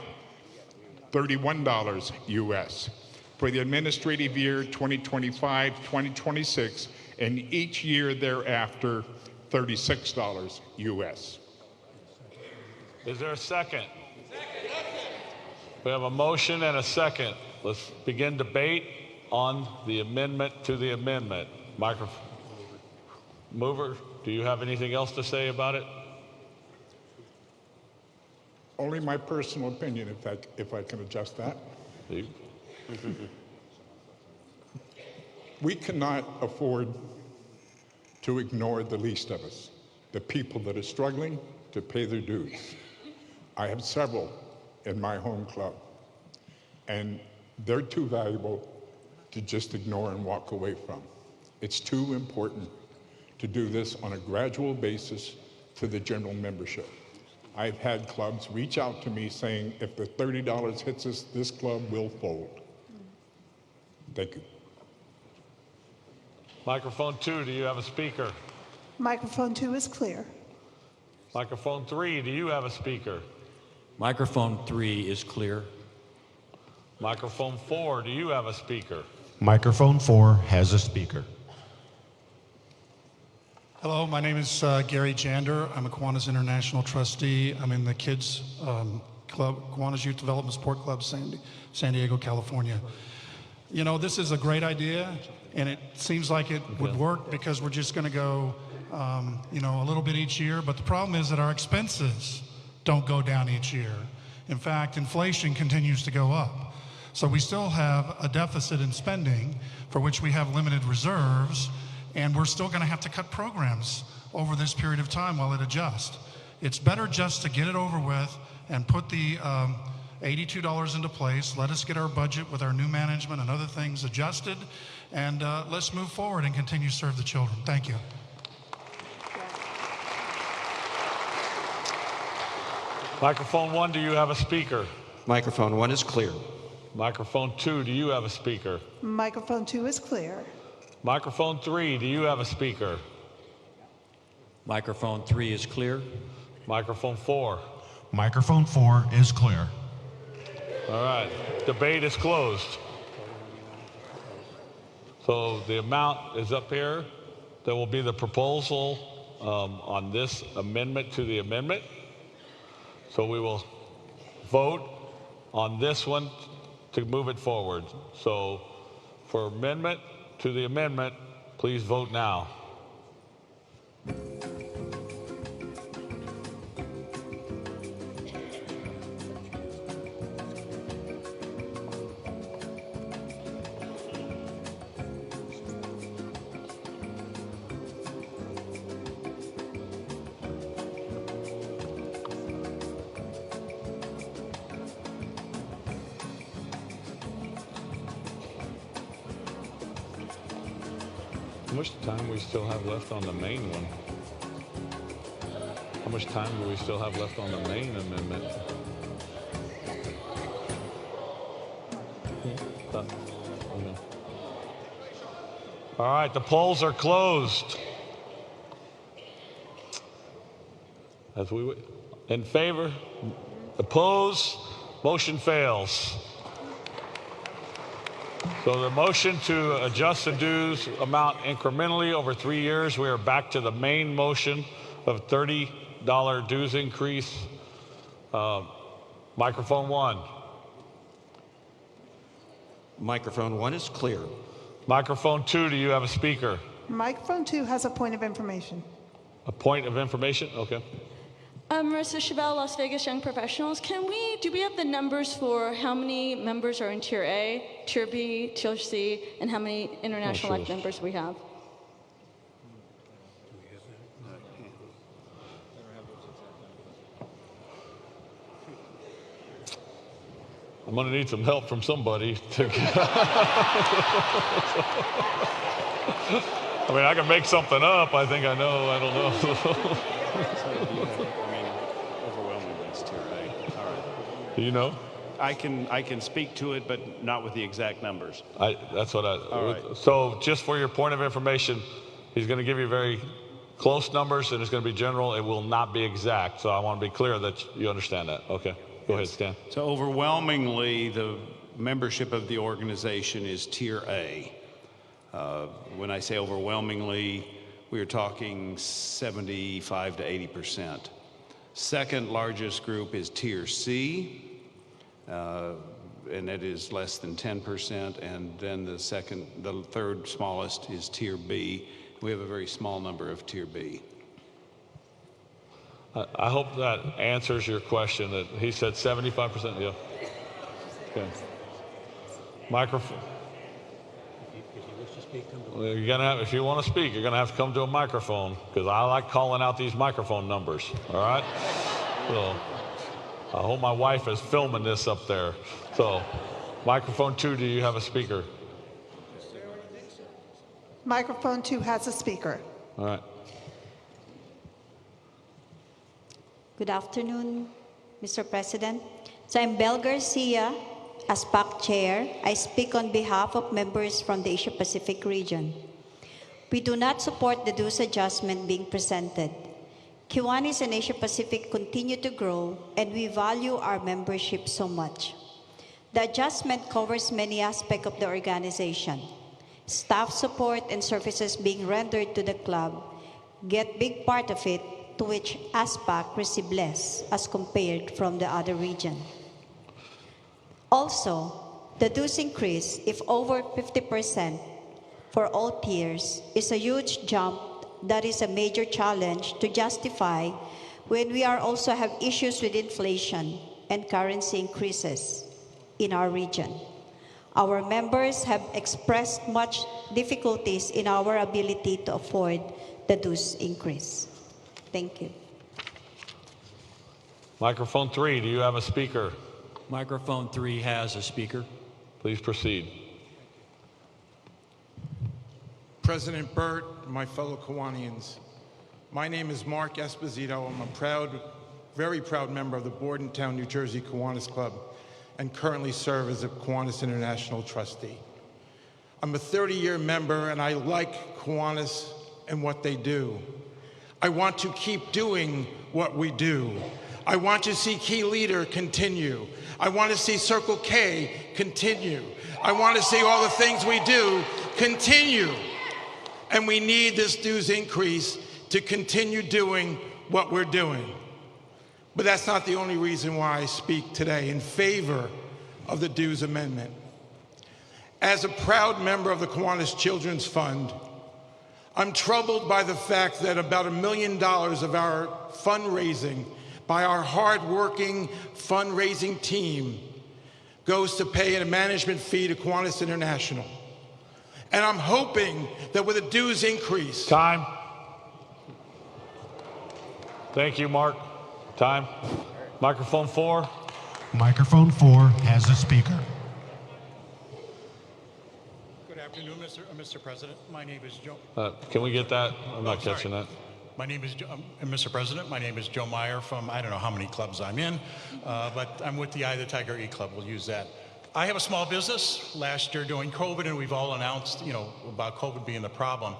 $31 US. For the administrative year 2025-2026 and each year thereafter, $36 US. Is there a second? We have a motion and a second. Let's begin debate on the amendment to the amendment. Microphone. Mover, do you have anything else to say about it? Only my personal opinion, if I can adjust that. We cannot afford to ignore the least of us, the people that are struggling to pay their dues. I have several in my home club, and they're too valuable to just ignore and walk away from. It's too important to do this on a gradual basis to the general membership. I've had clubs reach out to me saying, if the $30 hits us, this club will fold. Thank you. Microphone 2, do you have a speaker? Microphone 2 is clear. Microphone 3, do you have a speaker? Microphone 3 is clear. Microphone 4, do you have a speaker? Microphone 4 has a speaker. Hello, my name is Gary Jander. I'm a Kiwanis International trustee. I'm in the Kids Club, Kiwanis Youth Development Sport Club, San Diego, California. You know, this is a great idea, and it seems like it would work because we're just going to go, you know, a little bit each year. But the problem is that our expenses don't go down each year. In fact, inflation continues to go up. So we still have a deficit in spending for which we have limited reserves, and we're still going to have to cut programs over this period of time while it adjusts. It's better just to get it over with and put the $82 into place. Let us get our budget with our new management and other things adjusted, and let's move forward and continue to serve the children. Thank you. Microphone 1, do you have a speaker? Microphone 1 is clear. Microphone 2, do you have a speaker? Microphone 2 is clear. Microphone 3, do you have a speaker? Microphone 3 is clear. Microphone 4. Microphone 4 is clear. All right, debate is closed. So the amount is up here. There will be the proposal on this amendment to the amendment. So we will vote on this one to move it forward. So for amendment to the amendment, please vote now. How much time we still have left on the main one? How much time do we still have left on the main amendment? All right, the polls are closed. As we in favor, oppose, motion fails. So the motion to adjust the dues amount incrementally over 3 years, we are back to the main motion of $30 dues increase. Microphone 1. Microphone 1 is clear. Microphone 2, do you have a speaker? Microphone 2 has a point of information. A point of information? Okay. Marissa Chabelle, Las Vegas Young Professionals. Do we have the numbers for how many members are in Tier A, Tier B, Tier C, and how many international elect members we have? I'm going to need some help from somebody to I mean, I can make something up. I think I know. I don't know. Overwhelmingly, it's Tier A. All right. Do you know? I can speak to it, but not with the exact numbers. That's what I. All right. So, just for your point of information, he's going to give you very close numbers, and it's going to be general. It will not be exact. So, I want to be clear that you understand that. Okay. Go ahead, Stan. So, overwhelmingly, the membership of the organization is Tier A. When I say overwhelmingly, we are talking 75 to 80%. Second largest group is Tier C, and it is less than 10%. And then the third smallest is Tier B. We have a very small number of Tier B. I hope that answers your question. That he said 75%. Yeah. Okay. Microphone. You're gonna have, if you want to speak, you're gonna have to come to a microphone because I like calling out these microphone numbers. All right. So I hope my wife is filming this up there. So, microphone 2, do you have a speaker? Microphone 2 has a speaker. All right. Good afternoon, Mr. President. So I'm Bel Garcia. As PAC Chair, I speak on behalf of members from the Asia-Pacific region. We do not support the dues adjustment being presented. Kiwanis in Asia-Pacific continue to grow, and we value our membership so much. The adjustment covers many aspects of the organization. Staff support and services being rendered to the club get big part of it, to which ASPAC receive less as compared from the other region. Also, the dues increase, if over 50% for all tiers, is a huge jump that is a major challenge to justify when we are also have issues with inflation and currency increases in our region. Our members have expressed much difficulties in our ability to afford the dues increase. Thank you. Microphone 3, do you have a speaker? Microphone 3 has a speaker. Please proceed. President Burt, my fellow Kiwanians, my name is Mark Esposito. I'm a very proud member of the Bordentown, New Jersey Kiwanis Club and currently serve as a Kiwanis International trustee. I'm a 30-year member and I like Kiwanis and what they do. I want to keep doing what we do. I want to see Key Leader continue. I want to see Circle K continue. I want to see all the things we do continue. And we need this dues increase to continue doing what we're doing. But that's not the only reason why I speak today in favor of the dues amendment. As a proud member of the Kiwanis Children's Fund, I'm troubled by the fact that about $1 million of our fundraising by our hard-working fundraising team goes to pay a management fee to Kiwanis International. And I'm hoping that with a dues increase... Time. Thank you, Mark. Time. Microphone 4. Microphone 4 has a speaker. Good afternoon, Mr. President. My name is Joe. Can we get that? I'm not catching that. My name is Mr. President. My name is Joe Meyer from I don't know how many clubs I'm in, but I'm with the Eye of the Tiger E-Club. We'll use that. I have a small business. Last year during COVID, and we've all announced, about COVID being the problem.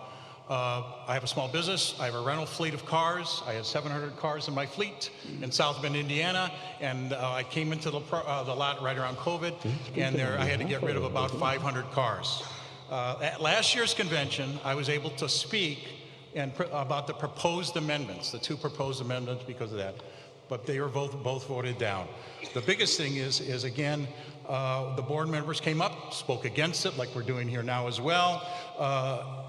I have a small business. I have a rental fleet of cars. I have 700 cars in my fleet in South Bend, Indiana, and I came into the lot right around COVID, and I had to get rid of about 500 cars. At last year's convention, I was able to speak about the proposed amendments, the 2 proposed amendments because of that, but they were both voted down. The biggest thing is again, the board members came up, spoke against it, like we're doing here now as well.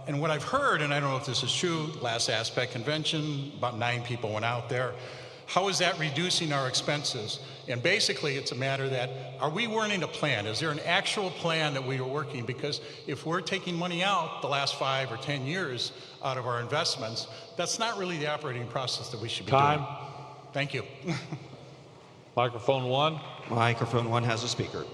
And what I've heard, and I don't know if this is true, last Aspect convention, about 9 people went out there. How is that reducing our expenses? And basically, it's a matter that, are we running a plan? Is there an actual plan that we are working? Because if we're taking money out the last 5 or 10 years out of our investments, that's not really the operating process that we should be doing. Thank you. Microphone 1. Microphone 1 has a speaker.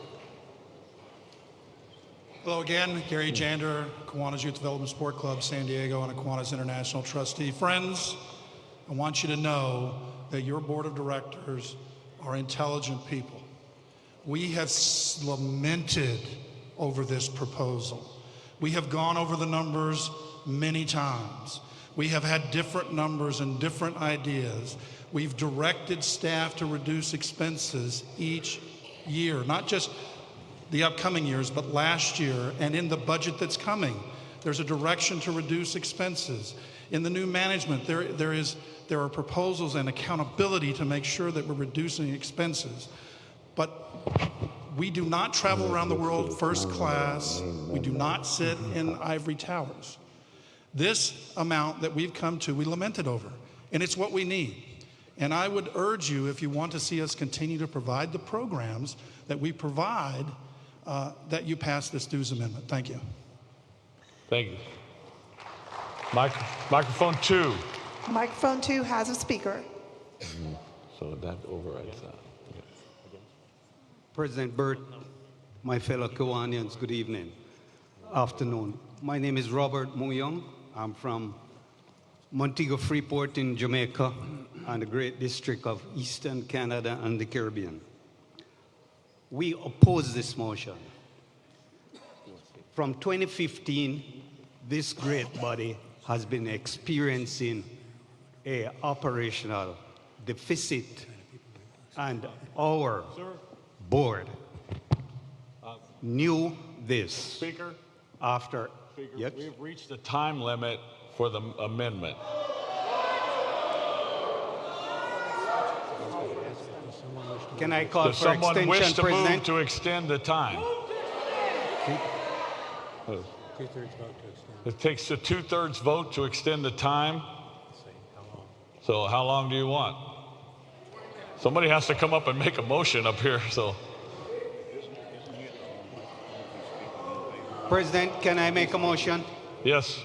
Hello again, Gary Jander, Kiwanis Youth Development Sport Club, San Diego, and a Kiwanis International trustee. Friends, I want you to know that your board of directors are intelligent people. We have lamented over this proposal. We have gone over the numbers many times. We have had different numbers and different ideas. We've directed staff to reduce expenses each year, not just the upcoming years, but last year, and in the budget that's coming, there's a direction to reduce expenses. In the new management, there are proposals and accountability to make sure that we're reducing expenses. But we do not travel around the world first class. We do not sit in ivory towers. This amount that we've come to, we lamented over, and it's what we need. And I would urge you, if you want to see us continue to provide the programs that we provide, that you pass this dues amendment. Thank you. Thank you. Microphone 2. Microphone 2 has a speaker. So that overrides that. President Burt, my fellow Kiwanians, good evening, afternoon. My name is Robert Muyong. I'm from Montego Freeport in Jamaica and the Great District of Eastern Canada and the Caribbean. We oppose this motion. From 2015, this great body has been experiencing an operational deficit, and our board knew this. Speaker? After. Yep. We've reached the time limit for the amendment. Can I call Does for someone extension, wish to President? move to extend the time? It takes a 2/3 vote to extend the time. So how long do you want? Somebody has to come up and make a motion up here. So, President, can I make a motion? yes.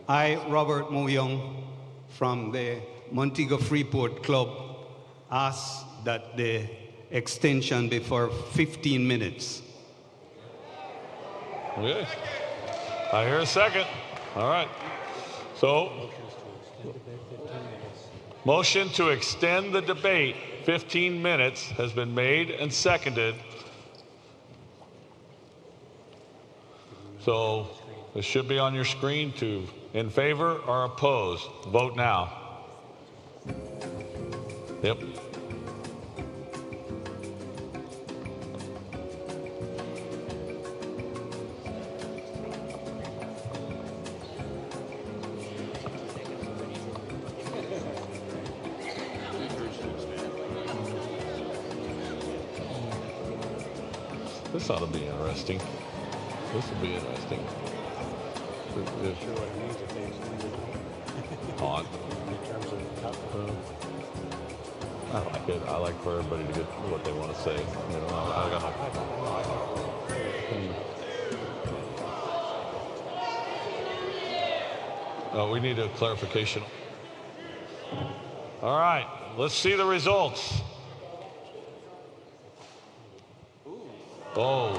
I, Robert Muyong, from the Montego Freeport Club, ask that the extension be for 15 minutes. Okay. I hear a second. All right. So, motion to extend the debate 15 minutes has been made and seconded. So, it should be on your screen to in favor or opposed. Vote now. Yep. This ought to be interesting. This will be interesting. On. I like it. I like for everybody to get what they want to say. You know, I got my... we need a clarification. All right, let's see the results. Oh,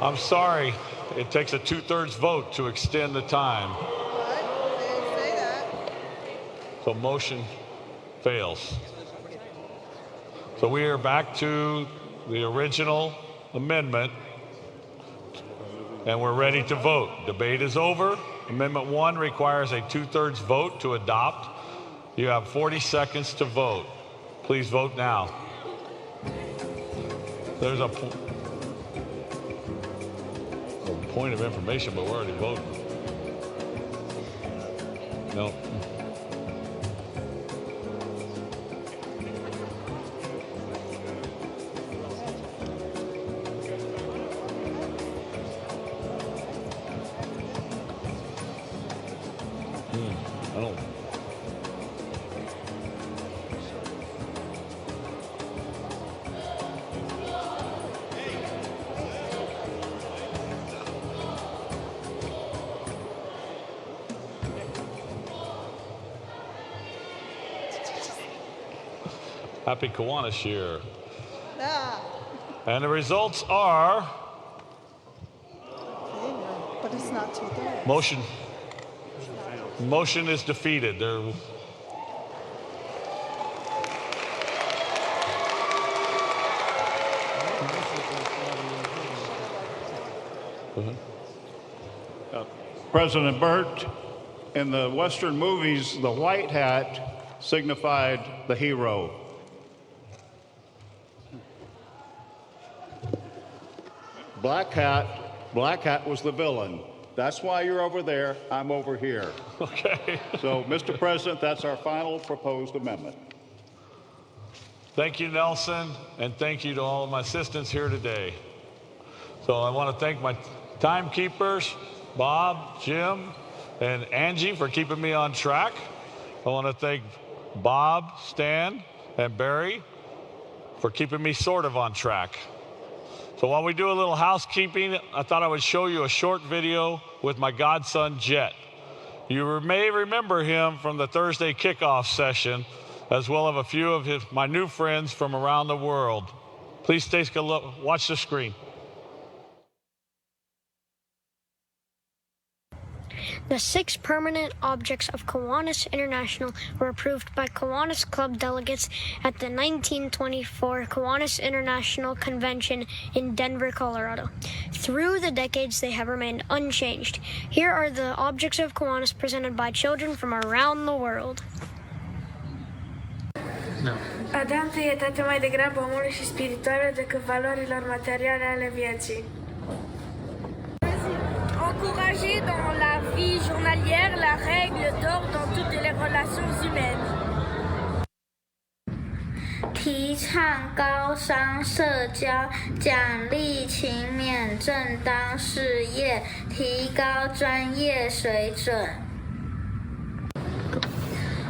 I'm sorry. It takes a 2/3 vote to extend the time. So motion fails. So we are back to the original amendment, and we're ready to vote. Debate is over. Amendment 1 requires a 2/3 vote to adopt. You have 40 seconds to vote. Please vote now. There's a point of information, but we're already voting. No. I don't. Happy Kiwanis year. And the results are But it's not 2/3. motion is defeated. There. President Burt, in the Western movies, the white hat signified the hero. Black hat was the villain. That's why you're over there, I'm over here. Okay. So, Mr. President, that's our final proposed amendment. Thank you, Nelson, and thank you to all of my assistants here today. So I want to thank my timekeepers, Bob, Jim, and Angie for keeping me on track. I want to thank Bob, Stan, and Barry for keeping me sort of on track. So while we do a little housekeeping, I thought I would show you a short video with my godson, Jet. You may remember him from the Thursday kickoff session, as well as a few of my new friends from around the world. Please take a look, watch the screen. The 6 permanent objects of Kiwanis International were approved by Kiwanis Club delegates at the 1924 Kiwanis International Convention in Denver, Colorado. Through the decades, they have remained unchanged. Here are the objects of Kiwanis presented by children from around the world. Adam pietate mai degrabă omului și spirituale decât valorilor materiale ale vieții. Encourager dans la vie journalière la règle d'or dans toutes les relations humaines. 提倡高尚社交，奖励勤勉正当事业，提高专业水准。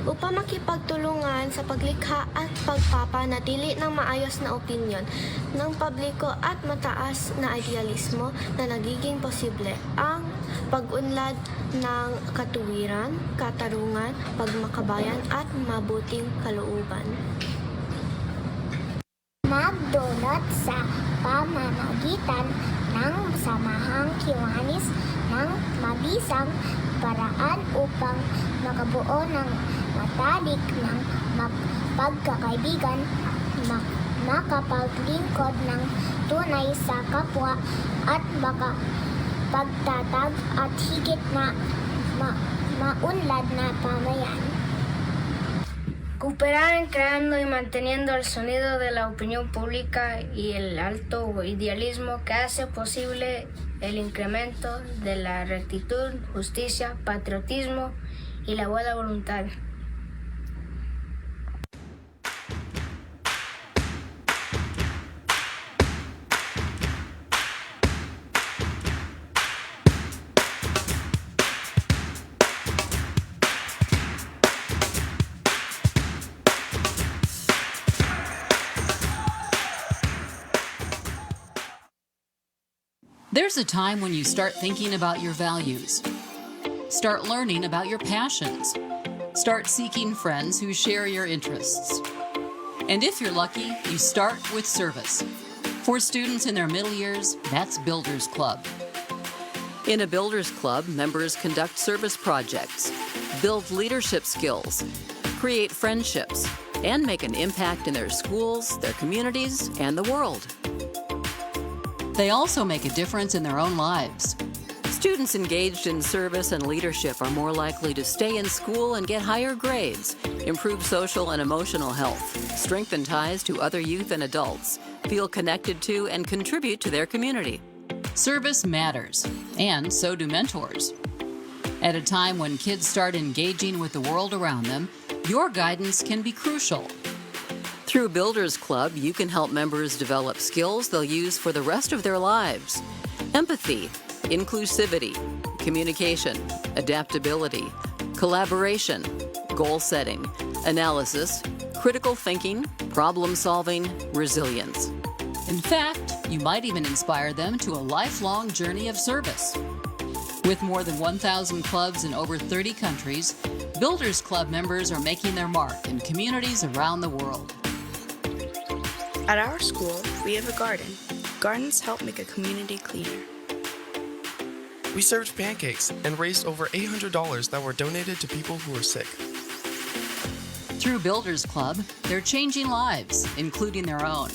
Upang makipagtulungan sa paglikha at pagpapanatili ng maayos na opinyon ng publiko at mataas na idealismo na nagiging posible ang pag-unlad ng katuwiran, katarungan, pagmakabayan at mabuting kalooban. Magdulot sa pamamagitan ng samahang Kiwanis ng mabisang paraan upang makabuo ng matalik ng pagkakaibigan, makapaglingkod ng tunay sa kapwa at makapagtatag at higit na maunlad na pamayan. Cooperar en creando y manteniendo el sonido de la opinión pública y el alto idealismo que hace posible el incremento de la rectitud, justicia, patriotismo y la buena voluntad. There's a time when you start thinking about your values. Start learning about your passions. Start seeking friends who share your interests. And if you're lucky, you start with service. For students in their middle years, that's Builders Club. In a Builders Club, members conduct service projects, build leadership skills, create friendships, and make an impact in their schools, their communities, and the world. They also make a difference in their own lives. Students engaged in service and leadership are more likely to stay in school and get higher grades, improve social and emotional health, strengthen ties to other youth and adults, feel connected to and contribute to their community. Service matters, and so do mentors. At a time when kids start engaging with the world around them, your guidance can be crucial. Through Builders Club, you can help members develop skills they'll use for the rest of their lives. Empathy, inclusivity, communication, adaptability, collaboration, goal setting, analysis, critical thinking, problem solving, resilience. In fact, you might even inspire them to a lifelong journey of service. With more than 1,000 clubs in over 30 countries, Builders Club members are making their mark in communities around the world. At our school, we have a garden. Gardens help make a community cleaner. We served pancakes and raised over $800 that were donated to people who were sick. Through Builders Club, they're changing lives, including their own,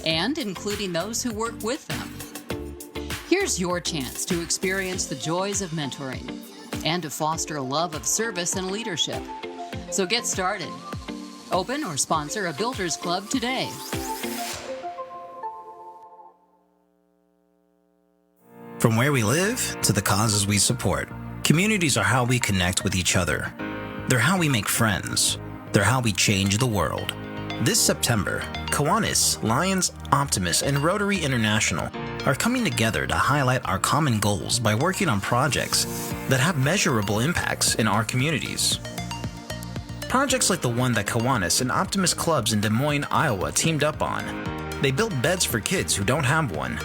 and including those who work with them. Here's your chance to experience the joys of mentoring and to foster a love of service and leadership. So get started. Open or sponsor a Builders Club today. From where we live to the causes we support, communities are how we connect with each other. They're how we make friends. They're how we change the world. This September, Kiwanis, Lions, Optimus, and Rotary International are coming together to highlight our common goals by working on projects that have measurable impacts in our communities. Projects like the one that Kiwanis and Optimus clubs in Des Moines, Iowa teamed up on. They built beds for kids who don't have one.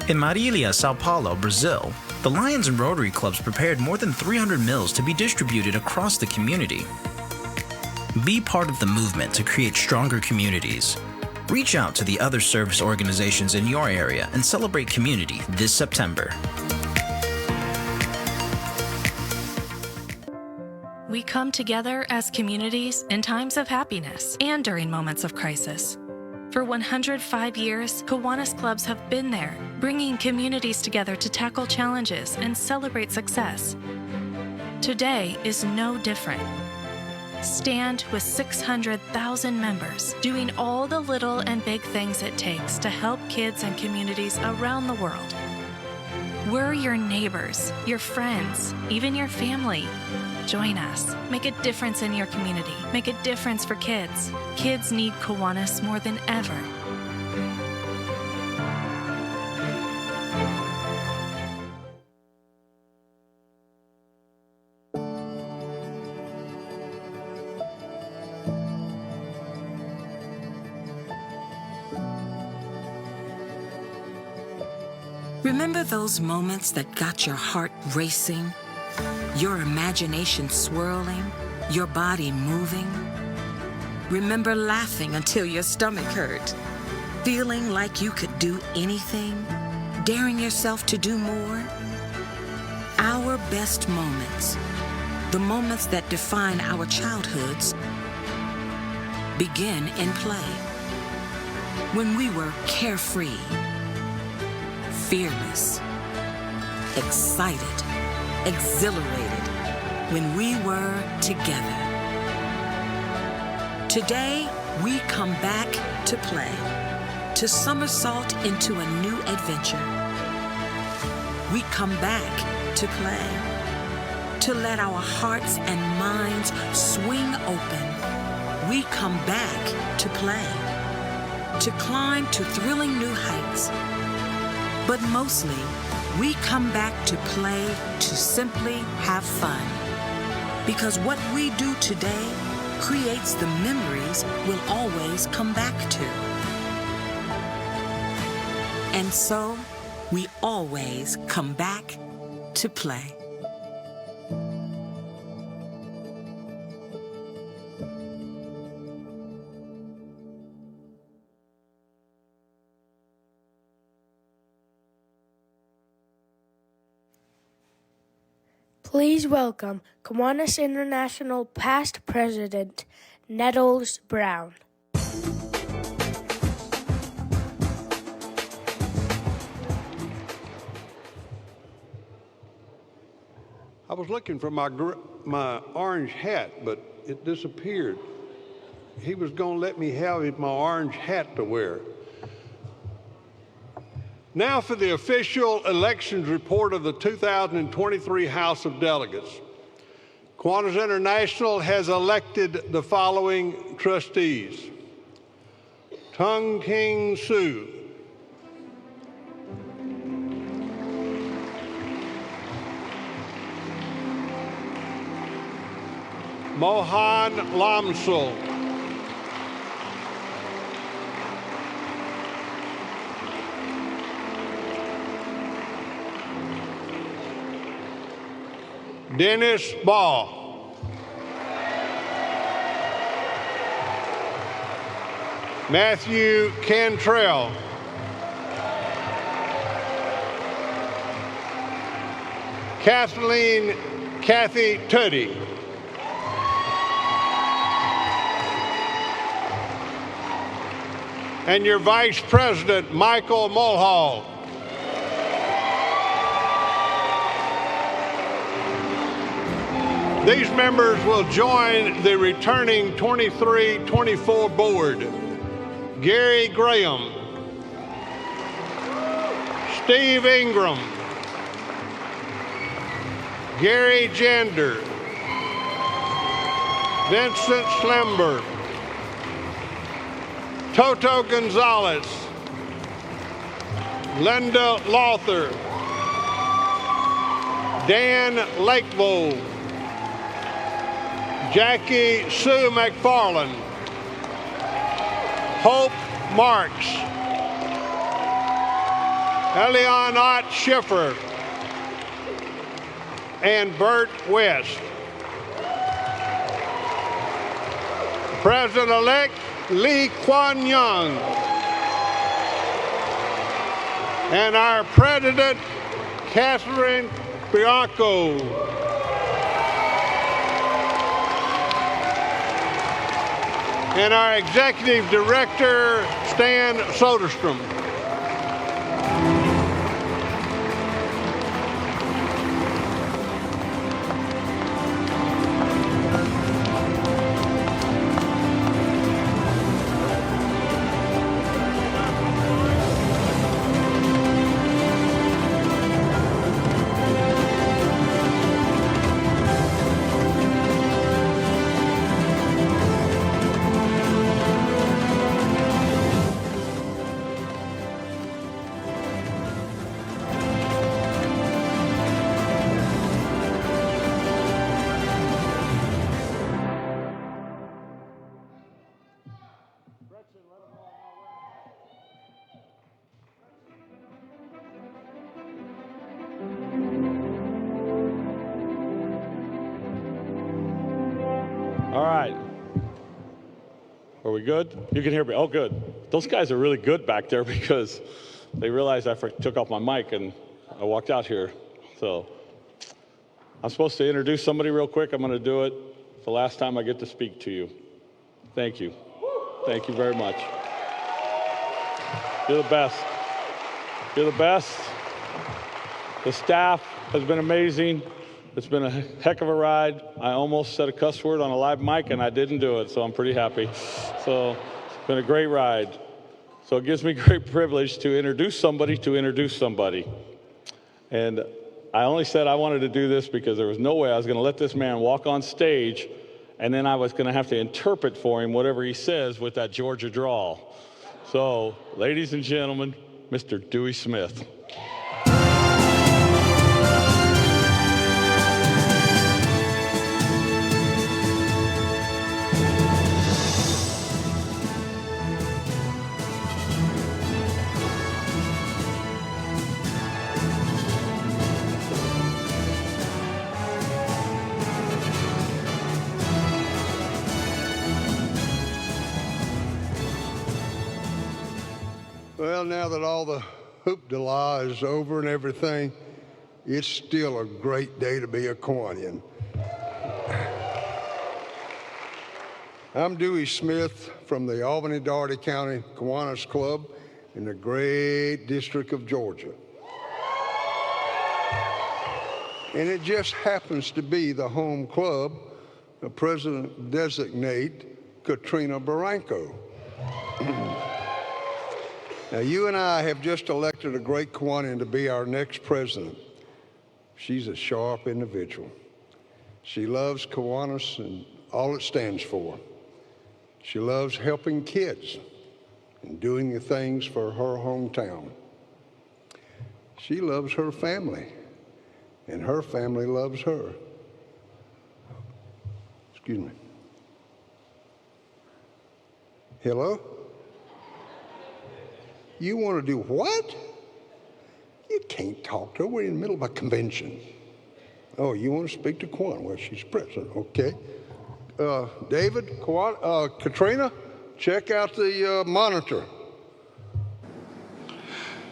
In Marília, Sao Paulo, Brazil, the Lions and Rotary clubs prepared more than 300 meals to be distributed across the community. Be part of the movement to create stronger communities. Reach out to the other service organizations in your area and celebrate community this September. We come together as communities in times of happiness and during moments of crisis. For 105 years, Kiwanis clubs have been there, bringing communities together to tackle challenges and celebrate success. Today is no different. Stand with 600,000 members, doing all the little and big things it takes to help kids and communities around the world. We're your neighbors, your friends, even your family. Join us. Make a difference in your community. Make a difference for kids. Kids need Kiwanis more than ever. Remember those moments that got your heart racing? Your imagination swirling, your body moving. Remember laughing until your stomach hurt, feeling like you could do anything, daring yourself to do more. Our best moments, the moments that define our childhoods, begin in play. When we were carefree, fearless, excited, exhilarated, when we were together. Today, we come back to play, to somersault into a new adventure. We come back to play, to let our hearts and minds swing open. We come back to play, to climb to thrilling new heights. But mostly, we come back to play to simply have fun. Because what we do today creates the memories we'll always come back to. And so, we always come back to play. Please welcome Kiwanis International past president, Nettles Brown. I was looking for my orange hat, but it disappeared. He was going to let me have my orange hat to wear. Now for the official elections report of the 2023 House of Delegates. Kiwanis International has elected the following trustees. Tung King Soo, Mohan Lamsul, Dennis Ball, Matthew Cantrell, Kathleen Kathy Tuddy, and your Vice President, Michael Mulhall. These members will join the returning 23-24 board. Gary Graham, Steve Ingram, Gary Jander, Vincent Slember, Toto Gonzalez, Linda Lothar, Dan Lakevold, Jackie Sue McFarland, Hope Marks, Elianot Schiffer, and Bert West. President-elect Lee Kuan Yew, and our President, Catherine Bianco. And our Executive Director, Stan Soderstrom. All right. Are we good? You can hear me. Oh, good. Those guys are really good back there because they realized I took off my mic and I walked out here. So I'm supposed to introduce somebody real quick. I'm going to do it. It's the last time I get to speak to you. Thank you. Thank you very much. You're the best. You're the best. The staff has been amazing. It's been a heck of a ride. I almost said a cuss word on a live mic, and I didn't do it, so I'm pretty happy. So it's been a great ride. So it gives me great privilege to introduce somebody. And I only said I wanted to do this because there was no way I was going to let this man walk on stage, and then I was going to have to interpret for him whatever he says with that Georgia drawl. So, ladies and gentlemen, Mr. Dewey Smith. Well, now that all the hoopla is over and everything, it's still a great day to be a Kiwanian. I'm Dewey Smith from the Albany-Doherty County Kiwanis Club in the great District of Georgia. And it just happens to be the home club of President-designate Katrina Barranco. Now, you and I have just elected a great Kiwanian to be our next president. She's a sharp individual. She loves Kiwanis and all it stands for. She loves helping kids and doing the things for her hometown. She loves her family, and her family loves her. Excuse me. Hello? You want to do what? You can't talk to her. We're in the middle of a convention. Oh, you want to speak to Kwan? Well, she's president. Okay. David, Katrina, check out the monitor.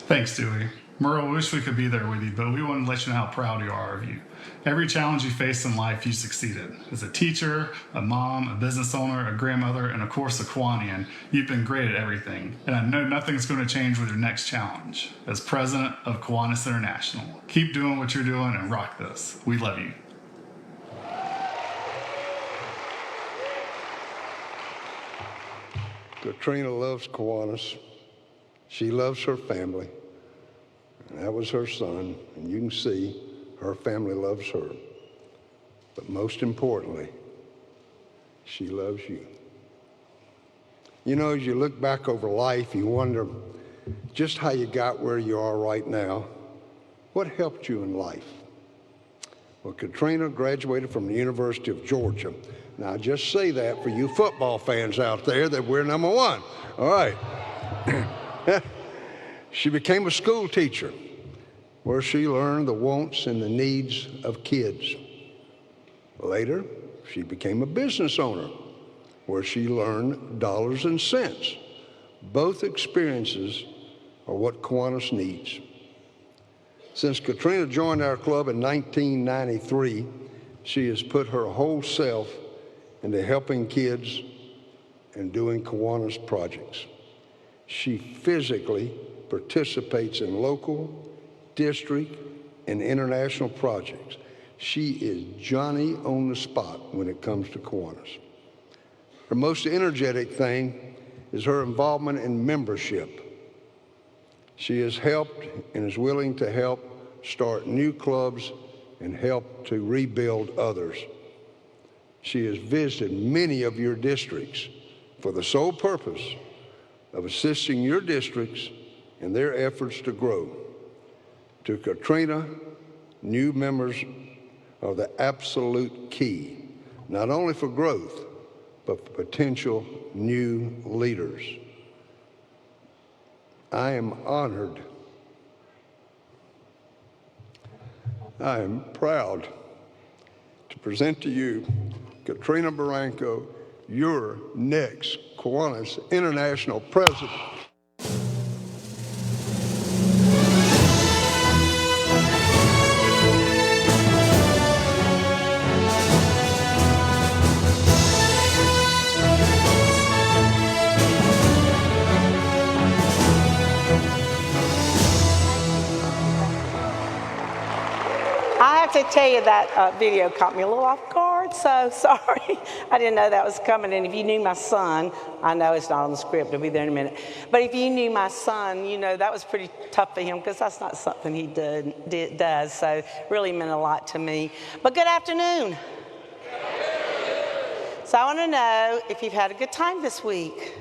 Thanks, Dewey. Merle, we wish we could be there with you, but we want to let you know how proud we are of you. Every challenge you faced in life, you succeeded. As a teacher, a mom, a business owner, a grandmother, and of course a Kiwanian, you've been great at everything. And I know nothing's going to change with your next challenge. As president of Kiwanis International, keep doing what you're doing and rock this. We love you. Katrina loves Kiwanis. She loves her family. And that was her son, and you can see her family loves her. But most importantly, she loves you. You know, as you look back over life, you wonder just how you got where you are right now. What helped you in life? Well, Katrina graduated from the University of Georgia. Now, I just say that for you football fans out there that we're number one. All right. She became a school teacher where she learned the wants and the needs of kids. Later, she became a business owner where she learned dollars and cents. Both experiences are what Kiwanis needs. Since Katrina joined our club in 1993, she has put her whole self into helping kids and doing Kiwanis projects. She physically participates in local, district, and international projects. She is Johnny on the spot when it comes to Kiwanis. Her most energetic thing is her involvement in membership. She has helped and is willing to help start new clubs and help to rebuild others. She has visited many of your districts for the sole purpose of assisting your districts in their efforts to grow. To Katrina, new members are the absolute key, not only for growth, but for potential new leaders. I am honored. I am proud to present to you Katrina Barranco, your next Kiwanis International President. I have to tell you that video caught me a little off guard, so sorry. I didn't know that was coming. And if you knew my son, I know it's not on the script, it'll be there in a minute. But if you knew my son, you know that was pretty tough for him because that's not something he does. So it really meant a lot to me. But good afternoon. So I want to know if you've had a good time this week.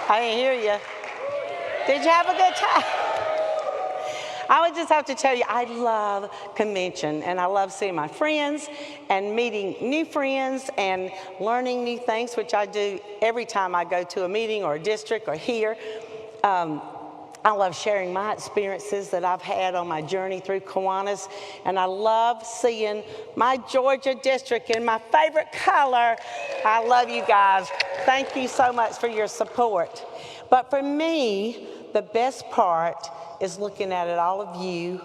I didn't hear you. Did you have a good time? I would just have to tell you, I love convention, and I love seeing my friends and meeting new friends and learning new things, which I do every time I go to a meeting or a district or here. I love sharing my experiences that I've had on my journey through Kiwanis, and I love seeing my Georgia district in my favorite color. I love you guys. Thank you so much for your support. But for me, the best part is looking at it, all of you,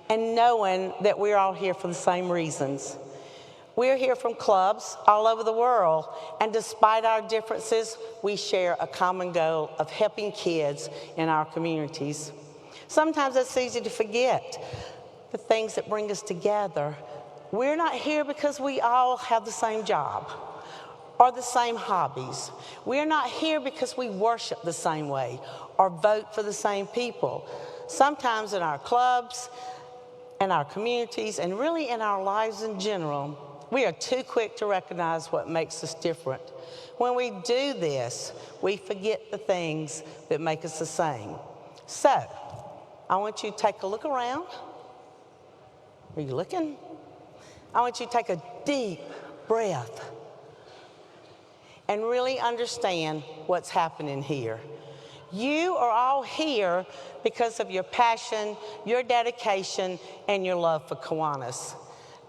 and knowing that we're all here for the same reasons. We're here from clubs all over the world, and despite our differences, we share a common goal of helping kids in our communities. Sometimes it's easy to forget the things that bring us together. We're not here because we all have the same job or the same hobbies. We're not here because we worship the same way or vote for the same people. Sometimes in our clubs, in our communities, and really in our lives in general, we are too quick to recognize what makes us different. When we do this, we forget the things that make us the same. So, I want you to take a look around. Are you looking? I want you to take a deep breath and really understand what's happening here. You are all here because of your passion, your dedication, and your love for Kiwanis.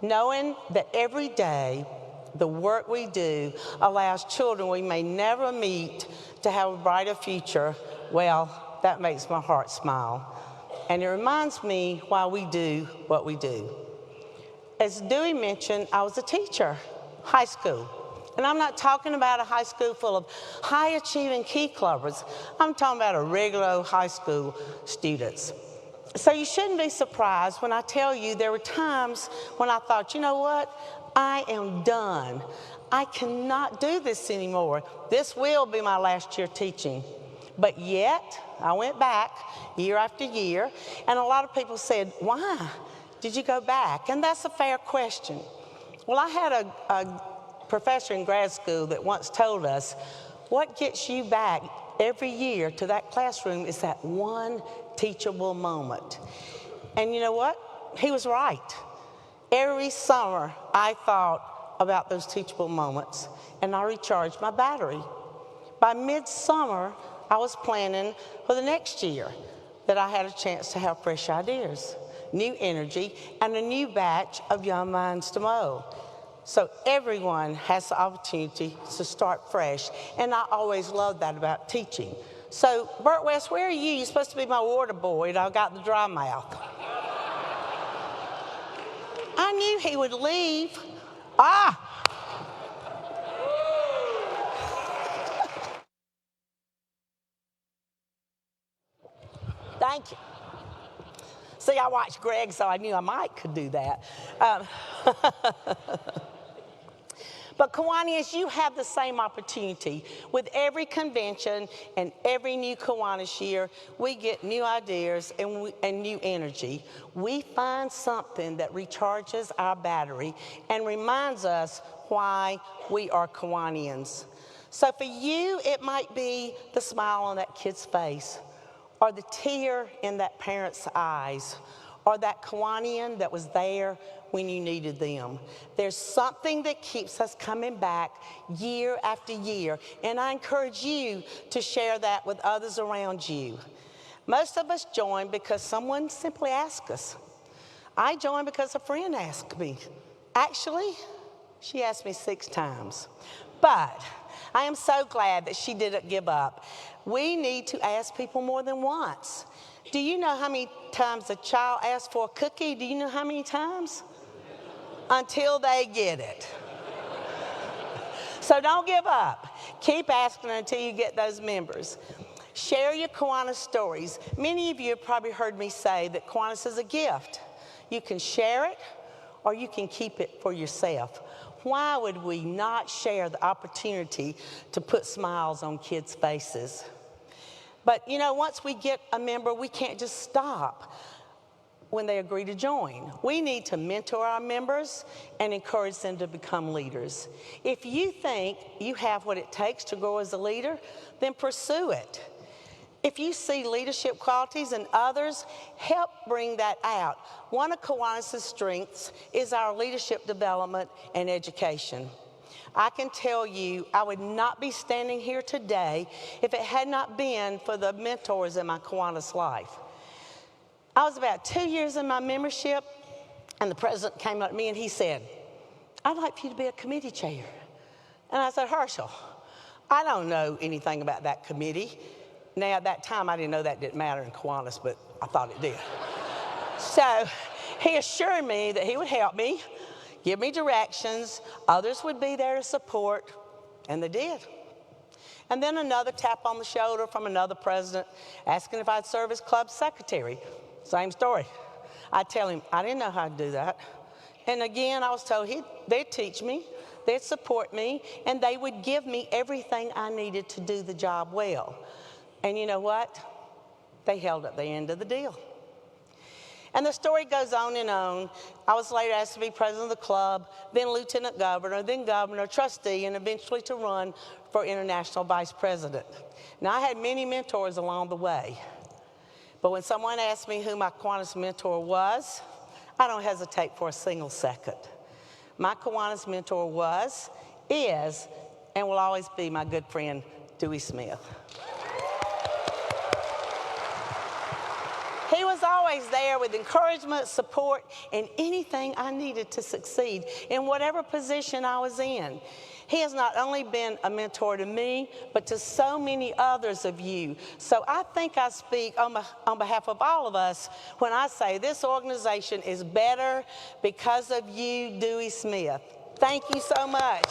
Knowing that every day the work we do allows children we may never meet to have a brighter future, well, that makes my heart smile. And it reminds me why we do what we do. As Dewey mentioned, I was a teacher, high school. And I'm not talking about a high school full of high-achieving key clubbers. I'm talking about a regular high school students. So you shouldn't be surprised when I tell you there were times when I thought, you know what? I am done. I cannot do this anymore. This will be my last year teaching. But yet, I went back year after year, and a lot of people said, why did you go back? And that's a fair question. Well, I had a professor in grad school that once told us, what gets you back every year to that classroom is that one teachable moment. And you know what? He was right. Every summer, I thought about those teachable moments, and I recharged my battery. By midsummer, I was planning for the next year that I had a chance to have fresh ideas, new energy, and a new batch of young minds to mold. So everyone has the opportunity to start fresh, and I always loved that about teaching. So, Burt West, where are you? You're supposed to be my water boy, and I've got the dry mouth. I knew he would leave. Thank you. See, I watched Greg, so I knew I might could do that. But Kiwanis, you have the same opportunity. With every convention and every new Kiwanis year, we get new ideas and new energy. We find something that recharges our battery and reminds us why we are Kiwanians. So for you, it might be the smile on that kid's face, or the tear in that parent's eyes, or that Kiwanian that was there when you needed them. There's something that keeps us coming back year after year, and I encourage you to share that with others around you. Most of us join because someone simply asked us. I joined because a friend asked me. Actually, she asked me 6 times. But I am so glad that she didn't give up. We need to ask people more than once. Do you know how many times a child asks for a cookie? Do you know how many times? Until they get it. So don't give up. Keep asking until you get those members. Share your Kiwanis stories. Many of you have probably heard me say that Kiwanis is a gift. You can share it, or you can keep it for yourself. Why would we not share the opportunity to put smiles on kids' faces? But you know, once we get a member, we can't just stop when they agree to join. We need to mentor our members and encourage them to become leaders. If you think you have what it takes to grow as a leader, then pursue it. If you see leadership qualities in others, help bring that out. One of Kiwanis' strengths is our leadership development and education. I can tell you, I would not be standing here today if it had not been for the mentors in my Kiwanis life. I was about 2 years in my membership, and the president came up to me and he said, "I'd like for you to be a committee chair." And I said, "Herschel, I don't know anything about that committee." Now, at that time, I didn't know that didn't matter in Kiwanis, but I thought it did. So he assured me that he would help me, give me directions, others would be there to support, and they did. And then another tap on the shoulder from another president asking if I'd serve as club secretary. Same story. I'd tell him, I didn't know how to do that. And again, I was told they'd teach me, they'd support me, and they would give me everything I needed to do the job well. And you know what? They held up the end of the deal. And the story goes on and on. I was later asked to be president of the club, then lieutenant governor, then governor, trustee, and eventually to run for international vice president. Now, I had many mentors along the way. But when someone asked me who my Kiwanis mentor was, I don't hesitate for a single second. My Kiwanis mentor was, is, and will always be my good friend, Dewey Smith. He was always there with encouragement, support, and anything I needed to succeed in whatever position I was in. He has not only been a mentor to me, but to so many others of you. So I think I speak on behalf of all of us when I say this organization is better because of you, Dewey Smith. Thank you so much.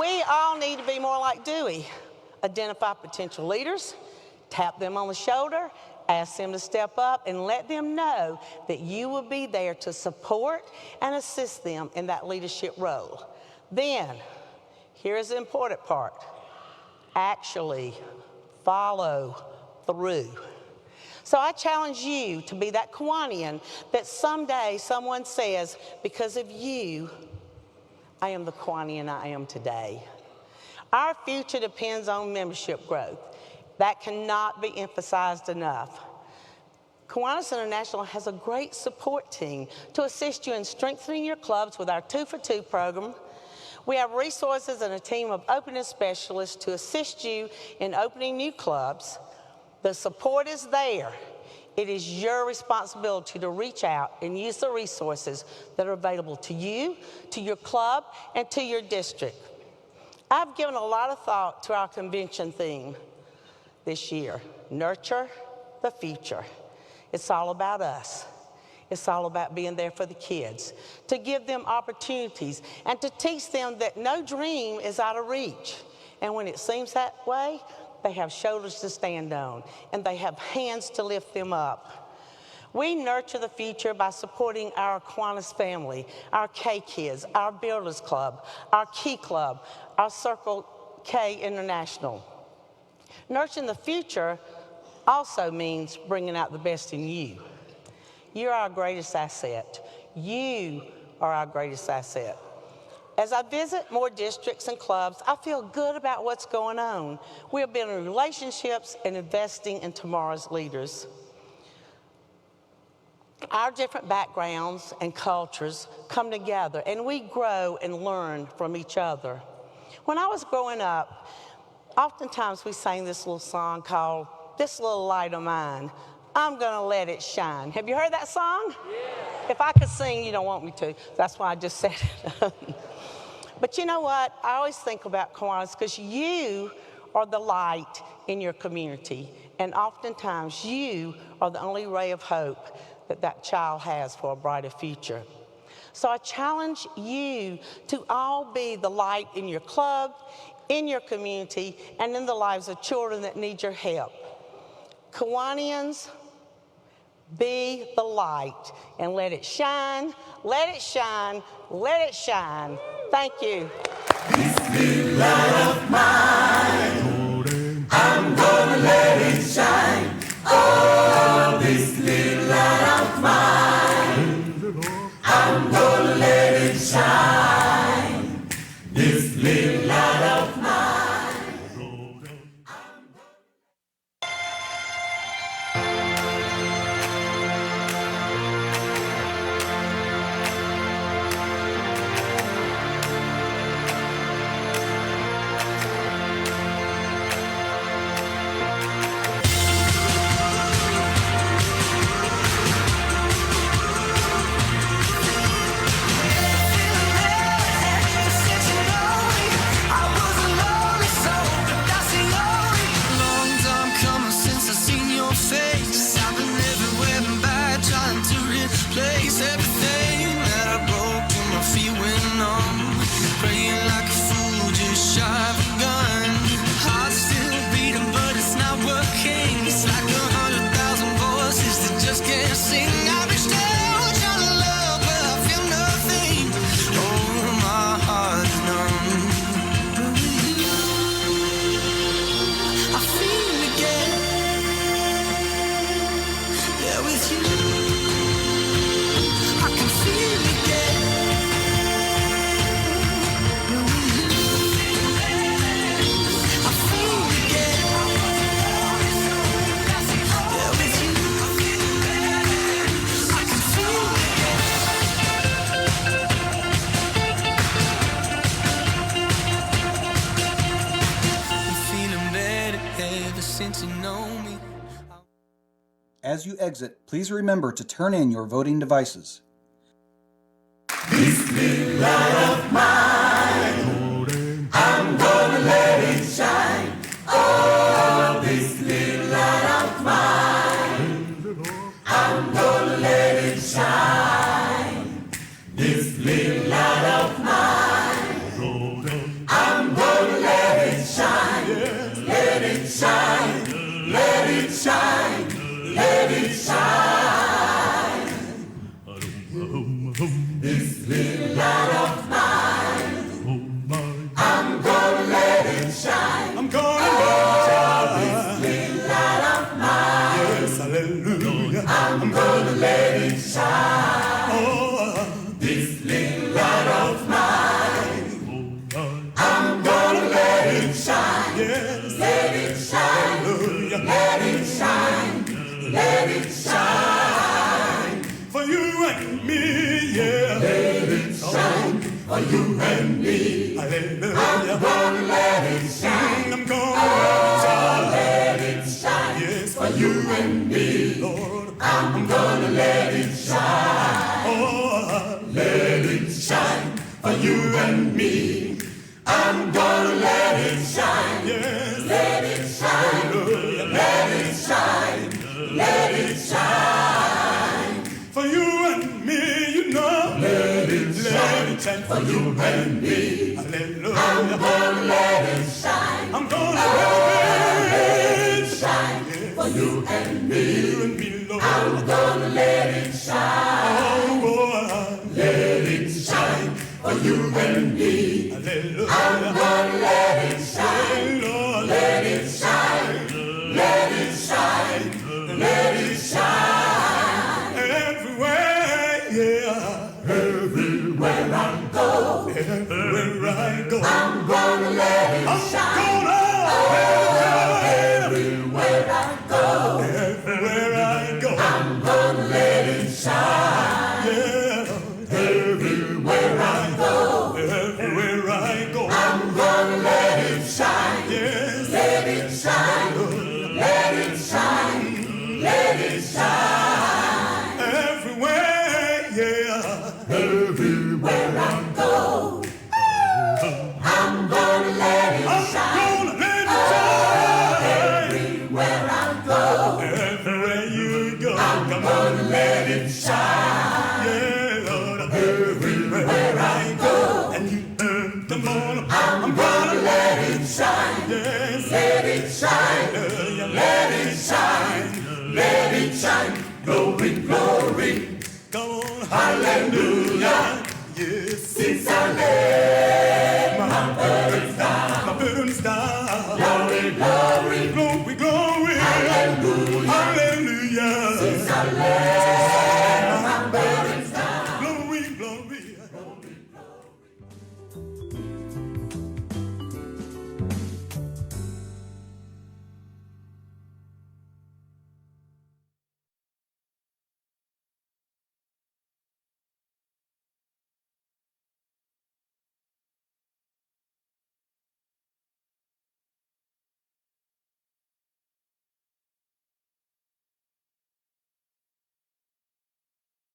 We all need to be more like Dewey. Identify potential leaders, tap them on the shoulder, ask them to step up, and let them know that you will be there to support and assist them in that leadership role. Then, here's the important part. Actually follow through. So I challenge you to be that Kiwanian that someday someone says, because of you, I am the Kiwanian I am today. Our future depends on membership growth. That cannot be emphasized enough. Kiwanis International has a great support team to assist you in strengthening your clubs with our 2 for 2 program. We have resources and a team of openness specialists to assist you in opening new clubs. The support is there. It is your responsibility to reach out and use the resources that are available to you, to your club, and to your district. I've given a lot of thought to our convention theme this year, Nurture the Future. It's all about us. It's all about being there for the kids, to give them opportunities and to teach them that no dream is out of reach. And when it seems that way, they have shoulders to stand on and they have hands to lift them up. We nurture the future by supporting our Kiwanis family, our K-Kids, our Builders Club, our Key Club, our Circle K International. Nurturing the future also means bringing out the best in you. You're our greatest asset. You are our greatest asset. As I visit more districts and clubs, I feel good about what's going on. We're building relationships and investing in tomorrow's leaders. Our different backgrounds and cultures come together, and we grow and learn from each other. When I was growing up, oftentimes we sang this little song called "This Little Light of Mine, I'm Gonna Let It Shine." Have you heard that song? Yeah. If I could sing, you don't want me to. That's why I just said it. But you know what? I always think about Kiwanis because you are the light in your community, and oftentimes you are the only ray of hope that child has for a brighter future. So I challenge you to all be the light in your club, in your community, and in the lives of children that need your help. Kiwanians, be the light and let it shine, let it shine, let it shine. Thank you. This little light of mine, I'm gonna let it shine. Oh, this little light of mine, I'm gonna let it shine. This little light of mine. As you exit, please remember to turn in your voting devices. This little light of mine, I'm gonna let it shine. Oh, this little light of mine, I'm gonna let it shine. This little light of mine, I'm gonna let it shine. Let it shine, let it shine. Let it shine. This little light of mine, I'm gonna let it shine. I'm gonna let it shine. This little light of mine, yes, hallelujah. I'm gonna let it shine. Oh, this little light of mine, I'm gonna let it shine. Yes, let it shine. Hallelujah. Let it shine. Let it shine for you and me, yeah. Let it shine for you and me. Hallelujah. I'm gonna let it shine. I'm gonna let it shine. Yes, for you and me, Lord. I'm gonna let it shine. Oh, let it shine for you and me. I'm gonna let it shine. Yes, let it shine. Hallelujah. Let it shine. Let it shine for you and me, you know. Let it shine for you and me. Hallelujah. I'm gonna let it shine. I'm gonna let it shine for you and me, Lord. I'm gonna let it shine. Oh, let it shine for you and me. Hallelujah. I'm gonna let it shine, Lord. Let it shine. Let it shine. Let it shine everywhere, yeah. Everywhere I go, everywhere I go, I'm gonna let it shine. Everywhere I go, everywhere I go, I'm gonna let it shine. Yeah. Everywhere I go, everywhere I go, I'm gonna let it shine. Yes, let it shine. Let it shine. Let it shine everywhere, yeah. Everywhere I go, I'm gonna let it shine. I'm gonna let it shine. Everywhere I go, everywhere you go, I'm gonna let it shine. Yeah, Lord. Everywhere I go, and you earn the morning, I'm gonna let it shine. Yes, let it shine. Let it shine. let it shine. Glory, glory. Come on, hallelujah. Yes, since I left my burdens down. Glory, glory, glory, glory. Hallelujah, hallelujah. Since I left my burdens down. Glory, glory, glory, glory.